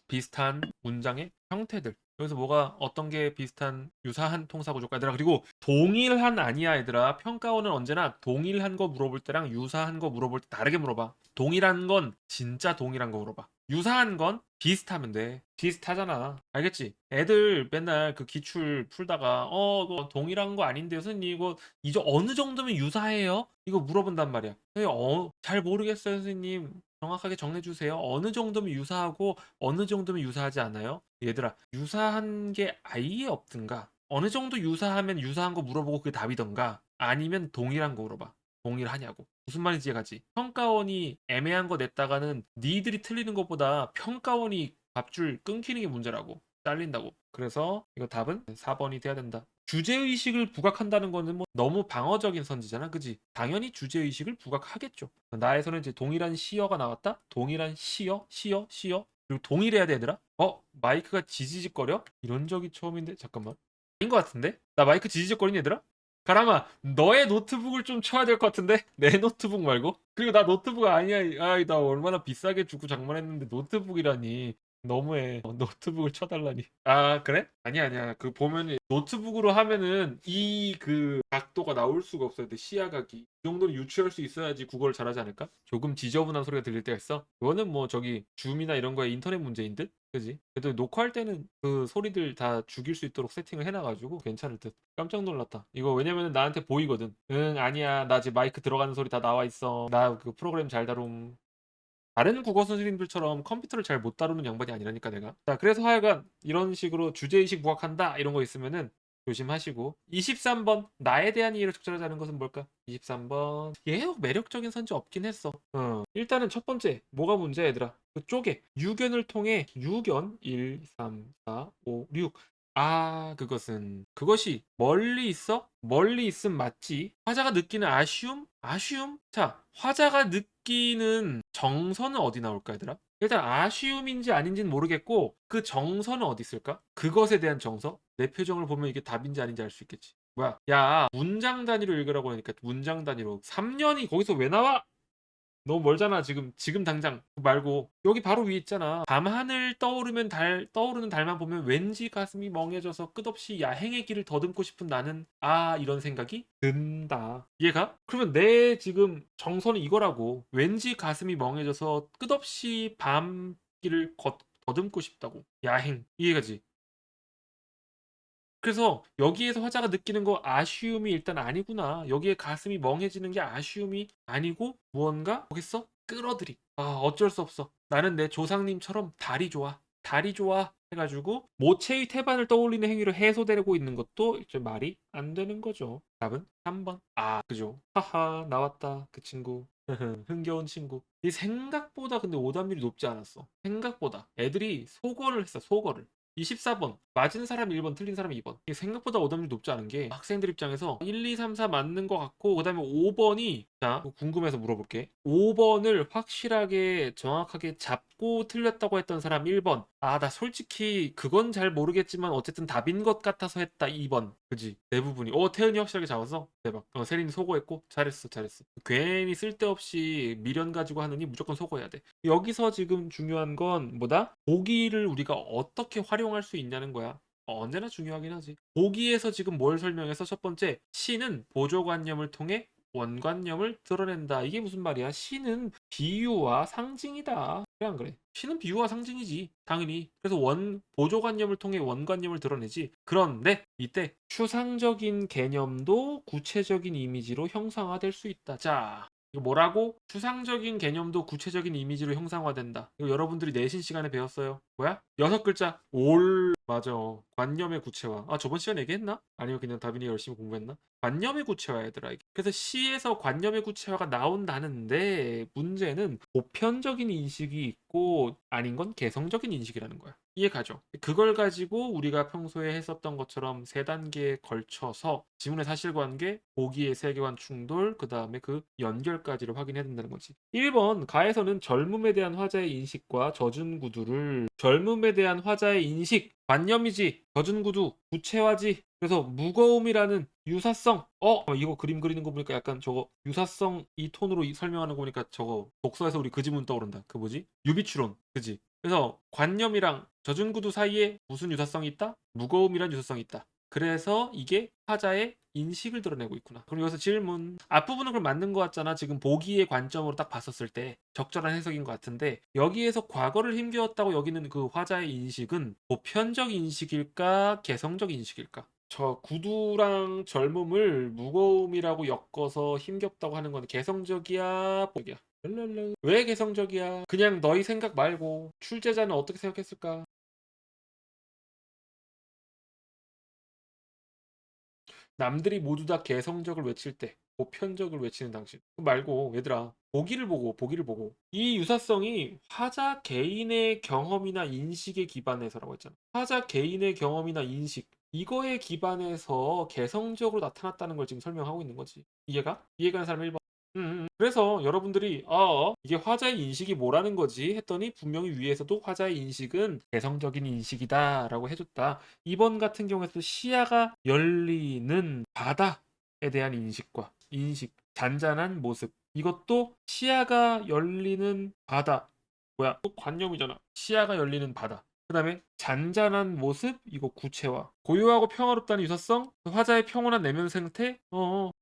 비슷한 문장의 형태들. 여기서 뭐가 어떤 게 비슷한 유사한 통사 구조가 얘들아. 그리고 동일한 아니야 얘들아. 평가원은 언제나 동일한 거 물어볼 때랑 유사한 거 물어볼 때 다르게 물어봐. 동일한 건 진짜 동일한 거 물어봐. 유사한 건 비슷하면 돼. 비슷하잖아. 알겠지? 애들 맨날 그 기출 풀다가 이거 동일한 거 아닌데요 선생님, 이거 이제 어느 정도면 유사해요? 이거 물어본단 말이야. 잘 모르겠어요 선생님, 정확하게 정해주세요. 어느 정도면 유사하고 어느 정도면 유사하지 않아요? 얘들아, 유사한 게 아예 없든가, 어느 정도 유사하면 유사한 거 물어보고 그게 답이던가, 아니면 동일한 거 물어봐. 동일하냐고. 무슨 말인지 이해가지? 평가원이 애매한 거 냈다가는 니들이 틀리는 것보다 평가원이 밥줄 끊기는 게 문제라고. 잘린다고. 그래서 이거 답은 4번이 돼야 된다. 주제의식을 부각한다는 거는 뭐 너무 방어적인 선지잖아. 그지? 당연히 주제의식을 부각하겠죠. 나에서는 이제 동일한 시어가 나왔다? 동일한 시어? 시어? 시어? 그리고 동일해야 돼, 얘들아? 마이크가 지지직거려? 이런 적이 처음인데? 잠깐만. 아닌 것 같은데? 나 마이크 지지직거리니, 얘들아? 가람아, 너의 노트북을 좀 쳐야 될 것 같은데? 내 노트북 말고? 그리고 나 노트북 아니야. 아이, 나 얼마나 비싸게 주고 장만했는데 노트북이라니. 너무해. 노트북을 쳐달라니. 아, 그래? 아니야, 아니야. 그 보면은 노트북으로 하면은 이 그 각도가 나올 수가 없어요. 내 시야각이. 이 정도는 유추할 수 있어야지 국어를 잘하지 않을까? 조금 지저분한 소리가 들릴 때가 있어. 그거는 뭐 저기 줌이나 이런 거에 인터넷 문제인 듯? 그지? 그래도 녹화할 때는 그 소리들 다 죽일 수 있도록 세팅을 해놔가지고 괜찮을 듯. 깜짝 놀랐다. 이거 왜냐면은 나한테 보이거든. 응, 아니야. 나 지금 마이크 들어가는 소리 다 나와 있어. 나 그 프로그램 잘 다룸. 다른 국어 선생님들처럼 컴퓨터를 잘 못 다루는 양반이 아니라니까 내가. 자, 그래서 하여간 이런 식으로 주제의식 부각한다 이런 거 있으면은 조심하시고. 23번 나에 대한 이해를 적절하지 않은 것은 뭘까? 23번 얘 매력적인 선지 없긴 했어. 일단은 첫 번째 뭐가 문제야 얘들아? 그 쪼개 유견을 통해 유견 1, 3, 4, 5, 6. 그것은 그것이 멀리 있어? 멀리 있음 맞지? 화자가 느끼는 아쉬움? 아쉬움? 자, 화자가 느끼는 정서는 어디 나올까 얘들아? 일단 아쉬움인지 아닌지는 모르겠고 그 정서는 어디 있을까? 그것에 대한 정서? 내 표정을 보면 이게 답인지 아닌지 알 수 있겠지. 뭐야? 야, 문장 단위로 읽으라고 하니까 문장 단위로 3년이 거기서 왜 나와? 너무 멀잖아. 지금 당장 말고 여기 바로 위에 있잖아. 밤하늘 떠오르면 떠오르는 달만 보면 왠지 가슴이 멍해져서 끝없이 야행의 길을 더듬고 싶은 나는 이런 생각이 든다. 이해가? 그러면 내 지금 정서는 이거라고. 왠지 가슴이 멍해져서 끝없이 밤 길을 더듬고 싶다고. 야행. 이해가지? 그래서 여기에서 화자가 느끼는 거 아쉬움이 일단 아니구나. 여기에 가슴이 멍해지는 게 아쉬움이 아니고 무언가 뭐겠어? 끌어들이. 어쩔 수 없어. 나는 내 조상님처럼 달이 좋아. 달이 좋아. 해가지고 모체의 태반을 떠올리는 행위로 해소되고 있는 것도 이제 말이 안 되는 거죠. 답은 3번. 그죠. 하하, 나왔다. 그 친구. 흥겨운 친구. 이 생각보다 근데 오답률이 높지 않았어. 생각보다. 애들이 소거를 했어. 소거를. 24번 맞은 사람 1번 틀린 사람 2번. 이게 생각보다 오답률이 높지 않은 게 학생들 입장에서 1, 2, 3, 4 맞는 것 같고 그 다음에 5번이 자 궁금해서 물어볼게. 5번을 확실하게 정확하게 잡고 틀렸다고 했던 사람 1번. 나 솔직히 그건 잘 모르겠지만 어쨌든 답인 것 같아서 했다 2번. 그지? 대부분이. 태은이 확실하게 잡았어? 대박. 세린이 소거했고 잘했어 잘했어. 괜히 쓸데없이 미련 가지고 하느니 무조건 소거해야 돼. 여기서 지금 중요한 건 뭐다? 보기를 우리가 어떻게 활용할 수 있냐는 거야. 언제나 중요하긴 하지. 보기에서 지금 뭘 설명해서 첫 번째, 시는 보조관념을 통해 원관념을 드러낸다. 이게 무슨 말이야? 시는 비유와 상징이다. 그래 안 그래? 시는 비유와 상징이지. 당연히. 그래서 보조관념을 통해 원관념을 드러내지. 그런데 이때 추상적인 개념도 구체적인 이미지로 형상화될 수 있다. 자, 이거 뭐라고? 추상적인 개념도 구체적인 이미지로 형상화된다. 이거 여러분들이 내신 시간에 배웠어요. 뭐야? 6글자. 올. 맞아. 관념의 구체화. 아, 저번 시간에 얘기했나? 아니면 그냥 다빈이 열심히 공부했나? 관념의 구체화 얘들아. 이게. 그래서 시에서 관념의 구체화가 나온다는데 문제는 보편적인 인식이 있고 아닌 건 개성적인 인식이라는 거야. 이해가죠? 그걸 가지고 우리가 평소에 했었던 것처럼 세 단계에 걸쳐서 지문의 사실관계, 보기의 세계관 충돌, 그 다음에 그 연결까지를 확인해야 된다는 거지. 1번 가에서는 젊음에 대한 화자의 인식과 젖은 구두를 젊음에 대한 화자의 인식, 관념이지, 젖은 구두, 구체화지. 그래서 무거움이라는 유사성. 이거 그림 그리는 거 보니까 약간 저거 유사성 이 톤으로 설명하는 거 보니까 저거 독서에서 우리 그 지문 떠오른다. 그 뭐지? 유비추론. 그지? 그래서 관념이랑 젖은 구두 사이에 무슨 유사성이 있다? 무거움이란 유사성이 있다. 그래서 이게 화자의 인식을 드러내고 있구나. 그럼 여기서 질문. 앞부분은 그럼 맞는 것 같잖아. 지금 보기의 관점으로 딱 봤었을 때 적절한 해석인 것 같은데 여기에서 과거를 힘겨웠다고 여기는 그 화자의 인식은 보편적 인식일까? 개성적 인식일까? 저 구두랑 젊음을 무거움이라고 엮어서 힘겹다고 하는 건 개성적이야? 보기야. 랄랄라. 왜 개성적이야? 그냥 너희 생각 말고 출제자는 어떻게 생각했을까? 남들이 모두 다 개성적을 외칠 때 보편적을 외치는 당신. 그거 말고 얘들아 보기를 보고 이 유사성이 화자 개인의 경험이나 인식에 기반해서라고 했잖아. 화자 개인의 경험이나 인식 이거에 기반해서 개성적으로 나타났다는 걸 지금 설명하고 있는 거지. 이해가? 이해가는 사람 1번. 그래서 여러분들이 이게 화자의 인식이 뭐라는 거지 했더니 분명히 위에서도 화자의 인식은 개성적인 인식이다라고 해줬다. 2번 같은 경우에도 시야가 열리는 바다에 대한 인식과 인식, 잔잔한 모습 이것도 시야가 열리는 바다 뭐야? 또 관념이잖아. 시야가 열리는 바다. 그 다음에 잔잔한 모습 이거 구체화. 고요하고 평화롭다는 유사성 화자의 평온한 내면 상태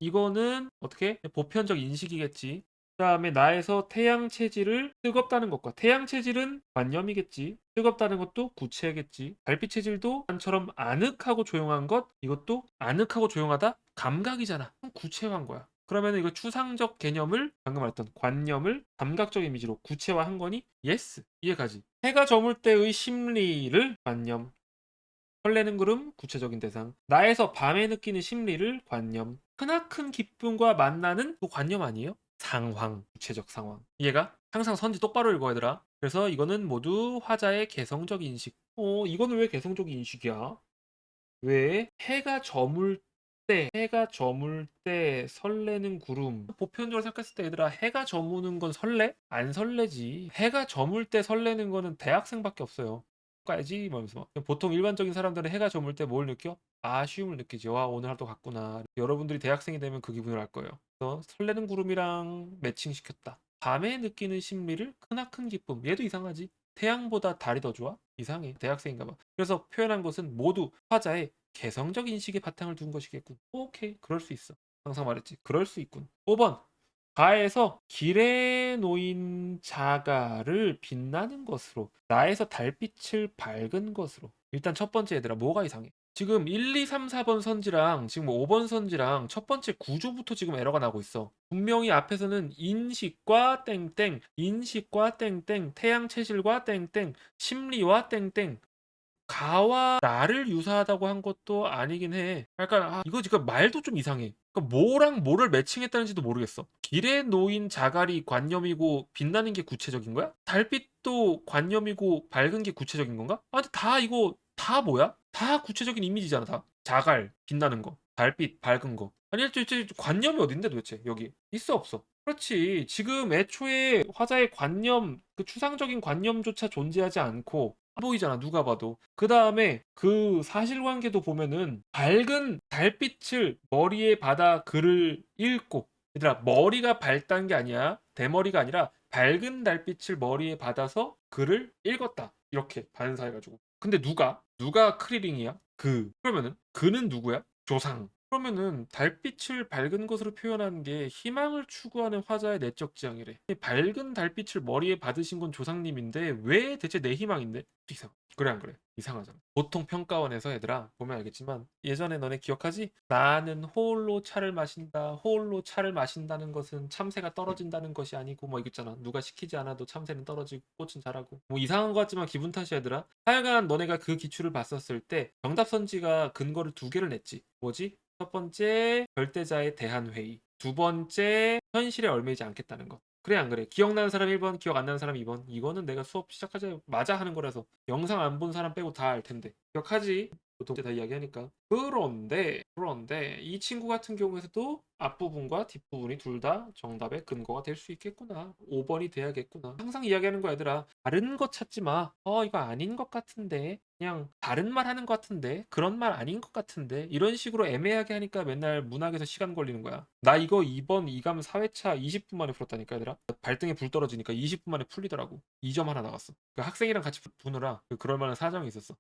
이거는 어떻게 보편적 인식이겠지. 그 다음에 나에서 태양 체질을 뜨겁다는 것과 태양 체질은 관념이겠지. 뜨겁다는 것도 구체겠지. 달빛 체질도 한처럼 아늑하고 조용한 것 이것도 아늑하고 조용하다 감각이잖아. 그럼 구체화한 거야. 그러면 이거 추상적 개념을 방금 말했던 관념을 감각적 이미지로 구체화한 거니? 예스. 이해가지. 해가 저물 때의 심리를 관념. 설레는 구름 구체적인 대상. 나에서 밤에 느끼는 심리를 관념. 크나큰 기쁨과 만나는 또 관념 아니에요? 상황. 구체적 상황. 이해가? 항상 선지 똑바로 읽어야 되라. 그래서 이거는 모두 화자의 개성적 인식. 이거는 왜 개성적 인식이야? 왜 해가 저물 때 설레는 구름. 보편적으로 생각했을 때 얘들아 해가 저무는 건 설레? 안 설레지. 해가 저물 때 설레는 거는 대학생밖에 없어요. 까야지 말면서 보통 일반적인 사람들은 해가 저물 때 뭘 느껴? 아쉬움을 느끼죠. 와 오늘 하루도 갔구나. 여러분들이 대학생이 되면 그 기분을 알 거예요. 그래서 설레는 구름이랑 매칭시켰다. 밤에 느끼는 심리를 크나큰 기쁨. 얘도 이상하지. 태양보다 달이 더 좋아? 이상해. 대학생인가 봐. 그래서 표현한 것은 모두 화자의 개성적 인식에 바탕을 둔 것이겠군. 오케이. 그럴 수 있어. 항상 말했지. 그럴 수 있군. 5번. 가에서 길에 놓인 자가를 빛나는 것으로 나에서 달빛을 밝은 것으로 일단 첫 번째 얘들아 뭐가 이상해? 지금 1, 2, 3, 4번 선지랑 지금 5번 선지랑 첫 번째 구조부터 지금 에러가 나고 있어. 분명히 앞에서는 인식과 땡땡, 인식과 땡땡, 태양 체질과 땡땡, 심리와 땡땡 가와 나를 유사하다고 한 것도 아니긴 해. 그러니까 이거 지금 말도 좀 이상해. 그러니까 뭐랑 뭐를 매칭했다는지도 모르겠어. 길에 놓인 자갈이 관념이고 빛나는 게 구체적인 거야? 달빛도 관념이고 밝은 게 구체적인 건가? 근데 다 이거 다 뭐야? 다 구체적인 이미지잖아, 다. 자갈, 빛나는 거, 달빛, 밝은 거. 아니, 일단 관념이 어딘데 도대체 여기 있어 없어? 그렇지. 지금 애초에 화자의 관념, 그 추상적인 관념조차 존재하지 않고 보이잖아 누가 봐도. 그 다음에 그 사실관계도 보면은 밝은 달빛을 머리에 받아 글을 읽고 얘들아 머리가 밝다는 게 아니야 대머리가 아니라 밝은 달빛을 머리에 받아서 글을 읽었다 이렇게 반사해가지고 근데 누가 크리링이야 그러면은 그는 누구야 조상 그러면은 달빛을 밝은 것으로 표현하는 게 희망을 추구하는 화자의 내적 지향이래. 이 밝은 달빛을 머리에 받으신 건 조상님인데 왜 대체 내 희망인데? 이상. 그래 안 그래? 이상하잖아. 보통 평가원에서 얘들아 보면 알겠지만 예전에 너네 기억하지? 나는 홀로 차를 마신다. 홀로 차를 마신다는 것은 참새가 떨어진다는 것이 아니고 뭐 이거 있잖아. 누가 시키지 않아도 참새는 떨어지고 꽃은 자라고. 뭐 이상한 것 같지만 기분 탓이야 얘들아. 하여간 너네가 그 기출을 봤었을 때 정답 선지가 근거를 두 개를 냈지. 뭐지? 첫 번째, 절대자에 대한 회의. 두 번째, 현실에 얽매이지 않겠다는 것. 그래 안 그래? 기억나는 사람 1번, 기억 안 나는 사람 2번. 이거는 내가 수업 시작하자마자 하는 거라서 영상 안 본 사람 빼고 다 알 텐데. 기억하지? 보통 다 이야기하니까. 그런데 이 친구 같은 경우에서도 앞부분과 뒷부분이 둘 다 정답의 근거가 될 수 있겠구나. 5번이 돼야겠구나. 항상 이야기하는 거 얘들아. 다른 거 찾지 마. 이거 아닌 것 같은데. 그냥 다른 말 하는 것 같은데 그런 말 아닌 것 같은데 이런 식으로 애매하게 하니까 맨날 문학에서 시간 걸리는 거야. 나 이거 2번 이감 4회차 20분 만에 풀었다니까 얘들아. 발등에 불 떨어지니까 20분 만에 풀리더라고. 2점 하나 나갔어. 그 학생이랑 같이 푸느라 그럴 만한 사정이 있었어.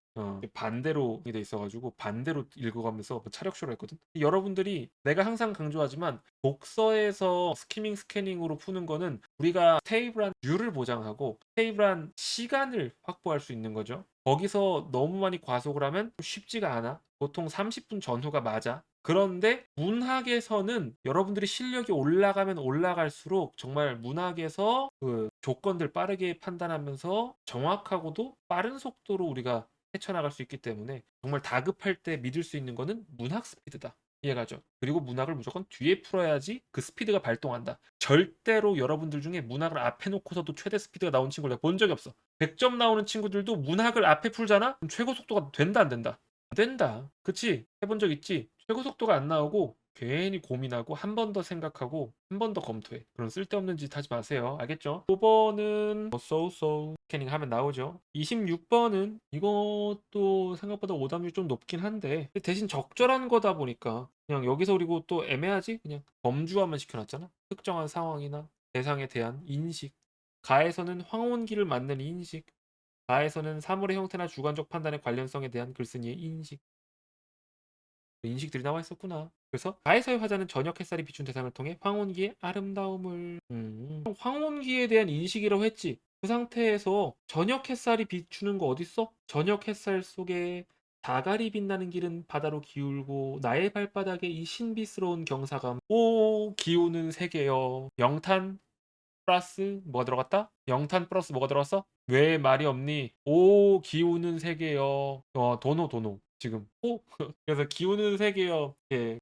반대로 돼 있어가지고 반대로 읽어가면서 차력쇼를 했거든. 여러분들이 내가 항상 강조하지만 독서에서 스키밍 스캐닝으로 푸는 거는 우리가 스테이블한 뷰를 보장하고 스테이블한 시간을 확보할 수 있는 거죠. 거기서 너무 많이 과속을 하면 쉽지가 않아. 보통 30분 전후가 맞아. 그런데 문학에서는 여러분들이 실력이 올라가면 올라갈수록 정말 문학에서 그 조건들 빠르게 판단하면서 정확하고도 빠른 속도로 우리가 헤쳐나갈 수 있기 때문에 정말 다급할 때 믿을 수 있는 거는 문학 스피드다. 이해가죠? 그리고 문학을 무조건 뒤에 풀어야지 그 스피드가 발동한다. 절대로 여러분들 중에 문학을 앞에 놓고서도 최대 스피드가 나온 친구를 내가 본 적이 없어. 100점 나오는 친구들도 문학을 앞에 풀잖아? 그럼 최고 속도가 된다 안 된다? 안 된다. 그치? 해본 적 있지? 최고 속도가 안 나오고 괜히 고민하고 한 번 더 생각하고 한 번 더 검토해. 그런 쓸데없는 짓 하지 마세요. 알겠죠? 5번은 so 스캐닝 하면 나오죠. 26번은 이것도 생각보다 오답률 좀 높긴 한데 대신 적절한 거다 보니까 그냥 여기서 그리고 또 애매하지? 그냥 범주화만 시켜놨잖아. 특정한 상황이나 대상에 대한 인식. 가에서는 황혼기를 맞는 인식. 가에서는 사물의 형태나 주관적 판단의 관련성에 대한 글쓴이의 인식. 인식들이 나와 있었구나. 그래서 가에서의 화자는 저녁 햇살이 비춘 대상을 통해 황혼기의 아름다움을 황혼기에 대한 인식이라고 했지. 그 상태에서 저녁 햇살이 비추는 거 어딨어? 저녁 햇살 속에 다갈이 빛나는 길은 바다로 기울고 나의 발바닥에 이 신비스러운 경사감 오 기우는 세계여 영탄 플러스 뭐가 들어갔다? 영탄 플러스 뭐가 들어갔어? 왜 말이 없니? 오 기우는 세계여 도노 지금 그래서 기우는 세계여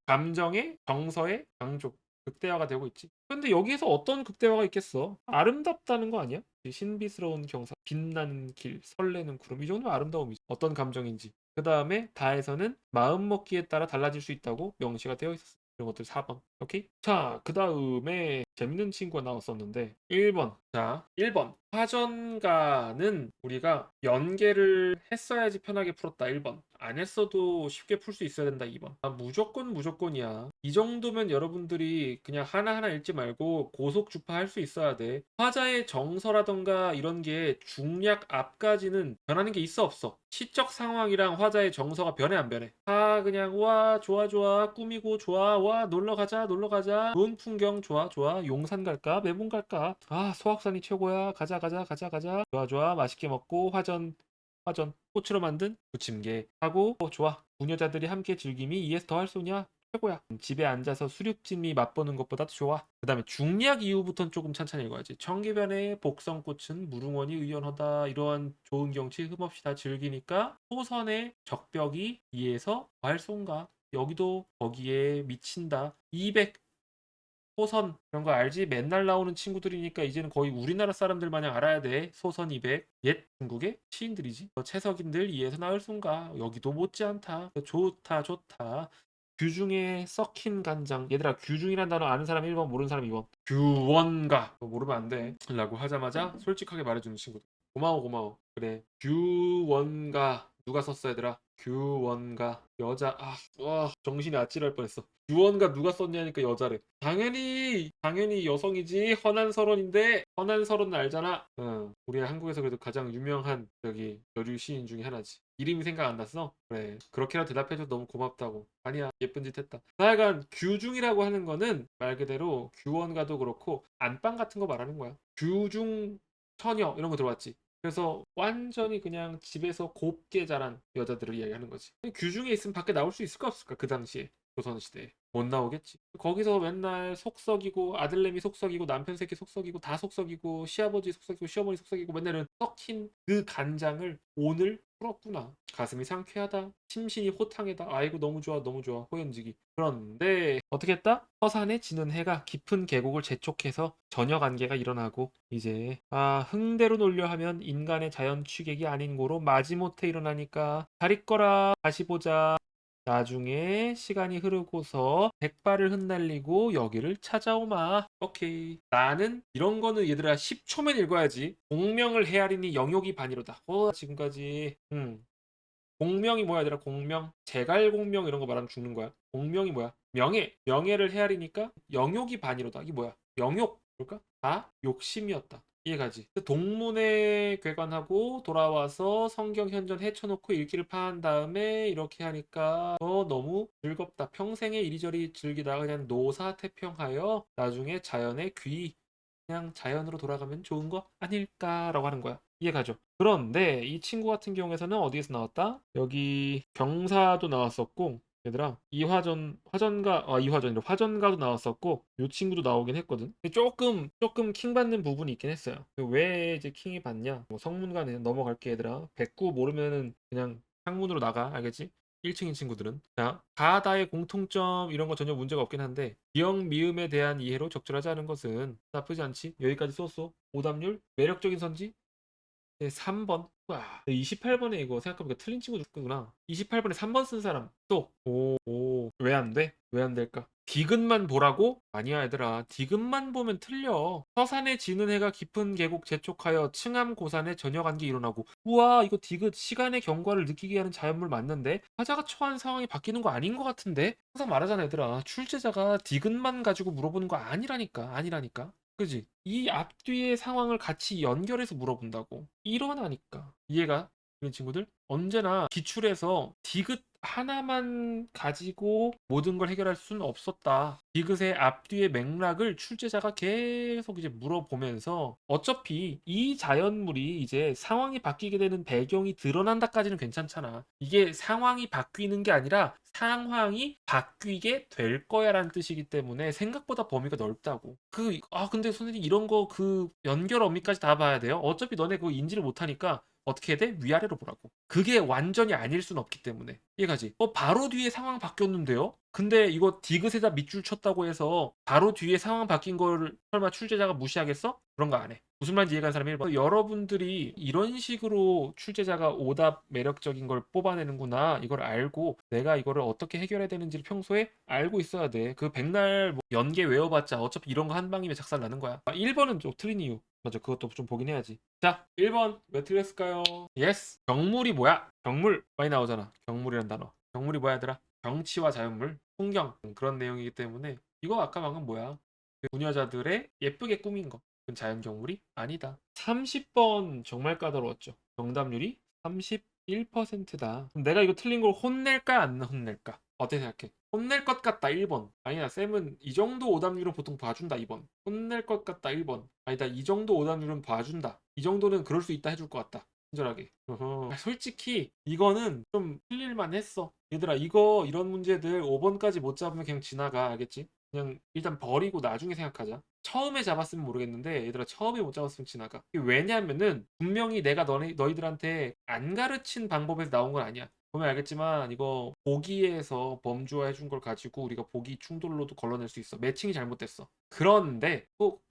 감정의 정서의 강조 극대화가 되고 있지. 근데 여기에서 어떤 극대화가 있겠어? 아름답다는 거 아니야? 신비스러운 경사, 빛나는 길, 설레는 구름 이 정도면 아름다움이지. 어떤 감정인지. 그 다음에 다에서는 마음먹기에 따라 달라질 수 있다고 명시가 되어 있었어. 이런 것들 4번. 오케이? 자, 그 다음에 재밌는 친구가 나왔었는데 1번. 자, 1번. 화전가는 우리가 연계를 했어야지 편하게 풀었다. 1번. 안 했어도 쉽게 풀 수 있어야 된다. 2번. 무조건이야. 이 정도면 여러분들이 그냥 하나하나 읽지 말고 고속 주파할 수 있어야 돼. 화자의 정서라던가 이런 게 중략 앞까지는 변하는 게 있어 없어? 시적 상황이랑 화자의 정서가 변해 안 변해? 그냥 와 좋아 꾸미고 좋아 와 놀러 가자 좋은 풍경 좋아 용산 갈까 매봉 갈까 소악산이 최고야 가자 좋아 맛있게 먹고 화전 꽃으로 만든 부침개 하고 좋아 부녀자들이 함께 즐김이 이에서 더할 소냐 최고야. 집에 앉아서 수륙진미 맛보는 것보다도 좋아. 그 다음에 중략 이후부터는 조금 찬찬히 읽어야지. 청계변의 복성꽃은 무릉원이 의연하다. 이러한 좋은 경치 흠없이 다 즐기니까 소선의 적벽이 이에서 발송가. 여기도 거기에 미친다. 200 소선 그런 거 알지? 맨날 나오는 친구들이니까 이제는 거의 우리나라 사람들 마냥 알아야 돼. 소선 200. 옛 중국의 시인들이지. 채석인들 이에서 나을 순가. 여기도 못지않다. 좋다. 규중에 썩힌 간장. 얘들아 규중이란 단어 아는 사람 1번 모르는 사람 2번. 규원가. 너 모르면 안 돼. 라고 하자마자 솔직하게 말해주는 친구들. 고마워. 그래. 규원가. 누가 썼어 얘들아? 규원가. 여자. 정신이 아찔할 뻔했어. 유언가 누가 썼냐니까 여자래. 당연히 여성이지. 허난설원인데 허난설원은 알잖아. 우리 한국에서 그래도 가장 유명한 저기 여류 시인 중에 하나지. 이름이 생각 안 났어? 그래. 그렇게라도 대답해줘서 너무 고맙다고. 아니야, 예쁜 짓 했다. 하여간 규중이라고 하는 거는 말 그대로 규원가도 그렇고 안방 같은 거 말하는 거야. 규중 처녀 이런 거 들어봤지? 그래서 완전히 그냥 집에서 곱게 자란 여자들을 이야기하는 거지. 규중에 있으면 밖에 나올 수 있을까 없을까 그 당시에 조선시대에. 못 나오겠지. 거기서 맨날 속썩이고 아들내미 속썩이고 남편 새끼 속썩이고 다 속썩이고 시아버지 속썩이고 시어머니 속썩이고 맨날은 썩힌 그 간장을 오늘 풀었구나. 가슴이 상쾌하다. 심신이 호탕하다. 아이고 너무 좋아 너무 좋아 호연지기. 그런데 어떻게 했다? 서산에 지는 해가 깊은 계곡을 재촉해서 전역 안개가 일어나고 이제 흥대로 놀려 하면 인간의 자연 취객이 아닌 고로 마지못해 일어나니까 잘 있거라 다시 보자. 나중에 시간이 흐르고서 백발을 흩날리고 여기를 찾아오마. 오케이. 나는 이런 거는 얘들아 10초면 읽어야지. 공명을 헤아리니 영욕이 반이로다. 지금까지. 공명이 뭐야 얘들아 공명. 제갈공명 이런 거 말하면 죽는 거야. 공명이 뭐야? 명예를 헤아리니까 영욕이 반이로다. 이게 뭐야? 영욕. 뭘까? 다 욕심이었다. 이해가지? 동문회 괴관하고 돌아와서 성경 현전 헤쳐놓고 읽기를 파한 다음에 이렇게 하니까 너무 즐겁다. 평생에 이리저리 즐기다가 그냥 노사태평하여 나중에 자연의 그냥 자연으로 돌아가면 좋은 거 아닐까라고 하는 거야. 이해가죠? 그런데 이 친구 같은 경우에서는 어디에서 나왔다? 여기 경사도 나왔었고 얘들아 이화전이라 화전가도 나왔었고 이 친구도 나오긴 했거든. 근데 조금 킹 받는 부분이 있긴 했어요. 왜 이제 킹이 받냐? 뭐 성문관에 넘어갈게 얘들아. 백구 모르면은 그냥 창문으로 나가 알겠지? 1층인 친구들은 자 가다의 공통점 이런 거 전혀 문제가 없긴 한데 기억 미음에 대한 이해로 적절하지 않은 것은 나쁘지 않지. 여기까지 썼어. 오답률 매력적인 선지 네, 3번. 와, 28번에 이거 생각해보니까 틀린 친구 죽구나. 28번에 3번 쓴 사람 또. 왜 안 돼? 왜 안 될까? 디귿만 보라고? 아니야 얘들아. 디귿만 보면 틀려. 서산에 지는 해가 깊은 계곡 재촉하여 층암 고산에 저녁안개 일어나고. 우와 이거 디귿 시간의 경과를 느끼게 하는 자연물 맞는데? 화자가 처한 상황이 바뀌는 거 아닌 것 같은데? 항상 말하잖아 얘들아. 출제자가 디귿만 가지고 물어보는 거 아니라니까. 그지? 이 앞뒤의 상황을 같이 연결해서 물어본다고. 일어나니까. 이해가? 그런 친구들? 언제나 기출에서 디귿 하나만 가지고 모든 걸 해결할 수는 없었다. 디귿의 앞뒤의 맥락을 출제자가 계속 이제 물어보면서 어차피 이 자연물이 이제 상황이 바뀌게 되는 배경이 드러난다까지는 괜찮잖아. 이게 상황이 바뀌는 게 아니라 상황이 바뀌게 될 거야라는 뜻이기 때문에 생각보다 범위가 넓다고. 근데 선생님 이런 거 연결 어미까지 다 봐야 돼요? 어차피 너네 그거 인지를 못하니까 어떻게 해야 돼? 위아래로 보라고. 그게 완전히 아닐 순 없기 때문에. 이해가지? 바로 뒤에 상황 바뀌었는데요? 근데 이거 디귿에다 밑줄 쳤다고 해서 바로 뒤에 상황 바뀐 걸 설마 출제자가 무시하겠어? 그런 거 안 해. 무슨 말인지 이해가는 사람이 1번. 여러분들이 이런 식으로 출제자가 오답 매력적인 걸 뽑아내는구나. 이걸 알고 내가 이거를 어떻게 해결해야 되는지를 평소에 알고 있어야 돼. 그 백날 뭐 연계 외워봤자 어차피 이런 거 한 방이면 작살 나는 거야. 1번은 좀 틀린 이유. 맞아. 그것도 좀 보긴 해야지. 자, 1번 왜 틀렸을까요? 예스. 경물이 뭐야? 경물 많이 나오잖아. 경물이란 단어. 경물이 뭐야 얘들아? 경치와 자연물, 풍경 그런 내용이기 때문에 이거 아까 방금 뭐야? 그 부녀자들의 예쁘게 꾸민 거. 그건 자연 경물이 아니다. 30번 정말 까다로웠죠. 정답률이 31%다. 그럼 내가 이거 틀린 걸 혼낼까 안 혼낼까? 어떻게 생각해? 혼낼 것 같다 1번. 아니야 쌤은 이 정도 오답률은 보통 봐준다 2번. 혼낼 것 같다 1번. 아니다 이 정도 오답률은 봐준다. 이 정도는 그럴 수 있다 해줄 것 같다. 친절하게. 솔직히 이거는 좀 틀릴만 했어. 얘들아 이거 이런 문제들 5번까지 못 잡으면 그냥 지나가 알겠지? 그냥 일단 버리고 나중에 생각하자. 처음에 잡았으면 모르겠는데 얘들아 처음에 못 잡았으면 지나가. 왜냐하면은 분명히 내가 너희들한테 안 가르친 방법에서 나온 건 아니야. 보면 알겠지만 이거 보기에서 범주화 해준 걸 가지고 우리가 보기 충돌로도 걸러낼 수 있어. 매칭이 잘못됐어. 그런데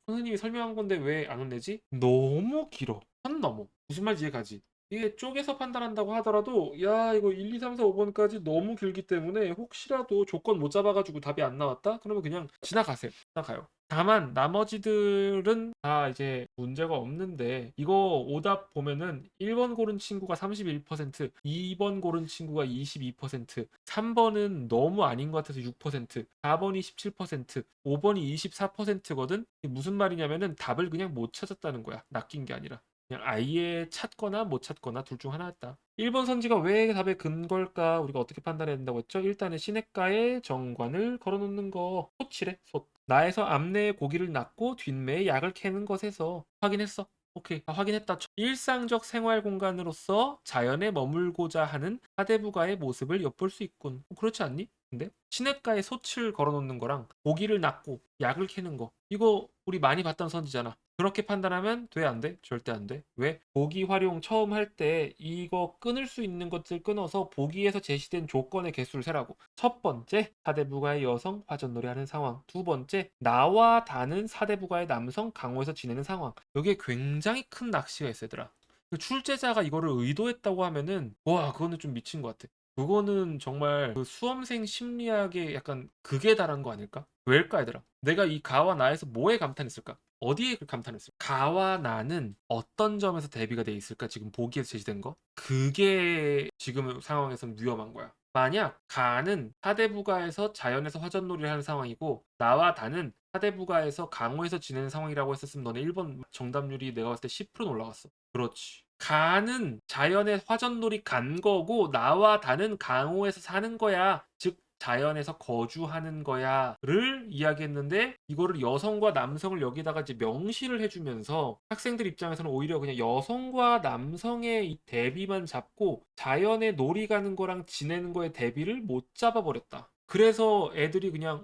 선생님이 설명한 건데 왜 안 혼내지? 너무 길어. 선 넘어. 무슨 말인지 이해가지? 이게 쪼개서 판단한다고 하더라도 야 이거 1, 2, 3, 4, 5번까지 너무 길기 때문에 혹시라도 조건 못 잡아 가지고 답이 안 나왔다? 그러면 그냥 지나가세요. 지나가요. 다만 나머지들은 다 이제 문제가 없는데 이거 오답 보면은 1번 고른 친구가 31%, 2번 고른 친구가 22%, 3번은 너무 아닌 것 같아서 6%, 4번이 17%, 5번이 24%거든. 무슨 말이냐면은 답을 그냥 못 찾았다는 거야. 낚인 게 아니라. 그냥 아예 찾거나 못 찾거나 둘 중 하나였다. 1번 선지가 왜 답의 근거일까? 우리가 어떻게 판단해야 된다고 했죠? 일단은 시냇가에 정관을 걸어놓는 거. 솥이래, 솥. 나에서 앞내에 고기를 낚고 뒷매에 약을 캐는 것에서 확인했어. 오케이. 확인했다. 일상적 생활 공간으로서 자연에 머물고자 하는 사대부가의 모습을 엿볼 수 있군. 그렇지 않니? 근데 시냇가에 솥을 걸어놓는 거랑 고기를 낚고 약을 캐는 거 이거 우리 많이 봤던 선지잖아. 그렇게 판단하면 돼, 안 돼? 절대 안 돼. 왜? 보기 활용 처음 할 때 이거 끊을 수 있는 것들 끊어서 보기에서 제시된 조건의 개수를 세라고. 첫 번째, 사대부가의 여성 화전놀이 하는 상황. 두 번째, 나와 다는 사대부가의 남성 강호에서 지내는 상황. 여기에 굉장히 큰 낚시가 있어, 얘들아. 그 출제자가 이거를 의도했다고 하면은 와, 그거는 좀 미친 것 같아. 그거는 정말 그 수험생 심리학의 약간 극에 달한 거 아닐까? 왜일까, 얘들아? 내가 이 가와 나에서 뭐에 감탄했을까? 어디에 감탄했을까? 가와 나는 어떤 점에서 대비가 돼 있을까? 지금 보기에서 제시된 거? 그게 지금 상황에선 위험한 거야. 만약 가는 사대부가에서 자연에서 화전놀이를 하는 상황이고 나와 다는 사대부가에서 강호에서 지내는 상황이라고 했었으면 너네 1번 정답률이 내가 봤을 때 10% 올라갔어. 그렇지. 가는 자연의 화전놀이 간 거고 나와 다는 강호에서 사는 거야. 즉 자연에서 거주하는 거야를 이야기했는데 이거를 여성과 남성을 여기다가 이제 명시를 해주면서 학생들 입장에서는 오히려 그냥 여성과 남성의 이 대비만 잡고 자연에 놀이 가는 거랑 지내는 거의 대비를 못 잡아버렸다. 그래서 애들이 그냥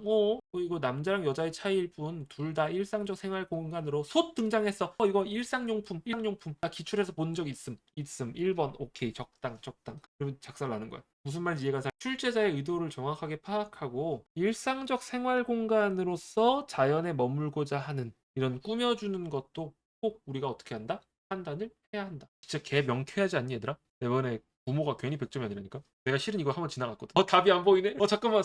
이거 남자랑 여자의 차이일 뿐 둘 다 일상적 생활 공간으로 솥 등장했어. 이거 일상용품 나 기출해서 본 적 있음 1번 오케이 적당 그러면 작살나는 거야. 무슨 말인지 이해가 잘. 출제자의 의도를 정확하게 파악하고 일상적 생활 공간으로서 자연에 머물고자 하는 이런 꾸며주는 것도 꼭 우리가 어떻게 한다? 판단을 해야 한다. 진짜 개 명쾌하지 않니 얘들아? 이번에 부모가 괜히 100점이 아니라니까. 내가 실은 이거 한번 지나갔거든. 답이 안 보이네. 잠깐만.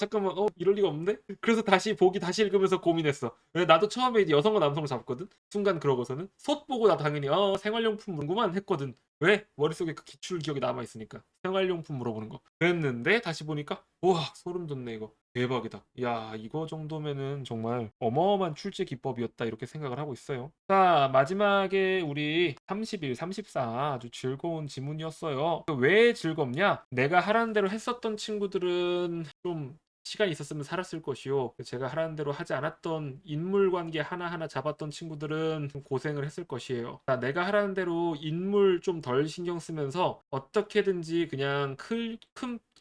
이럴 리가 없는데. 그래서 다시 보기 다시 읽으면서 고민했어. 왜 나도 처음에 이제 여성과 남성을 잡거든. 순간 그러고서는 솥 보고 나 당연히 생활용품 물구만 했거든. 왜? 머릿속에 그 기출 기억이 남아 있으니까. 생활용품 물어보는 거. 그랬는데 다시 보니까 와 소름 돋네 이거. 대박이다. 야 이거 정도면은 정말 어마어마한 출제 기법이었다 이렇게 생각을 하고 있어요. 자 마지막에 우리 31, 34 아주 즐거운 지문이었어요. 왜 즐겁냐? 내가 하라는 대로 했었던 친구들은 좀 시간이 있었으면 살았을 것이요. 제가 하라는 대로 하지 않았던 인물 관계 하나하나 잡았던 친구들은 좀 고생을 했을 것이에요. 자, 내가 하라는 대로 인물 좀 덜 신경 쓰면서 어떻게든지 그냥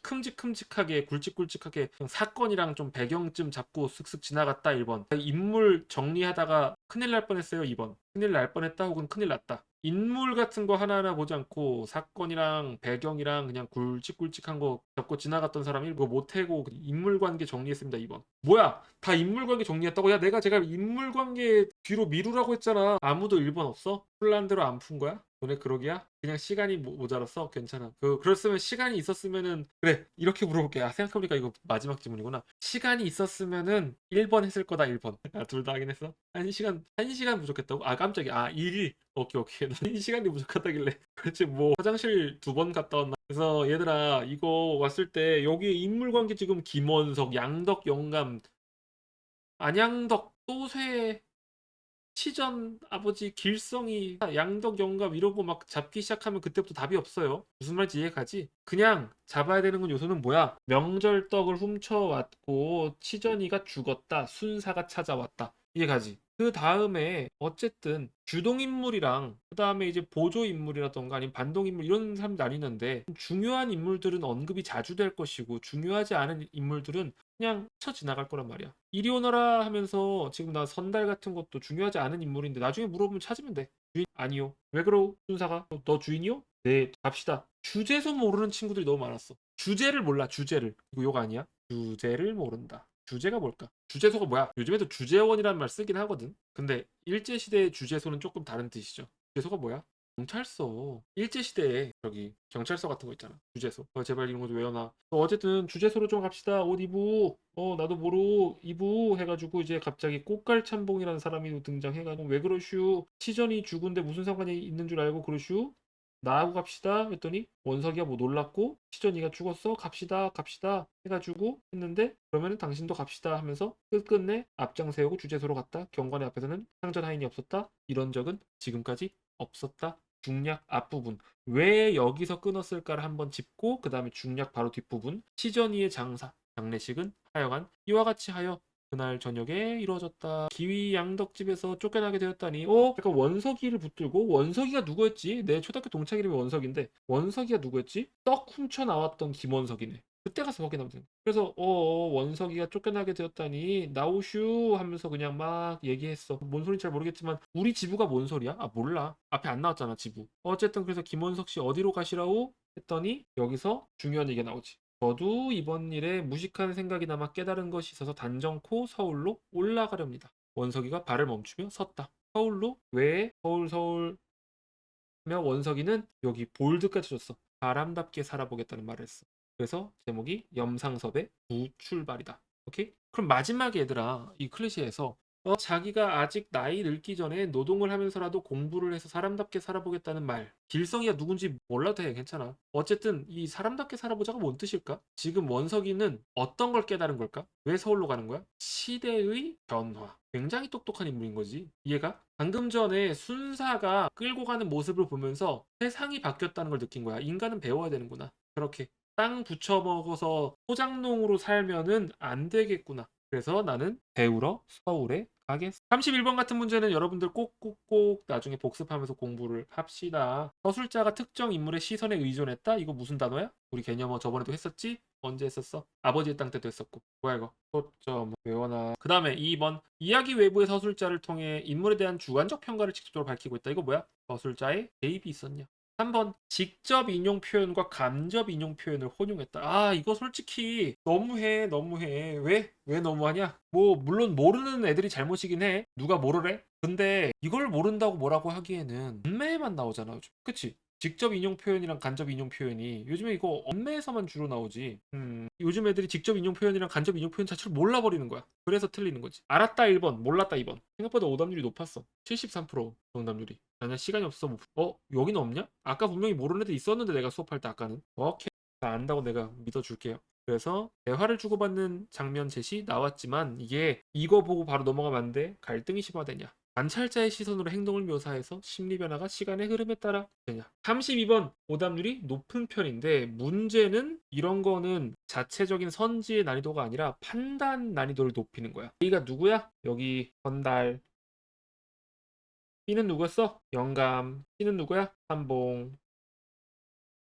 큼직큼직하게 굵직굵직하게 그냥 사건이랑 좀 배경쯤 잡고 슥슥 지나갔다 1번. 인물 정리하다가 큰일 날 뻔했어요 2번. 큰일 날 뻔했다 혹은 큰일 났다. 인물 같은 거 하나하나 보지 않고 사건이랑 배경이랑 그냥 굵직굵직한 거 잡고 지나갔던 사람이 그거 못해고 인물 관계 정리했습니다 2번. 뭐야 다 인물 관계 정리했다고? 야 내가 제가 인물 관계 뒤로 미루라고 했잖아. 아무도 1번 없어? 풀란 대로 안 푼 거야? 너네 그러기야? 그냥 시간이 모자랐어? 괜찮아. 그랬으면 시간이 있었으면은 그래 이렇게 물어볼게. 생각해보니까 이거 마지막 질문이구나. 시간이 있었으면은 1번 했을 거다 1번. 둘 다 하긴 했어? 1시간 부족했다고? 깜짝이야. 1일. 오케이. 난 1시간이 부족하다길래. 그렇지 뭐 화장실 2번 갔다 왔나? 그래서 얘들아 이거 왔을 때 여기 인물관계 지금 김원석, 양덕, 영감, 안양덕, 또쇠, 치전, 아버지, 길성이, 양덕, 영감 이러고 막 잡기 시작하면 그때부터 답이 없어요. 무슨 말인지 이해가지? 그냥 잡아야 되는 건 요소는 뭐야? 명절떡을 훔쳐왔고 치전이가 죽었다. 순사가 찾아왔다. 이해가지? 그 다음에 어쨌든 주동인물이랑 그 다음에 이제 보조인물이라던가 아니면 반동인물 이런 사람들 나뉘는데 중요한 인물들은 언급이 자주 될 것이고 중요하지 않은 인물들은 그냥 스쳐 지나갈 거란 말이야. 이리 오너라 하면서 지금 나 선달 같은 것도 중요하지 않은 인물인데 나중에 물어보면 찾으면 돼. 주인 아니요. 왜 그러 순사가 너 주인이요? 네 갑시다. 주제도 모르는 친구들이 너무 많았어. 주제를 몰라 주제를. 이거 욕 아니야? 주제를 모른다. 주제가 뭘까? 주제소가 뭐야? 요즘에도 주제원이라는 말 쓰긴 하거든. 근데 일제시대의 주제소는 조금 다른 뜻이죠. 주제소가 뭐야? 경찰서 일제시대에 저기 경찰서 같은 거 있잖아. 주재소. 제발 이런 것도 외워놔. 어쨌든 주재소로 좀 갑시다. 옷 이부. 나도 모르 이부 해가지고 이제 갑자기 꽃갈참봉이라는 사람이 등장해가지고 왜 그러슈? 시전이 죽은데 무슨 상관이 있는 줄 알고 그러슈? 나하고 갑시다 했더니 원석이가 뭐 놀랐고 시전이가 죽었어 갑시다 갑시다 해가지고 했는데 그러면은 당신도 갑시다 하면서 끝끝내 앞장 세우고 주재소로 갔다. 경관의 앞에서는 상전 하인이 없었다. 이런 적은 지금까지 없었다. 중략 앞부분 왜 여기서 끊었을까를 한번 짚고 그 다음에 중략 바로 뒷부분 시전이의 장사 장례식은 하여간 이와 같이 하여 그날 저녁에 이루어졌다. 기위 양덕집에서 쫓겨나게 되었다니. 약간 원석이를 붙들고 원석이가 누구였지? 내 초등학교 동창 이름이 원석인데 원석이가 누구였지? 떡 훔쳐 나왔던 김원석이네. 그때 가서 확인하면 돼. 그래서 원석이가 쫓겨나게 되었다니 나오슈 하면서 그냥 막 얘기했어. 뭔 소리인지 잘 모르겠지만 우리 지부가 뭔 소리야? 아 몰라. 앞에 안 나왔잖아 지부. 어쨌든 그래서 김원석 씨 어디로 가시라고 했더니 여기서 중요한 얘기가 나오지. 저도 이번 일에 무식한 생각이 남아 깨달은 것이 있어서 단정코 서울로 올라가렵니다. 원석이가 발을 멈추며 섰다. 서울로? 왜? 서울 며 원석이는 여기 볼드까지 줬어. 사람답게 살아보겠다는 말을 했어. 그래서 제목이 염상섭의 부출발이다. 오케이? 그럼 마지막에 얘들아 이 클리셰에서 자기가 아직 나이 늙기 전에 노동을 하면서라도 공부를 해서 사람답게 살아보겠다는 말. 길성이가 누군지 몰라도 돼. 괜찮아. 어쨌든 이 사람답게 살아보자가 뭔 뜻일까? 지금 원석이는 어떤 걸 깨달은 걸까? 왜 서울로 가는 거야? 시대의 변화. 굉장히 똑똑한 인물인 거지. 이해가? 방금 전에 순사가 끌고 가는 모습을 보면서 세상이 바뀌었다는 걸 느낀 거야. 인간은 배워야 되는구나. 그렇게 땅 부쳐먹어서 소장농으로 살면은 안 되겠구나. 그래서 나는 배우러 서울에 가겠어. 31번 같은 문제는 여러분들 꼭꼭꼭 나중에 복습하면서 공부를 합시다. 서술자가 특정 인물의 시선에 의존했다? 이거 무슨 단어야? 우리 개념어 저번에도 했었지? 언제 했었어? 아버지의 땅 때도 했었고. 뭐야 이거? 초점 외워놔. 그 다음에 2번 이야기 외부의 서술자를 통해 인물에 대한 주관적 평가를 직접적으로 밝히고 있다. 이거 뭐야? 서술자의 개입이 있었냐? 3번 직접 인용 표현과 간접 인용 표현을 혼용했다. 아 이거 솔직히 너무해. 왜 너무하냐? 뭐 물론 모르는 애들이 잘못이긴 해. 누가 모르래? 근데 이걸 모른다고 뭐라고 하기에는 엄매에만 나오잖아 요즘. 그치? 직접 인용 표현이랑 간접 인용 표현이 요즘에 이거 엄매에서만 주로 나오지. 요즘 애들이 직접 인용 표현이랑 간접 인용 표현 자체를 몰라버리는 거야. 그래서 틀리는 거지. 알았다 1번, 몰랐다 2번. 생각보다 오답률이 높았어. 73% 정답률이. 아니야 시간이 없어서 여기는 없냐? 아까 분명히 모르는 애들 있었는데 내가 수업할 때 아까는. 오케이. 다 안다고 내가 믿어줄게요. 그래서 대화를 주고받는 장면 제시 나왔지만 이게 이거 보고 바로 넘어가면 안 돼. 갈등이 심화되냐? 관찰자의 시선으로 행동을 묘사해서 심리 변화가 시간의 흐름에 따라 되냐. 32번 오답률이 높은 편인데 문제는 이런 거는 자체적인 선지의 난이도가 아니라 판단 난이도를 높이는 거야. A가 누구야? 여기 건달. B는 누구였어? 영감. C는 누구야? 삼봉.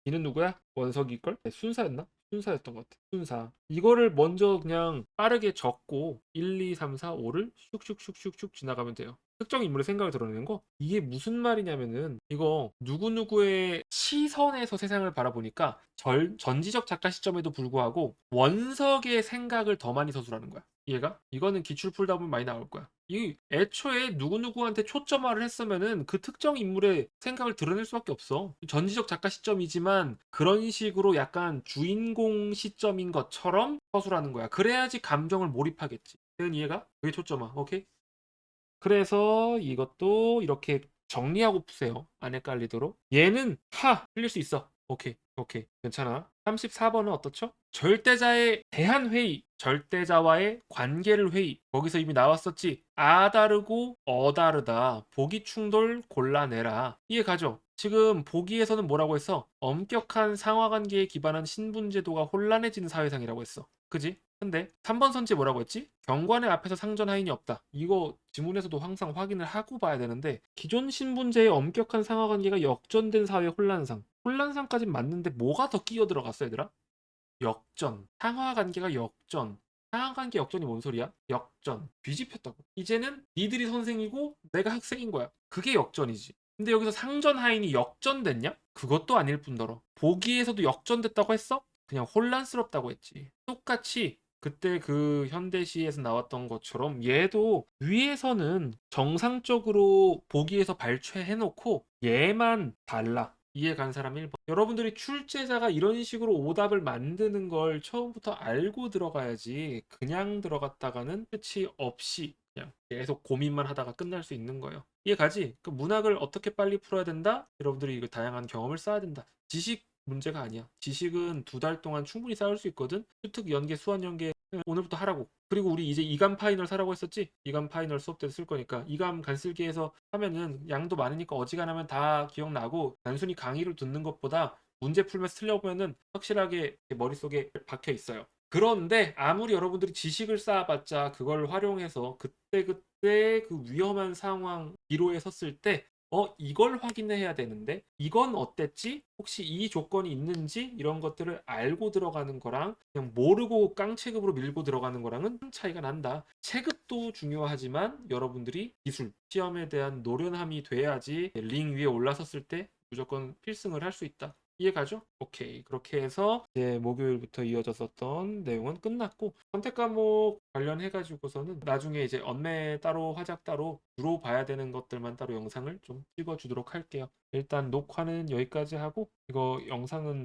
D는 누구야? 원석일걸? 네, 순사였나? 순사였던 것 같아. 순사. 이거를 먼저 그냥 빠르게 적고 1, 2, 3, 4, 5를 슉슉슉슉슉 지나가면 돼요. 특정 인물의 생각을 드러내는 거? 이게 무슨 말이냐면은 이거 누구누구의 시선에서 세상을 바라보니까 전지적 작가 시점에도 불구하고 원석의 생각을 더 많이 서술하는 거야. 이해가? 이거는 기출 풀다 보면 많이 나올 거야. 이 애초에 누구누구한테 초점화를 했으면은 그 특정 인물의 생각을 드러낼 수밖에 없어. 전지적 작가 시점이지만 그런 식으로 약간 주인공 시점인 것처럼 서술하는 거야. 그래야지 감정을 몰입하겠지. 되는 이해가? 그게 초점화. 오케이? 그래서 이것도 이렇게 정리하고 푸세요. 안 헷갈리도록. 얘는 틀릴 수 있어. 오케이. 괜찮아. 34번은 어떻죠? 절대자에 대한 회의, 절대자와의 관계를 회의. 거기서 이미 나왔었지. 다르고 다르다. 보기 충돌 골라내라. 이해 가죠? 지금 보기에서는 뭐라고 했어? 엄격한 상하관계에 기반한 신분제도가 혼란해지는 사회상이라고 했어. 그지? 근데 3번 선지에 뭐라고 했지? 경관의 앞에서 상전 하인이 없다. 이거 지문에서도 항상 확인을 하고 봐야 되는데 기존 신분제의 엄격한 상하관계가 역전된 사회 혼란상. 혼란상까진 맞는데 뭐가 더 끼어 들어갔어 얘들아? 역전. 상하관계가 역전. 상하관계 역전이 뭔 소리야? 역전. 뒤집혔다고. 이제는 니들이 선생이고 내가 학생인 거야. 그게 역전이지. 근데 여기서 상전 하인이 역전됐냐? 그것도 아닐 뿐더러 보기에서도 역전됐다고 했어? 그냥 혼란스럽다고 했지. 똑같이 그때 그 현대시에서 나왔던 것처럼 얘도 위에서는 정상적으로 보기에서 발췌해 놓고 얘만 달라. 이해 간 사람 1번. 여러분들이 출제자가 이런 식으로 오답을 만드는 걸 처음부터 알고 들어가야지 그냥 들어갔다가는 끝이 없이 그냥 계속 고민만 하다가 끝날 수 있는 거예요. 이해 가지? 그 문학을 어떻게 빨리 풀어야 된다? 여러분들이 이거 다양한 경험을 쌓아야 된다. 지식 문제가 아니야. 지식은 2달 동안 충분히 쌓을 수 있거든. 수특 연계, 수완 연계 오늘부터 하라고. 그리고 우리 이제 이감 파이널 사라고 했었지? 이감 파이널 수업 때도 쓸 거니까 이감 간쓸기해서 하면은 양도 많으니까 어지간하면 다 기억나고 단순히 강의를 듣는 것보다 문제 풀면서 틀려보면은 확실하게 머릿속에 박혀 있어요. 그런데 아무리 여러분들이 지식을 쌓아봤자 그걸 활용해서 그때그때 그 위험한 상황 기로에 섰을 때 이걸 확인해야 되는데 이건 어땠지? 혹시 이 조건이 있는지 이런 것들을 알고 들어가는 거랑 그냥 모르고 깡체급으로 밀고 들어가는 거랑은 차이가 난다. 체급도 중요하지만 여러분들이 기술, 시험에 대한 노련함이 돼야지 링 위에 올라섰을 때 무조건 필승을 할 수 있다. 이해가죠? 오케이. 그렇게 해서 이제 목요일부터 이어졌었던 내용은 끝났고 선택 과목 관련해가지고서는 나중에 이제 언매 따로 화작 따로 주로 봐야 되는 것들만 따로 영상을 좀 찍어주도록 할게요. 일단 녹화는 여기까지 하고 이거 영상은